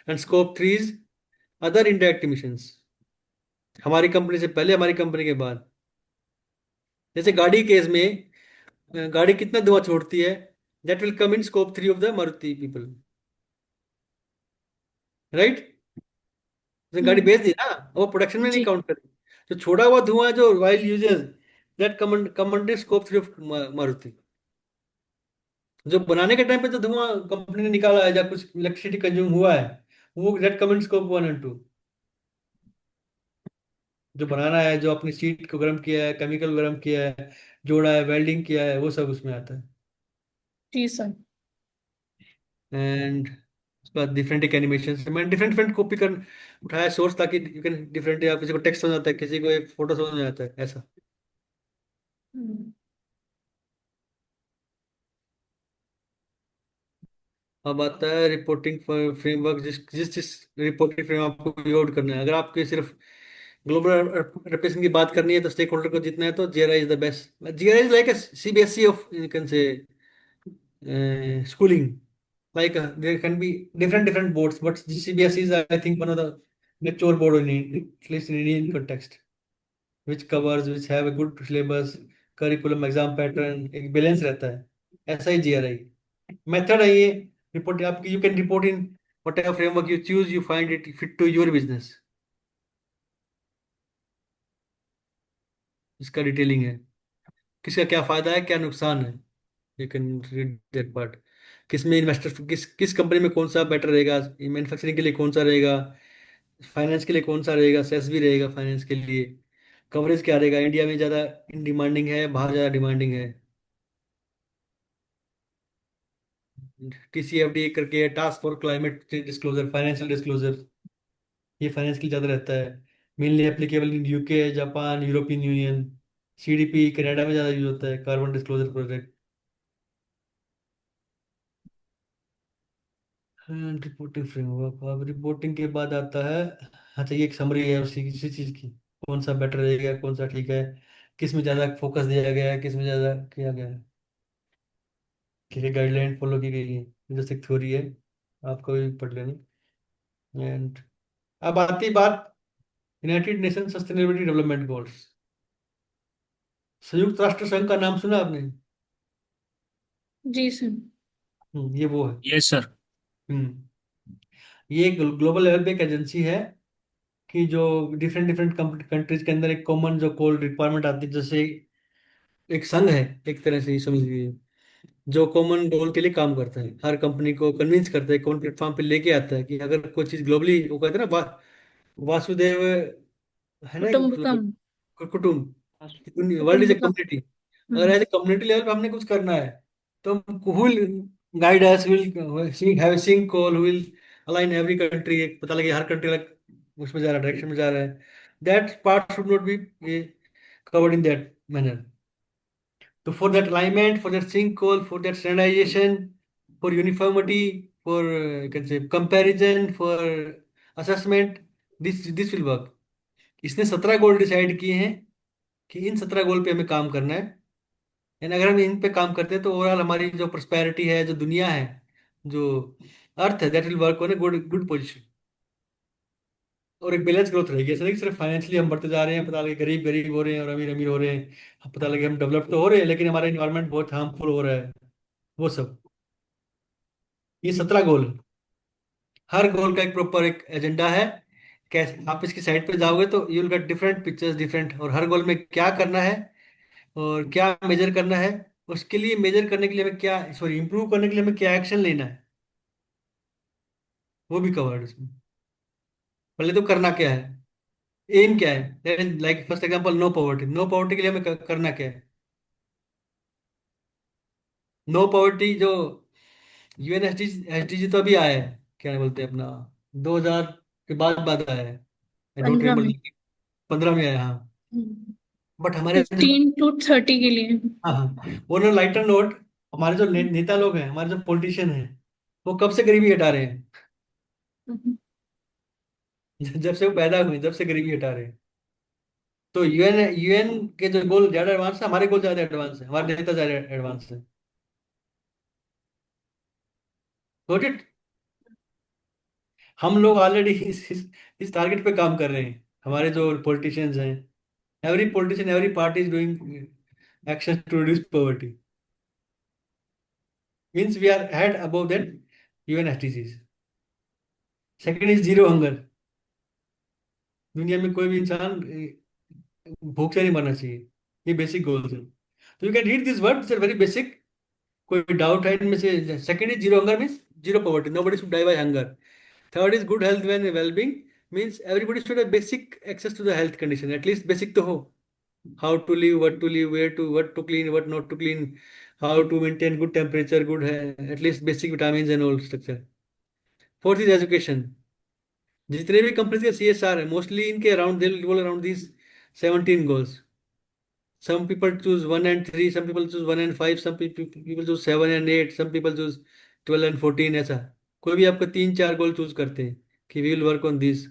and scope 3 is other indirect emissions. हमारी कंपनी से पहले, हमारी कंपनी के बाद। जैसे गाड़ी केस में गाड़ी कितना धुआं छोड़ती है, that will come in scope 3 of the Maruti people, right. गाड़ी बेच दी ना, वो प्रोडक्शन में नहीं जी काउंट करेगी। जो छोड़ा हुआ धुआं जो while uses, that come under scope 3 of Maruti. जो बनाने के टाइम पे जो धुआं कंपनी ने निकाला है, या कुछ इलेक्ट्रिसिटी कंज्यूम हुआ है, वो that come in scope 1 and 2। जो बनाना है, जो अपनी सीट को गर्म किया है, केमिकल गर्म किया है, जोड़ा है, वेल्डिंग किया है, वो सब उसमें आता है। जी सर। एंड उसके बाद डिफरेंट एनिमेशन से मैंने डिफरेंट डिफरेंट कॉपी कर उठाया सोर्स, ताकि यू कैन डिफरेंट, या किसी को टेक्स्ट समझ आता है, किसी को एक फोटो समझ आता है, ऐसा। हम्म, अब आता है रिपोर्टिंग फ्रेमवर्क। जिस जिस जिस रिपोर्टिंग फ्रेम आपको यूज करना है, अगर आपके सिर्फ ग्लोबल रिप्रेजेंटेशन की बात करनी है, तो स्टेक होल्डर को जितना है, तो GRI is the best. GRI is like a CBSE of, you can से, schooling. Like there can be different boards, but CBSE is, I think, one of the mature board in at least in Indian context, which covers, which have a good syllabus, curriculum, exam pattern, एक balance रहता है। ऐसा ही GRI मेथड है ये रिपोर्ट आपकी। You can report in whatever framework you choose, you find it fit to your business। इसका डिटेलिंग है, किसका क्या फायदा है, क्या नुकसान है, you can read that part. किस में इन्वेस्टर, किस किस कंपनी में कौन सा बेटर रहेगा, मैन्युफैक्चरिंग के लिए कौन सा रहेगा, फाइनेंस के लिए कौन सा रहेगा, सेस भी रहेगा फाइनेंस के लिए, कवरेज क्या रहेगा, इंडिया में ज़्यादा डिमांडिंग है, बाहर ज़्यादा डिमांडिंग है। TCFD करके task for climate change disclosure, financial disclosure, ये फाइनेंस के लिए ज़्यादा रहता है। Mainly applicable in UK, Japan, European union. CDP Canada में ज़्यादा यूज होता है, carbon disclosure project. Reporting framework. अब रिपोर्टिंग के बाद आता है, अच्छा ये एक समरी है उसी चीज़ की, कौन सा बेटर रहेगा, कौन सा ठीक है, किस में ज़्यादा फोकस दिया गया है, किस में ज़्यादा किया गया है, किस गाइडलाइन फॉलो की गई है। जैसे थ्योरी है, आपको भी पढ़ लेनी। एंड अब आती बात United nation sustainability development goals. संयुक्त राष्ट्र संघ का नाम सुना आपने? जी सर। ये वो है। Yes, sir. हम्म ये ग्लोबल लेवल पे एक एजेंसी है, कि जो डिफरेंट डिफरेंट कंट्रीज के अंदर एक कॉमन जो कोल रिक्वायरमेंट आती है, जैसे एक संघ है एक तरह से, ये समझ लीजिए, जो कॉमन गोल के लिए काम करता है, हर कंपनी को कन्विंस करता है, कौन प्लेटफॉर्म पे लेके आता है, कि अगर कोई चीज ग्लोबली, वो कहते हैं ना वासुदेव, है ना, कुटुंबकम। कुटुंब, वर्ल्ड इज ए कुटुंबकम। कम्युनिटी। अगर हम्म। एज ए कम्युनिटी लेवल पे हमने कुछ करना है, तो will guide us, will have sync call, will align every country, पता लगे हर कंट्री अलग उसमें जा रहा है, डायरेक्शन में जा रहा है। That part should not B covered in that manner. So for that alignment, for that sync call, for that standardization, for uniformity, for you can say comparison, for assessment, this will work. इसने 17 गोल डिसाइड किए हैं, कि इन 17 गोल पे हमें काम करना है। एंड अगर हम इन पे काम करते हैं, तो ओवरऑल हमारी जो प्रॉस्पेरिटी है, जो दुनिया है, जो अर्थ है, that will work on a good good position, और एक बैलेंस ग्रोथ रहेगी। ऐसा नहीं कि सिर्फ फाइनेंशियली हम बढ़ते जा रहे हैं, पता लगे गरीब गरीब हो रहे हैं और अमीर अमीर हो रहे हैं, पता लगे हम डेवलप तो हो रहे हैं, लेकिन हमारा इन्वायरमेंट बहुत हार्मफुल हो रहा है, वो सब। ये 17 गोल है। हर गोल का एक प्रॉपर एक एजेंडा है। कैसे आप इसकी साइड पे जाओगे, तो you will get different pictures, different, और हर गोल में क्या करना है और क्या मेजर करना है, उसके लिए मेजर करने के लिए हमें क्या, सॉरी, इंप्रूव करने के लिए हमें क्या एक्शन लेना है, वो भी कवर्ड इसमें। पहले तो करना क्या है, एम क्या है, like first example, no poverty. No poverty के लिए हमें करना क्या है? नो पॉवर्टी जो UNSDG तो अभी आया है, क्या बोलते हैं अपना, 2000 के बाद आया है, आई डोंट 15 रिमेम्बर, में। 15 में आया, हाँ। बट हमारे जो, 15 to 30 के लिए। हाँ हाँ, वो ना लाइटर नोट, हमारे जो नेता लोग हैं, हमारे जो पॉलिटिशियन हैं, वो कब से गरीबी हटा रहे हैं? हम्म। जब से वो पैदा हुए, जब से गरीबी हटा रहे हैं। तो यूएन के जो गोल ज्यादा एडवांस है, हमारे गोल ज्यादा एडवांस है, हमारे नेता ज्यादा एडवांस है। Got it? हम लोग ऑलरेडी इस टारगेट पे काम कर रहे हैं। हमारे जो पॉलिटिशियंस हैं, every politician, every party is doing action to reduce poverty, means we are head above that UN SDGs. Second is zero hunger. दुनिया में कोई भी इंसान भूख से नहीं मरना चाहिए। ये बेसिक गोल्स है। तो you can read this words, are very basic. कोई डाउट है इनमें से? Second is zero hunger, means zero poverty, nobody should die by hunger. Third is good health and wellbeing, means everybody should have basic access to the health condition, at least basic तो हो। How to live, what to live, where to, what to clean, what not to clean, how to maintain good temperature, good है at least basic vitamin and all structure. Fourth is education. जितने भी कंपनीज के सीएसआर है, मोस्टली इनके around they revolve around these 17 goals. Some people choose 1 and 3, some people choose 1 and 5, some people choose 7 and 8, some people choose 12 and 14, ऐसा। कोई भी आपका 3-4 गोल चूज करते हैं कि we will work on this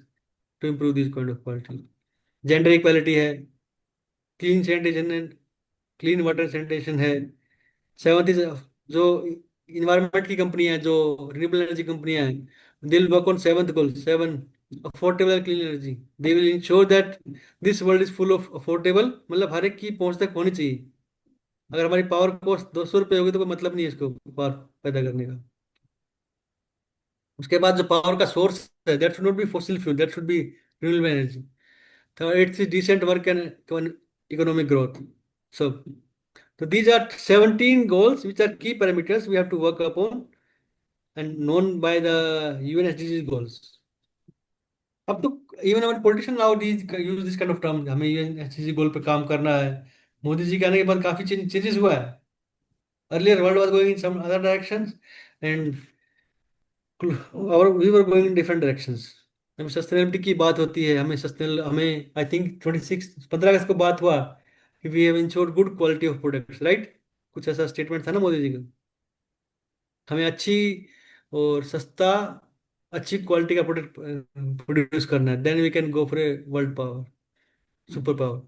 to improve this kind of quality. Gender equality है, clean sanitation and clean water sanitation है। सेवंथ इज जो इन्वायरमेंट की कंपनियां हैं, जो रिन्यूएबल एनर्जी कंपनियां हैं, they will work on seventh goal, 7 affordable clean energy. They will ensure that this world is full of affordable, मतलब हर एक की पहुंच तक होनी चाहिए। अगर हमारी पावर कॉस्ट 200 रुपये होगी तो कोई मतलब नहीं है इसको पावर पैदा करने का। उसके बाद जो पावर का सोर्स है, that should not be fossil fuel, that should be renewable energy. तो it's decent work and economic growth सब। So these are 17 goals which are key parameters we have to work upon and known by the UN SDGs goals. अब तो even our politician now use this kind of term, हमें UN SDG गोल पे काम करना है। मोदी जी के आने के बाद काफी चेंजेस हुआ है। Earlier world was going in some other directions and we were going in different directions. हमें सस्टेनेबिलिटी की बात होती है, हमें आई थिंक 15 अगस्त को बात हुआ कि we have insured good quality of products, right? कुछ ऐसा स्टेटमेंट था ना मोदी जी का। हमें अच्छी और सस्ता, अच्छी क्वालिटी का प्रोडक्ट प्रोड्यूस करना है, then we can go for a world power, super power.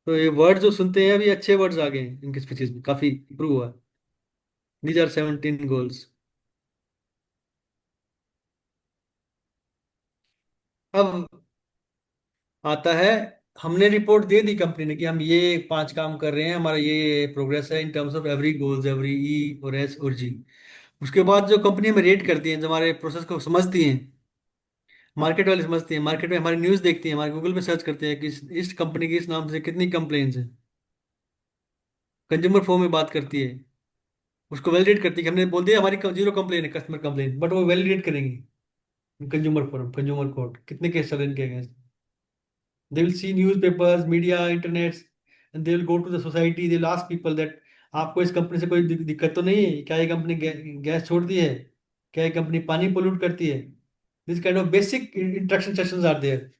तो ये वर्ड जो सुनते हैं अभी अच्छे वर्ड्स आ गए हैं इनके स्पीचेस में, काफी इंप्रूव हुआ। These are 17 goals. अब आता है, हमने रिपोर्ट दे दी कंपनी ने कि हम ये 5 काम कर रहे हैं, हमारा ये प्रोग्रेस है in terms of every goals, every E और एस और जी। उसके बाद जो कंपनी हमें रेट करती है, जो हमारे प्रोसेस को समझती हैं, मार्केट वाले समझती हैं, मार्केट में हमारी न्यूज़ देखती हैं, हमारे गूगल पे सर्च करते हैं कि इस कंपनी की इस नाम से कितनी कंप्लेंट्स हैं, कंज्यूमर फोरम में बात करती है, उसको वैलिडेट करती है कि हमने बोल दिया हमारी जीरो कंप्लेन है, कस्टमर कंप्लेन, बट वो वैलिडेट करेंगी कंज्यूमर फोरम, कंज्यूमर कोर्ट, कितने केस चल रहे हैं इनके against. They will see newspapers, media, internet, and they will go to the society, they will ask people that आपको इस कंपनी से कोई दिक्कत तो नहीं है? क्या ये कंपनी गैस छोड़ती है? क्या ये कंपनी पानी पोल्यूट करती है? This kind of basic interaction sessions are there.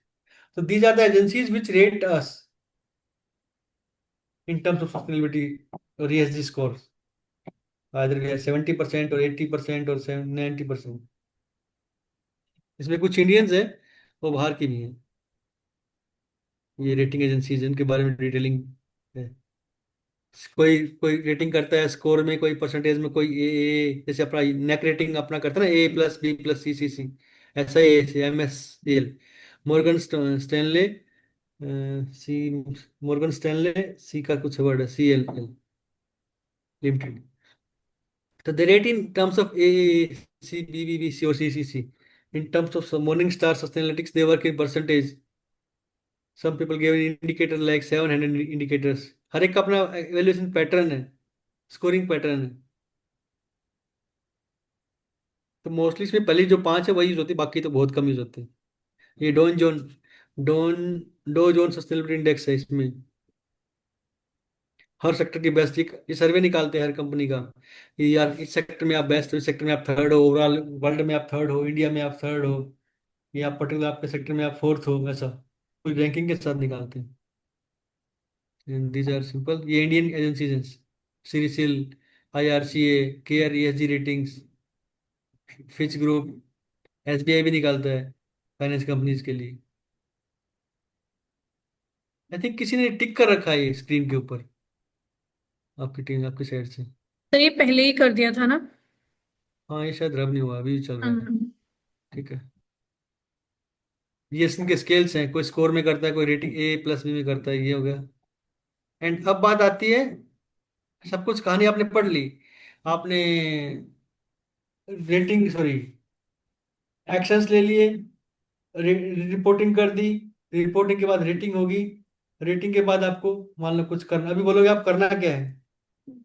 So these are the agencies which rate us in terms of sustainability or ESG scores. Either we are 70% or 80% or 90%. इसमें कुछ इंडियंस हैं, वो बाहर की भी हैं। ये रेटिंग एजेंसीज, इनके बारे में डिटेलिंग है। कोई कोई रेटिंग करता है स्कोर में, कोई परसेंटेज में, कोई जैसे अपना नेक रेटिंग अपना करता है ना, A+B+C, ऐसा ही MS मॉर्गन स्टैनले, सी मॉर्गन स्टैनले, सी का कुछ वर्ड है, CLL लिमिटेड। तो they rate in terms of AAC, BBBC or CCC. In terms of some Morningstar Sustainalytics, they work in percentage. Some people give an indicator like 700 indicators. हर एक का अपना evaluation पैटर्न है, स्कोरिंग पैटर्न है। तो मोस्टली इसमें पहली जो 5 है वही यूज होती है, बाकी तो बहुत कम यूज होते हैं। ये done Dow Jones sustainability index है, इसमें हर सेक्टर की बेस्ट, ये सर्वे निकालते हैं हर कंपनी का कि यार इस सेक्टर में आप बेस्ट हो, इस सेक्टर में आप थर्ड हो, ओवरऑल वर्ल्ड में आप थर्ड हो, इंडिया में आप थर्ड हो, या पर्टिकुलर आपके सेक्टर में आप फोर्थ हो, ऐसा कुछ रैंकिंग के साथ निकालते हैं। दीज आर सिंपल, ये इंडियन एजेंसीज हैं, सीरिसिल, IRCA, care ESG ratings, Fitch group, SBI भी निकालता है फाइनेंस कंपनीज के लिए। आई थिंक किसी ने टिक कर रखा है ये स्क्रीन के ऊपर, आपकी टीम, आपकी साइड से। सर ये पहले ही कर दिया था ना? हाँ, ये शायद रब नहीं हुआ, अभी चल रहा है। हम्म, ठीक है। ये इनके स्केल्स हैं, कोई स्कोर में करता है, कोई रेटिंग A+B में करता है, ये हो गया। एंड अब बात आती है, सब कुछ कहानी आपने पढ़ ली, आपने रेटिंग सॉरी एक्शंस ले लिए, रिपोर्टिंग कर दी, रिपोर्टिंग के बाद रेटिंग होगी, रेटिंग के बाद आपको मान लो कुछ करना, अभी बोलोगे आप करना क्या है।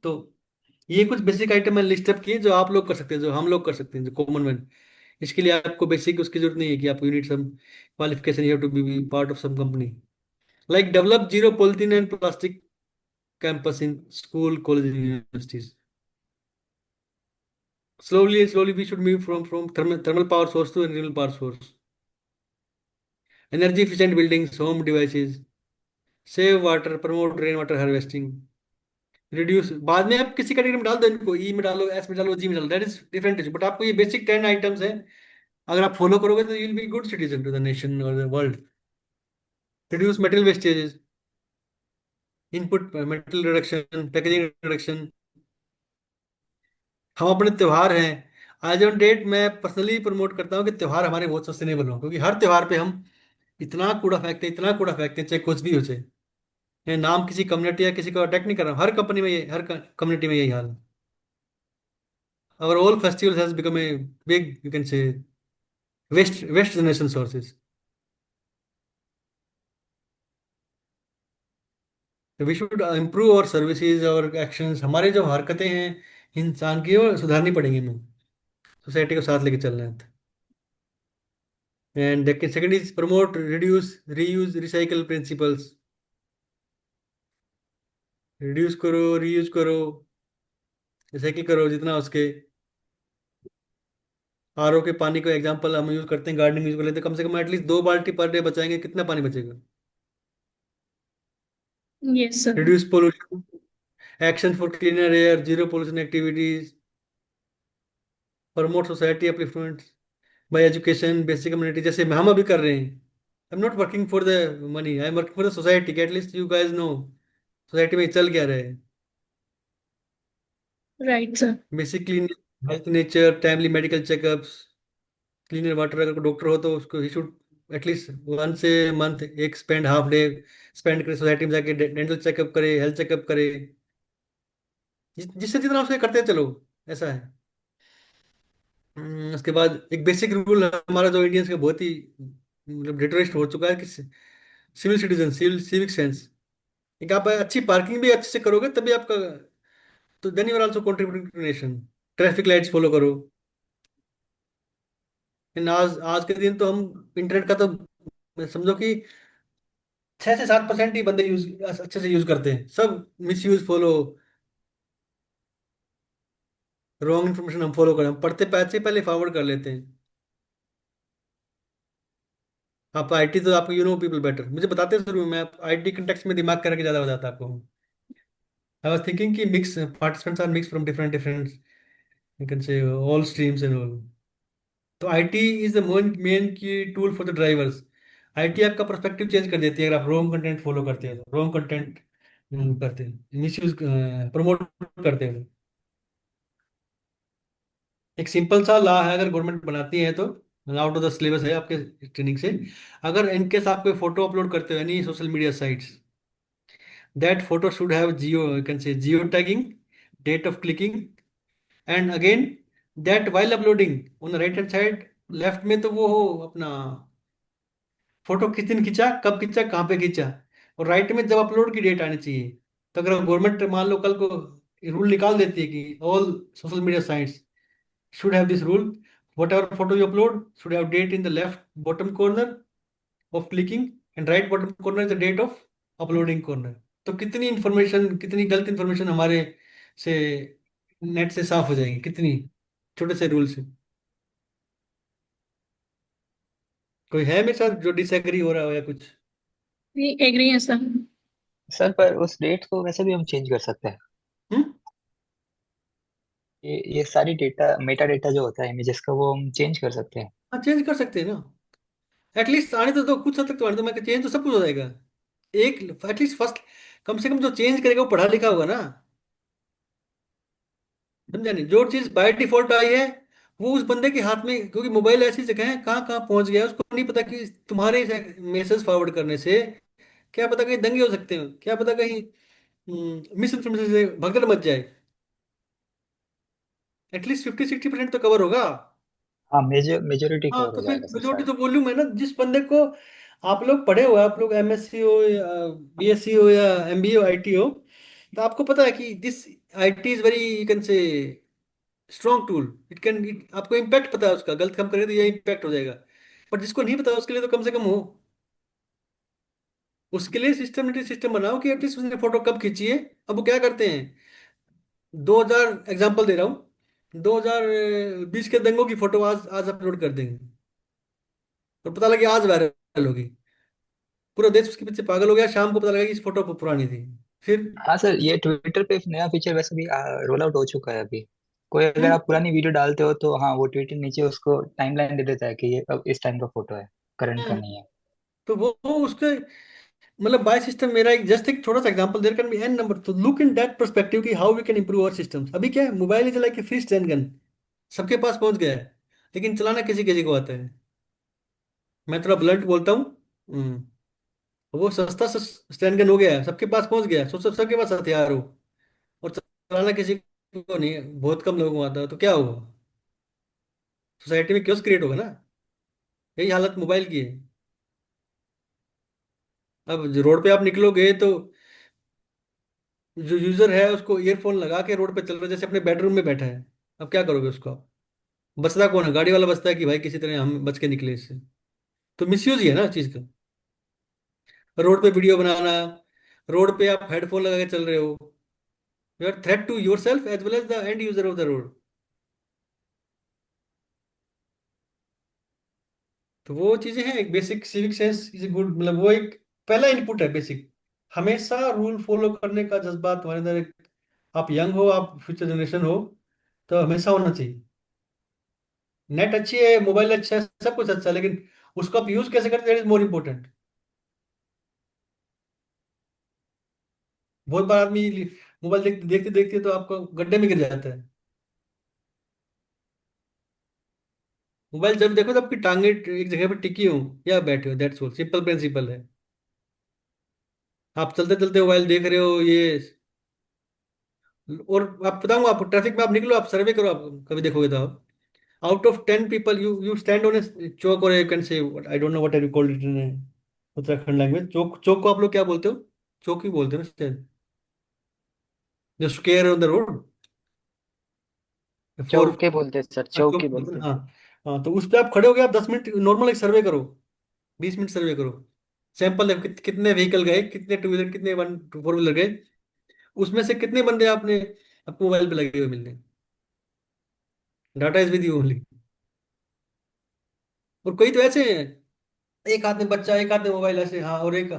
तो ये कुछ बेसिक आइटम मैंने लिस्ट अप किए जो आप लोग कर सकते हैं, जो हम लोग कर सकते हैं, जो कॉमन मैन। इसके लिए आपको बेसिक उसकी जरूरत नहीं है कि आपको unit some qualification, you have to be part of some company, like develop zero polythene and plastic campus in school, college, and universities. Slowly, we should move from thermal power source to renewable power source. Energy efficient buildings, home devices, save water, promote rainwater harvesting, reduce। बाद में आप किसी कैटेगरी में डाल दो इनको, ई में डालो, एस में डालो, जी में डालो, दैट इज डिफरेंट, बट आपको ये बेसिक 10 आइटम्स हैं, अगर आप फॉलो करोगे तो you will be good citizen to the nation और the world. Reduce material wastages, input material reduction, packaging reduction. हम अपने त्योहार हैं, आज ऑन डेट मैं पर्सनली प्रमोट करता हूँ कि त्योहार हमारे बहुत सस्टेनेबल हो, क्योंकि हर त्योहार पे हम इतना कूड़ा फेंकते हैं, इतना कूड़ा फेंकते हैं, चाहे कुछ भी हो जाए। मैं नाम किसी कम्युनिटी या किसी को अटैक नहीं कर रहा हूँ, हर कंपनी में ये, हर कम्युनिटी में यही हाल है। Our all festivals has become a big, you can say, waste generation sources. So we should improve our services, our actions। हमारे जो हरकतें हैं इंसान की, वो सुधारनी पड़ेंगी हमें, सोसाइटी को साथ लेके चलना है। And second is promote reduce reuse recycle principles. Reduce करो, रीयूज करो, रिसाइकिल करो जितना हो सके। आरओ के पानी को एग्जांपल हम यूज करते हैं, गार्डनिंग यूज कर लेते हैं, कम से कम एटलीस्ट 2 बाल्टी पर डे बचाएंगे, कितना पानी बचेगा। yes sir। Reduce pollution, action for cleaner air, zero pollution activities, promote society upliftment bye education, basic community, जैसे हम अभी कर रहे हैं। आई am not working for the money, I am working for the society, at least you guys no society में चल क्या रहे हैं। right sir। Basic clean health, nature, timely medical checkups, cleaner water. अगर कोई डॉक्टर हो तो उसको he should at least once a month एक स्पेंड हाफ डे स्पेंड करे सोसाइटी में जाके, डेंटल चेकअप करे, हेल्थ चेकअप करे, जिससे जितना उसके करते चलो, ऐसा है। उसके बाद एक बेसिक रूल हमारा जो इंडियंस का बहुत ही मतलब डिटरेस्ट हो चुका है कि सिविल सिटीजन, सिविक सेंस। एक आप अच्छी पार्किंग भी अच्छे से करोगे तभी आपका, तो then you are also contributing to nation. Traffic lights follow करो। आज के दिन तो हम इंटरनेट का तो समझो कि 6 से 7% ही बंदे यूज अच्छे से यूज करते हैं, सब miss use follow, wrong information हम फॉलो करें, हम पढ़ते पैसे पहले फॉरवर्ड कर लेते हैं। आप आईटी तो आपको, यू नो पीपल बेटर, मुझे बताते हैं शुरू में, मैं आईटी कंटेक्स में दिमाग करके ज्यादा बताता आपको। आई वाज थिंकिंग कि mix participants are mix from different different, you can say all streams and all. तो IT is the main key tool for the drivers. IT आपका पर्सपेक्टिव चेंज कर देती है अगर आप रॉन्ग कंटेंट फॉलो करते हैं, तो रॉन्ग कंटेंट करते हैं, मिस यूज प्रमोट करते हैं। एक सिंपल सा लॉ है, अगर गवर्नमेंट बनाती है तो, आउट ऑफ द सिलेबस है आपके ट्रेनिंग से, अगर इनकेस आप कोई फोटो अपलोड करते हो any social media sites, that photo should have geo, you can say geo tagging, date of clicking, and again that while uploading on the right hand side left में तो वो हो अपना फोटो किस दिन खींचा, कब खींचा, कहाँ पे खींचा, और राइट में जब अपलोड की डेट आनी चाहिए। तो अगर गवर्नमेंट मान लो कल को रूल निकाल देती है कि all social media sites should have this rule, whatever photo you upload should have date in the left bottom corner of clicking and right bottom corner is the date of uploading corner। तो कितनी इंफॉर्मेशन, कितनी गलत इंफॉर्मेशन हमारे से नेट से साफ हो जाएंगी, कितनी छोटे से रूल से। कोई है मेरे साथ जो डिसएग्री हो रहा हो या कुछ? एग्री है सर। सर पर उस डेट को वैसे भी हम चेंज कर सकते हैं। हम्म, ये सारी डेटा, मेटा डेटा जो होता है इमेजेस का, वो हम चेंज कर सकते हैं। हाँ चेंज कर सकते हैं ना, एटलीस्ट आने तो दो, कुछ हद तक तो आने दो, मैं चेंज तो सब कुछ हो जाएगा। एक एटलीस्ट फर्स्ट, कम से कम जो चेंज करेगा वो पढ़ा लिखा होगा ना, समझा नहीं? जो चीज बाय डिफॉल्ट आई है वो उस बंदे के हाथ में, क्योंकि मोबाइल ऐसी जगह है कहाँ कहाँ पहुंच गया है, उसको नहीं पता कि तुम्हारे मैसेज फॉरवर्ड करने से क्या पता कहीं दंगे हो सकते हैं, क्या पता कहीं मिस इन्फॉर्मेशन से भगदड़ मच जाए। एटलीस्ट 50-60% तो कवर होगा। हाँ, मेजोरिटी हाँ कवर हो तो फिर जाएगा सर मेजोरिटी शायद। तो वॉल्यूम है ना, जिस बंदे को आप लोग पढ़े हो, आप लोग एमएससी हो या बीएससी हो या एमबीए हो आईटी हो, तो आपको पता है कि this IT is very you can से स्ट्रॉन्ग टूल। इट कैन, आपको इम्पैक्ट पता है उसका, गलत काम करें तो ये इम्पैक्ट हो जाएगा। पर जिसको नहीं पता उसके लिए तो कम से कम हो, उसके लिए सिस्टमेटिक सिस्टम बनाओ कि एटलीस्ट उसने फोटो कब खींची है। अब वो क्या करते हैं, 2000 एग्जांपल दे रहा हूँ, 2020 के दंगों की फोटो आज आज अपलोड कर देंगे और पता लगे आज वायरल होगी, पूरा देश उसके पीछे पागल हो गया, शाम को पता लगा कि इस फोटो पुरानी थी। फिर हाँ सर, ये ट्विटर पे एक नया फीचर वैसे भी रोल आउट हो चुका है अभी। कोई अगर हम्म, आप पुरानी वीडियो डालते हो तो हाँ, वो ट्विटर नीचे उसको टाइमलाइन दे देता है कि ये अब इस टाइम का फोटो है, करंट का हम्म, नहीं है। तो वो उसके मतलब बाय सिस्टम, मेरा एक जस्ट एक छोटा सा example, there can be an number, तो लुक इन दैट पर्सपेक्टिव कि how we can improve our systems. अभी क्या है, mobile is like a free stand gun, सबके पास पहुंच गया है, लेकिन चलाना किसी किसी को आता है। मैं थोड़ा ब्लंट बोलता हूँ, वो सस्ता स्टैंड गन हो गया है, सबके पास पहुंच गया है, सबके पास हथियार हो, और चलाना किसी को नहीं है, बहुत कम लोगों को आता है, तो क्या होगा, सोसाइटी में क्यों क्रिएट होगा ना। यही हालत मोबाइल की है। अब रोड पे आप निकलोगे तो जो यूजर है उसको ईयरफोन लगा के रोड पे चल रहा है, जैसे अपने बेडरूम में बैठा है। अब क्या करोगे उसको आप? बचता कौन है? गाड़ी वाला बचता है कि भाई किसी तरह हम बच के निकले इससे। तो मिसयूज ही है ना चीज का। रोड पे वीडियो बनाना, रोड पे आप हेडफोन लगा के चल रहे हो, you are threat to yourself as well as the end user of the road. तो वो चीजें हैं, एक basic civic sense is good, मतलब वो एक पहला इनपुट है बेसिक। हमेशा रूल फॉलो करने का जज्बा तुम्हारे अंदर आप यंग हो, आप फ्यूचर जनरेशन हो, तो हमेशा होना चाहिए। नेट अच्छी है, मोबाइल अच्छा है, सब कुछ अच्छा है, लेकिन उसको आप यूज कैसे करते हैं इज मोर इम्पोर्टेंट। बहुत बार आदमी मोबाइल देखते देखते देखते तो आपको गड्ढे में गिर जाता है। मोबाइल जब देखो तो आपकी टांगे एक जगह पे टिकी हो या बैठे हो, दैट्स ऑल, सिंपल प्रिंसिपल है। आप चलते चलते मोबाइल देख रहे हो ये। और आप बताऊंगा, आप ट्रैफिक में आप निकलो, आप सर्वे करो, आप कभी देखोगे तो आप, out of 10 people you stand on a chowk, और you can say I don't know what are you called it in Uttarakhand language, चौक, चौक को आप लोग क्या बोलते हो? चौक ही बोलते हो ना शायद, जो square on the road, four, चौके बोलते हैं सर, चौक चौकी बोलते हैं बोलते ना, हैं। हाँ। हाँ तो उस पर आप खड़े हो गए, आप 10 मिनट नॉर्मल एक सर्वे करो, 20 मिनट सर्वे करो, सैंपल देखो कितने व्हीकल गए, कितने टू व्हीलर, कितने वन फोर व्हीलर गए, उसमें से कितने बंदे आपने अपने मोबाइल पे लगे हुए मिलने। Data is with you only. और कोई तो ऐसे हैं, एक हाथ में बच्चा, एक हाथ में मोबाइल ऐसे, हाँ, और एक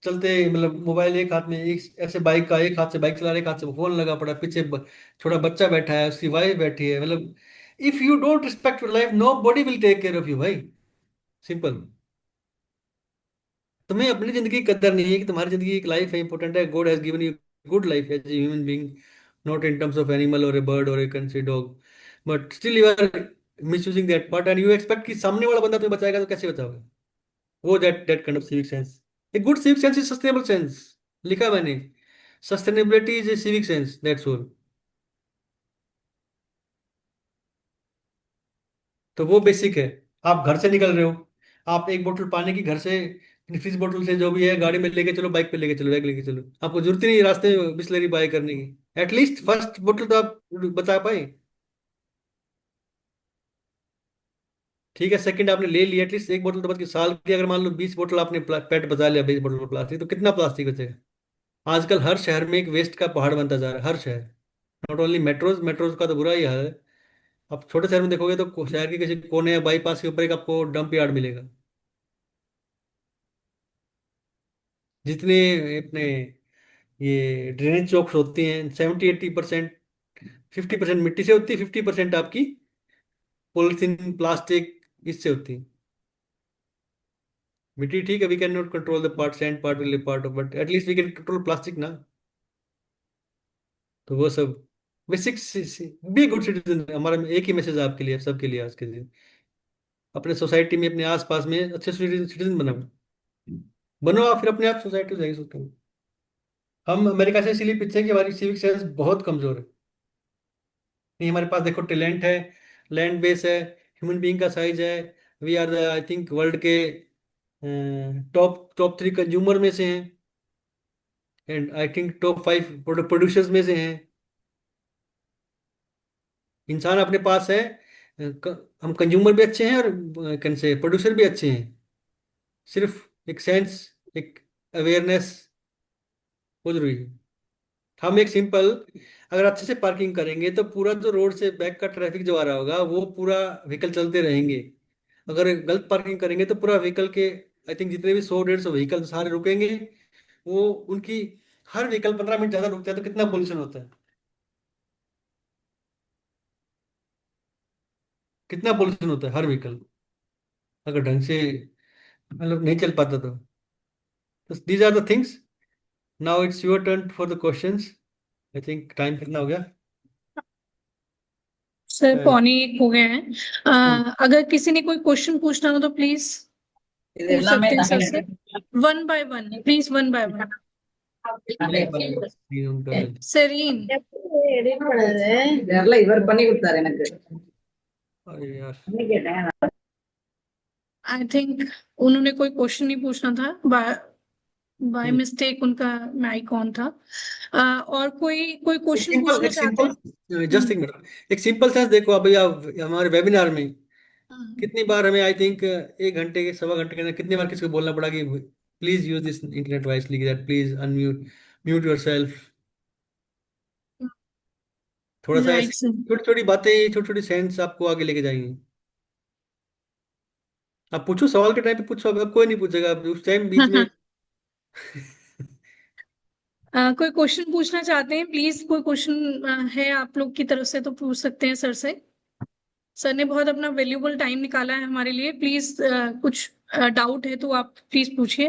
चलते मतलब मोबाइल एक हाथ में, एक ऐसे बाइक का, एक हाथ से बाइक चला रहा है, एक हाथ से फोन लगा पड़ा है, पीछे छोटा बच्चा बैठा है, उसकी वाइफ बैठी है, मतलब if you don't respect your life nobody will take care of you भाई, सिंपल। तुम्हें अपनी जिंदगी की कदर नहीं है कि तुम्हारी जिंदगी एक लाइफ है, इंपॉर्टेंट है, God has given you good life as a human being, not in terms of animal और ए बर्ड और a can say dog, but still you are misusing that part and you expect कि सामने वाला बंदा तुम्हें बचाएगा, तो कैसे बचाओगे? वो that kind of civic sense. A good civic sense is sustainable sense, लिखा है मैंने, sustainability is a civic sense, that's all. तो वो बेसिक है। आप घर से निकल रहे हो, आप एक बोतल पानी की घर से, फ्रिज बोतल से जो भी है गाड़ी में लेके चलो, बाइक पे लेके चलो, बैग लेके चलो, आपको जरूरत ही नहीं रास्ते में बिस्लरी बाय करने की, एटलीस्ट फर्स्ट बोतल तो आप बचा पाए। ठीक है, सेकंड आपने ले लिया, एटलीस्ट एक बोतल तो बच गई। साल की अगर मान लो 20 बोतल आपने पेट बचा लिया, 20 बोतल प्लास्टिक, तो कितना प्लास्टिक बचेगा? आजकल हर शहर में एक वेस्ट का पहाड़ बनता जा रहा है, हर शहर। नॉट ओनली मेट्रोज, मेट्रोज का तो बुरा ही हाल है। आप छोटे शहर में देखोगे तो शहर के किसी कोने या बाईपास के ऊपर एक आपको डंप यार्ड मिलेगा। जितने अपने ये ड्रेनेज चौक्स होते हैं, 70-80%, 50% मिट्टी से होती है, 50% आपकी पॉलिथीन प्लास्टिक इससे होती है। मिट्टी ठीक है, we can not control the part, sand part will part of, but at least we can control plastic ना। तो वो सब बेसिक बी गुड सिटीजन। हमारा एक ही मैसेज है आपके लिए, सबके लिए आज के दिन, अपने सोसाइटी में अपने आसपास में अच्छे सिटीजन बनाओ। बनो आप, फिर अपने आप सोसाइटी हो जाएगी सकते हैं। हम अमेरिका से इसीलिए पीछे हैं कि हमारी सिविक सेंस बहुत कमजोर है। नहीं, हमारे पास देखो टैलेंट है, लैंड बेस है, ह्यूमन बीइंग का साइज है। We are the I think world के टॉप टॉप 3 कंज्यूमर में से हैं, and I think top 5 producers में से हैं। इंसान अपने पास है, हम कंज्यूमर भी अच्छे हैं और कैन से प्रोड्यूसर भी अच्छे हैं। सिर्फ एक सेंस, एक अवेयरनेस वो जरूरी है। हम एक सिंपल, अगर अच्छे से पार्किंग करेंगे तो पूरा जो रोड से बैक का ट्रैफिक जो आ रहा होगा वो पूरा व्हीकल चलते रहेंगे। अगर गलत पार्किंग करेंगे तो पूरा व्हीकल के आई थिंक जितने भी 100-150 व्हीकल सारे रुकेंगे। वो उनकी हर व्हीकल 15 मिनट ज्यादा रुकता है तो कितना पोल्यूशन होता है, कितना पोल्यूशन होता है हर व्हीकल, अगर ढंग से मतलब नहीं चल पाता तो। These are the things. Now it's your turn for the questions. I think time कितना हो गया? सर 1:45 हो गए हैं। अगर किसी ने कोई क्वेश्चन पूछना हो तो प्लीज पूछ सकते हैं सर से, 1 by 1 प्लीज, 1 by 1। सेरीन, இவர் பண்ணி கொடுத்தாரு எனக்கு अरे यार, आई थिंक उन्होंने कोई क्वेश्चन नहीं पूछना था, बाय मिस्टेक उनका माइक ऑन था। और कोई क्वेश्चन पूछना चाहते हैं? जस्ट एक मिनट, एक सिंपल सेंस देखो अब भैया, हमारे वेबिनार में कितनी बार हमें आई थिंक 1 घंटे के 1.25 घंटे के अंदर कितनी बार किसको बोलना पड़ा कि please use this internet wisely, that please unmute mute yourself. थोड़ा सा राइट सर। छोटी छोटी बातें, छोटी छोटी सेंस आपको आगे लेके जाएंगी। आप पूछो, सवाल के टाइम पे पूछो, अब कोई नहीं पूछेगा अब उस टाइम बीच में। कोई क्वेश्चन पूछना चाहते हैं प्लीज? कोई क्वेश्चन है आप लोग की तरफ से तो पूछ सकते हैं सर से। सर ने बहुत अपना वैल्यूबल टाइम निकाला है हमारे लिए। प्लीज कुछ डाउट है तो आप प्लीज पूछिए।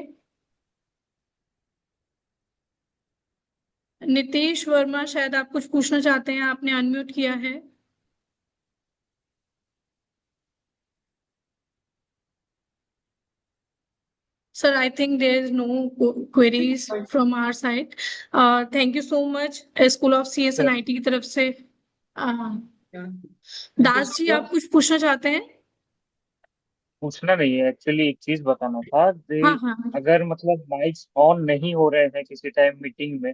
नितेश वर्मा, शायद आप कुछ पूछना चाहते हैं, आपने अनम्यूट किया है। Sir, I think there is no queries from our side. Thank you so much, School of CS and IT की तरफ से। दास जी, आप कुछ पूछना चाहते हैं? पूछना नहीं है, एक्चुअली एक चीज बताना था कि हाँ हाँ अगर मतलब माइक्स ऑन नहीं हो रहे हैं किसी टाइम मीटिंग में,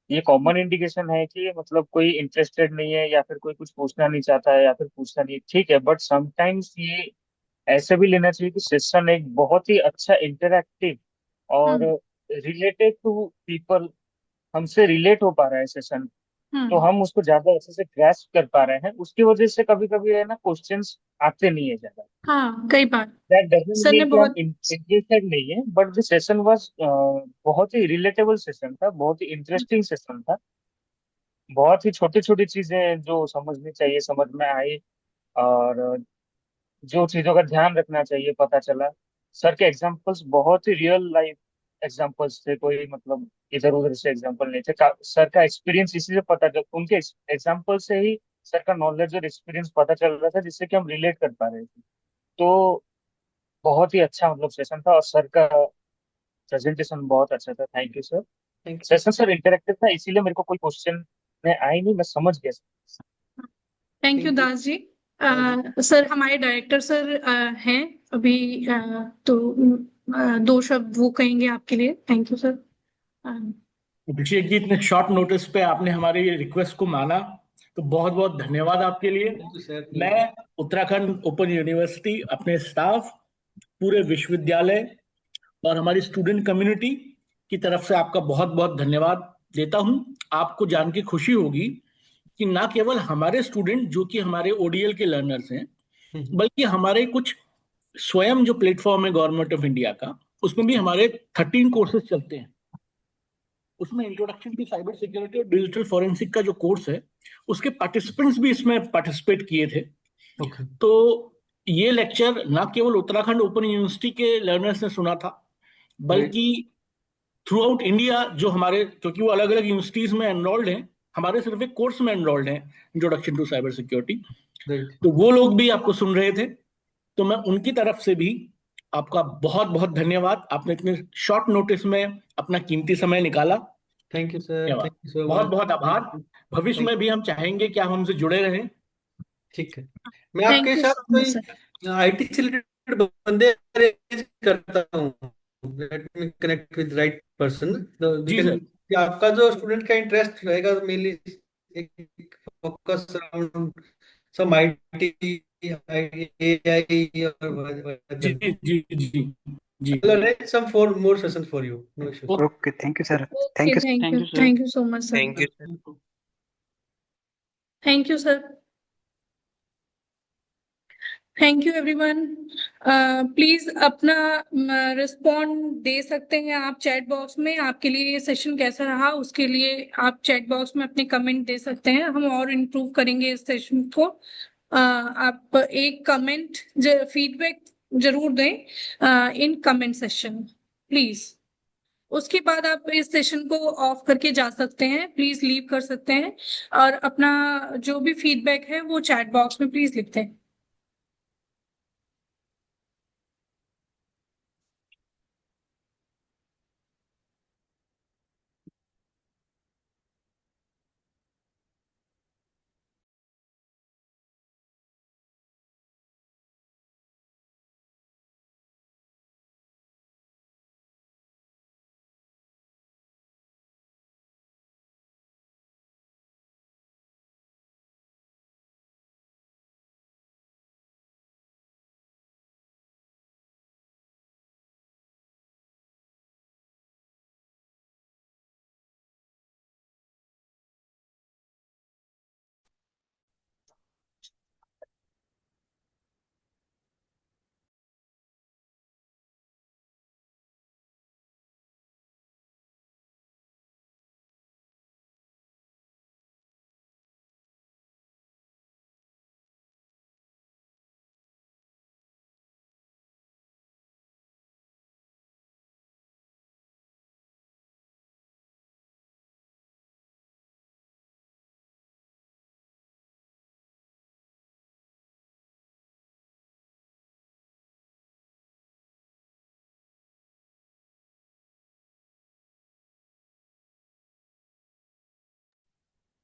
ये कॉमन इंडिकेशन है कि मतलब कोई इंटरेस्टेड नहीं है या फिर कोई कुछ पूछना नहीं चाहता है या फिर पूछना नहीं, ठीक है। बट समटाइम्स ये ऐसे भी लेना चाहिए कि सेशन एक बहुत ही अच्छा इंटरैक्टिव और रिलेटेड टू पीपल, हमसे रिलेट हो पा रहा है सेशन, तो हम उसको ज्यादा अच्छे से ग्रैस्प कर पा रहे हैं। उसकी वजह से कभी कभी है ना क्वेश्चंस आते नहीं है ज्यादा। हाँ, कई बार दैट डजंट सर ने मीन कि हम बहुत इंटरेस्टेड नहीं है, बट द सेशन वाज बहुत ही रिलेटेबल सेशन था, बहुत ही इंटरेस्टिंग सेशन था। बहुत ही छोटी छोटी चीजें जो समझनी चाहिए समझ में आई, और जो चीजों का ध्यान रखना चाहिए पता चला। सर के एग्जांपल्स बहुत ही रियल लाइफ एग्जांपल्स थे, कोई मतलब इधर उधर से एग्जांपल नहीं थे। सर का एक्सपीरियंस इसी से पता चल, उनके एग्जांपल से ही सर का नॉलेज और एक्सपीरियंस पता चल रहा था, जिससे कि हम रिलेट कर पा रहे थे। तो बहुत ही अच्छा मतलब सेशन था, और सर का प्रेजेंटेशन बहुत अच्छा था। Thank you sir. Thank you. Session sir interactive था, इसीलिए मेरे को कोई क्वेश्चन में आई नहीं, मैं समझ गया। Thank you Das ji. Sir हमारे डायरेक्टर सर हैं अभी, तो 2 शब्द वो कहेंगे आपके लिए। Thank you sir. Abhishek ji, इतने शॉर्ट नोटिस पे आपने हमारी रिक्वेस्ट को माना, तो बहुत बहुत धन्यवाद आपके लिए। मैं उत्तराखंड ओपन यूनिवर्सिटी, अपने स्टाफ, पूरे विश्वविद्यालय और हमारी स्टूडेंट कम्युनिटी की तरफ से आपका बहुत बहुत धन्यवाद देता हूं। आपको जान के खुशी होगी कि ना केवल हमारे स्टूडेंट जो कि हमारे ओडीएल के लर्नर्स हैं, बल्कि हमारे कुछ स्वयं जो प्लेटफॉर्म है गवर्नमेंट ऑफ इंडिया का, उसमें भी हमारे 13 कोर्सेज चलते हैं। उसमें इंट्रोडक्शन टू साइबर सिक्योरिटी और डिजिटल फॉरेंसिक का जो कोर्स है, उसके पार्टिसिपेंट्स भी इसमें पार्टिसिपेट किए थे। तो ये लेक्चर ना केवल उत्तराखंड ओपन यूनिवर्सिटी के लर्नर्स ने सुना था, बल्कि थ्रू आउट इंडिया जो हमारे, क्योंकि वो अलग अलग यूनिवर्सिटीज में एनरोल्ड हैं, हमारे सिर्फ एक कोर्स में एनरोल्ड हैं, introduction to cyber security. Right. तो वो लोग भी आपको सुन रहे थे, तो मैं उनकी तरफ से भी आपका बहुत बहुत धन्यवाद। आपने इतने शॉर्ट नोटिस में अपना कीमती समय निकाला। Thank you, sir. धन्यवाद, Thank you so बहुत much. बहुत आभार। भविष्य Thank में भी हम चाहेंगे कि आप हमसे जुड़े रहें। ठीक है, मैं Thank आपके you साथ so much, कोई sir. आईटी से रिलेटेड बंदे अरेंज करता हूँ। Let me connect with right person. जी सर। आपका जो स्टूडेंट का इंटरेस्ट रहेगा mainly focus around some IT, AI और जी जी जी जी। I'll arrange some more sessions for you. No issues. Okay, thank you sir, Okay, thank you. thank Thank you. you, sir. Thank you so much, sir. Thank you, sir. Thank you, sir. Thank you everyone. Please अपना रिस्पॉन्ड दे सकते हैं आप चैट बॉक्स में। आपके लिए ये सेशन कैसा रहा उसके लिए आप चैट बॉक्स में अपने कमेंट दे सकते हैं, हम और इम्प्रूव करेंगे इस सेशन को। आप एक कमेंट फीडबैक जरूर दें इन कमेंट सेशन प्लीज। उसके बाद आप इस सेशन को ऑफ करके जा सकते हैं, प्लीज लीव कर सकते हैं और अपना जो भी फीडबैक है वो चैट बॉक्स में प्लीज लिखते हैं।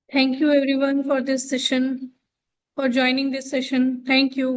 Thank you everyone for this session, for joining this session. Thank you.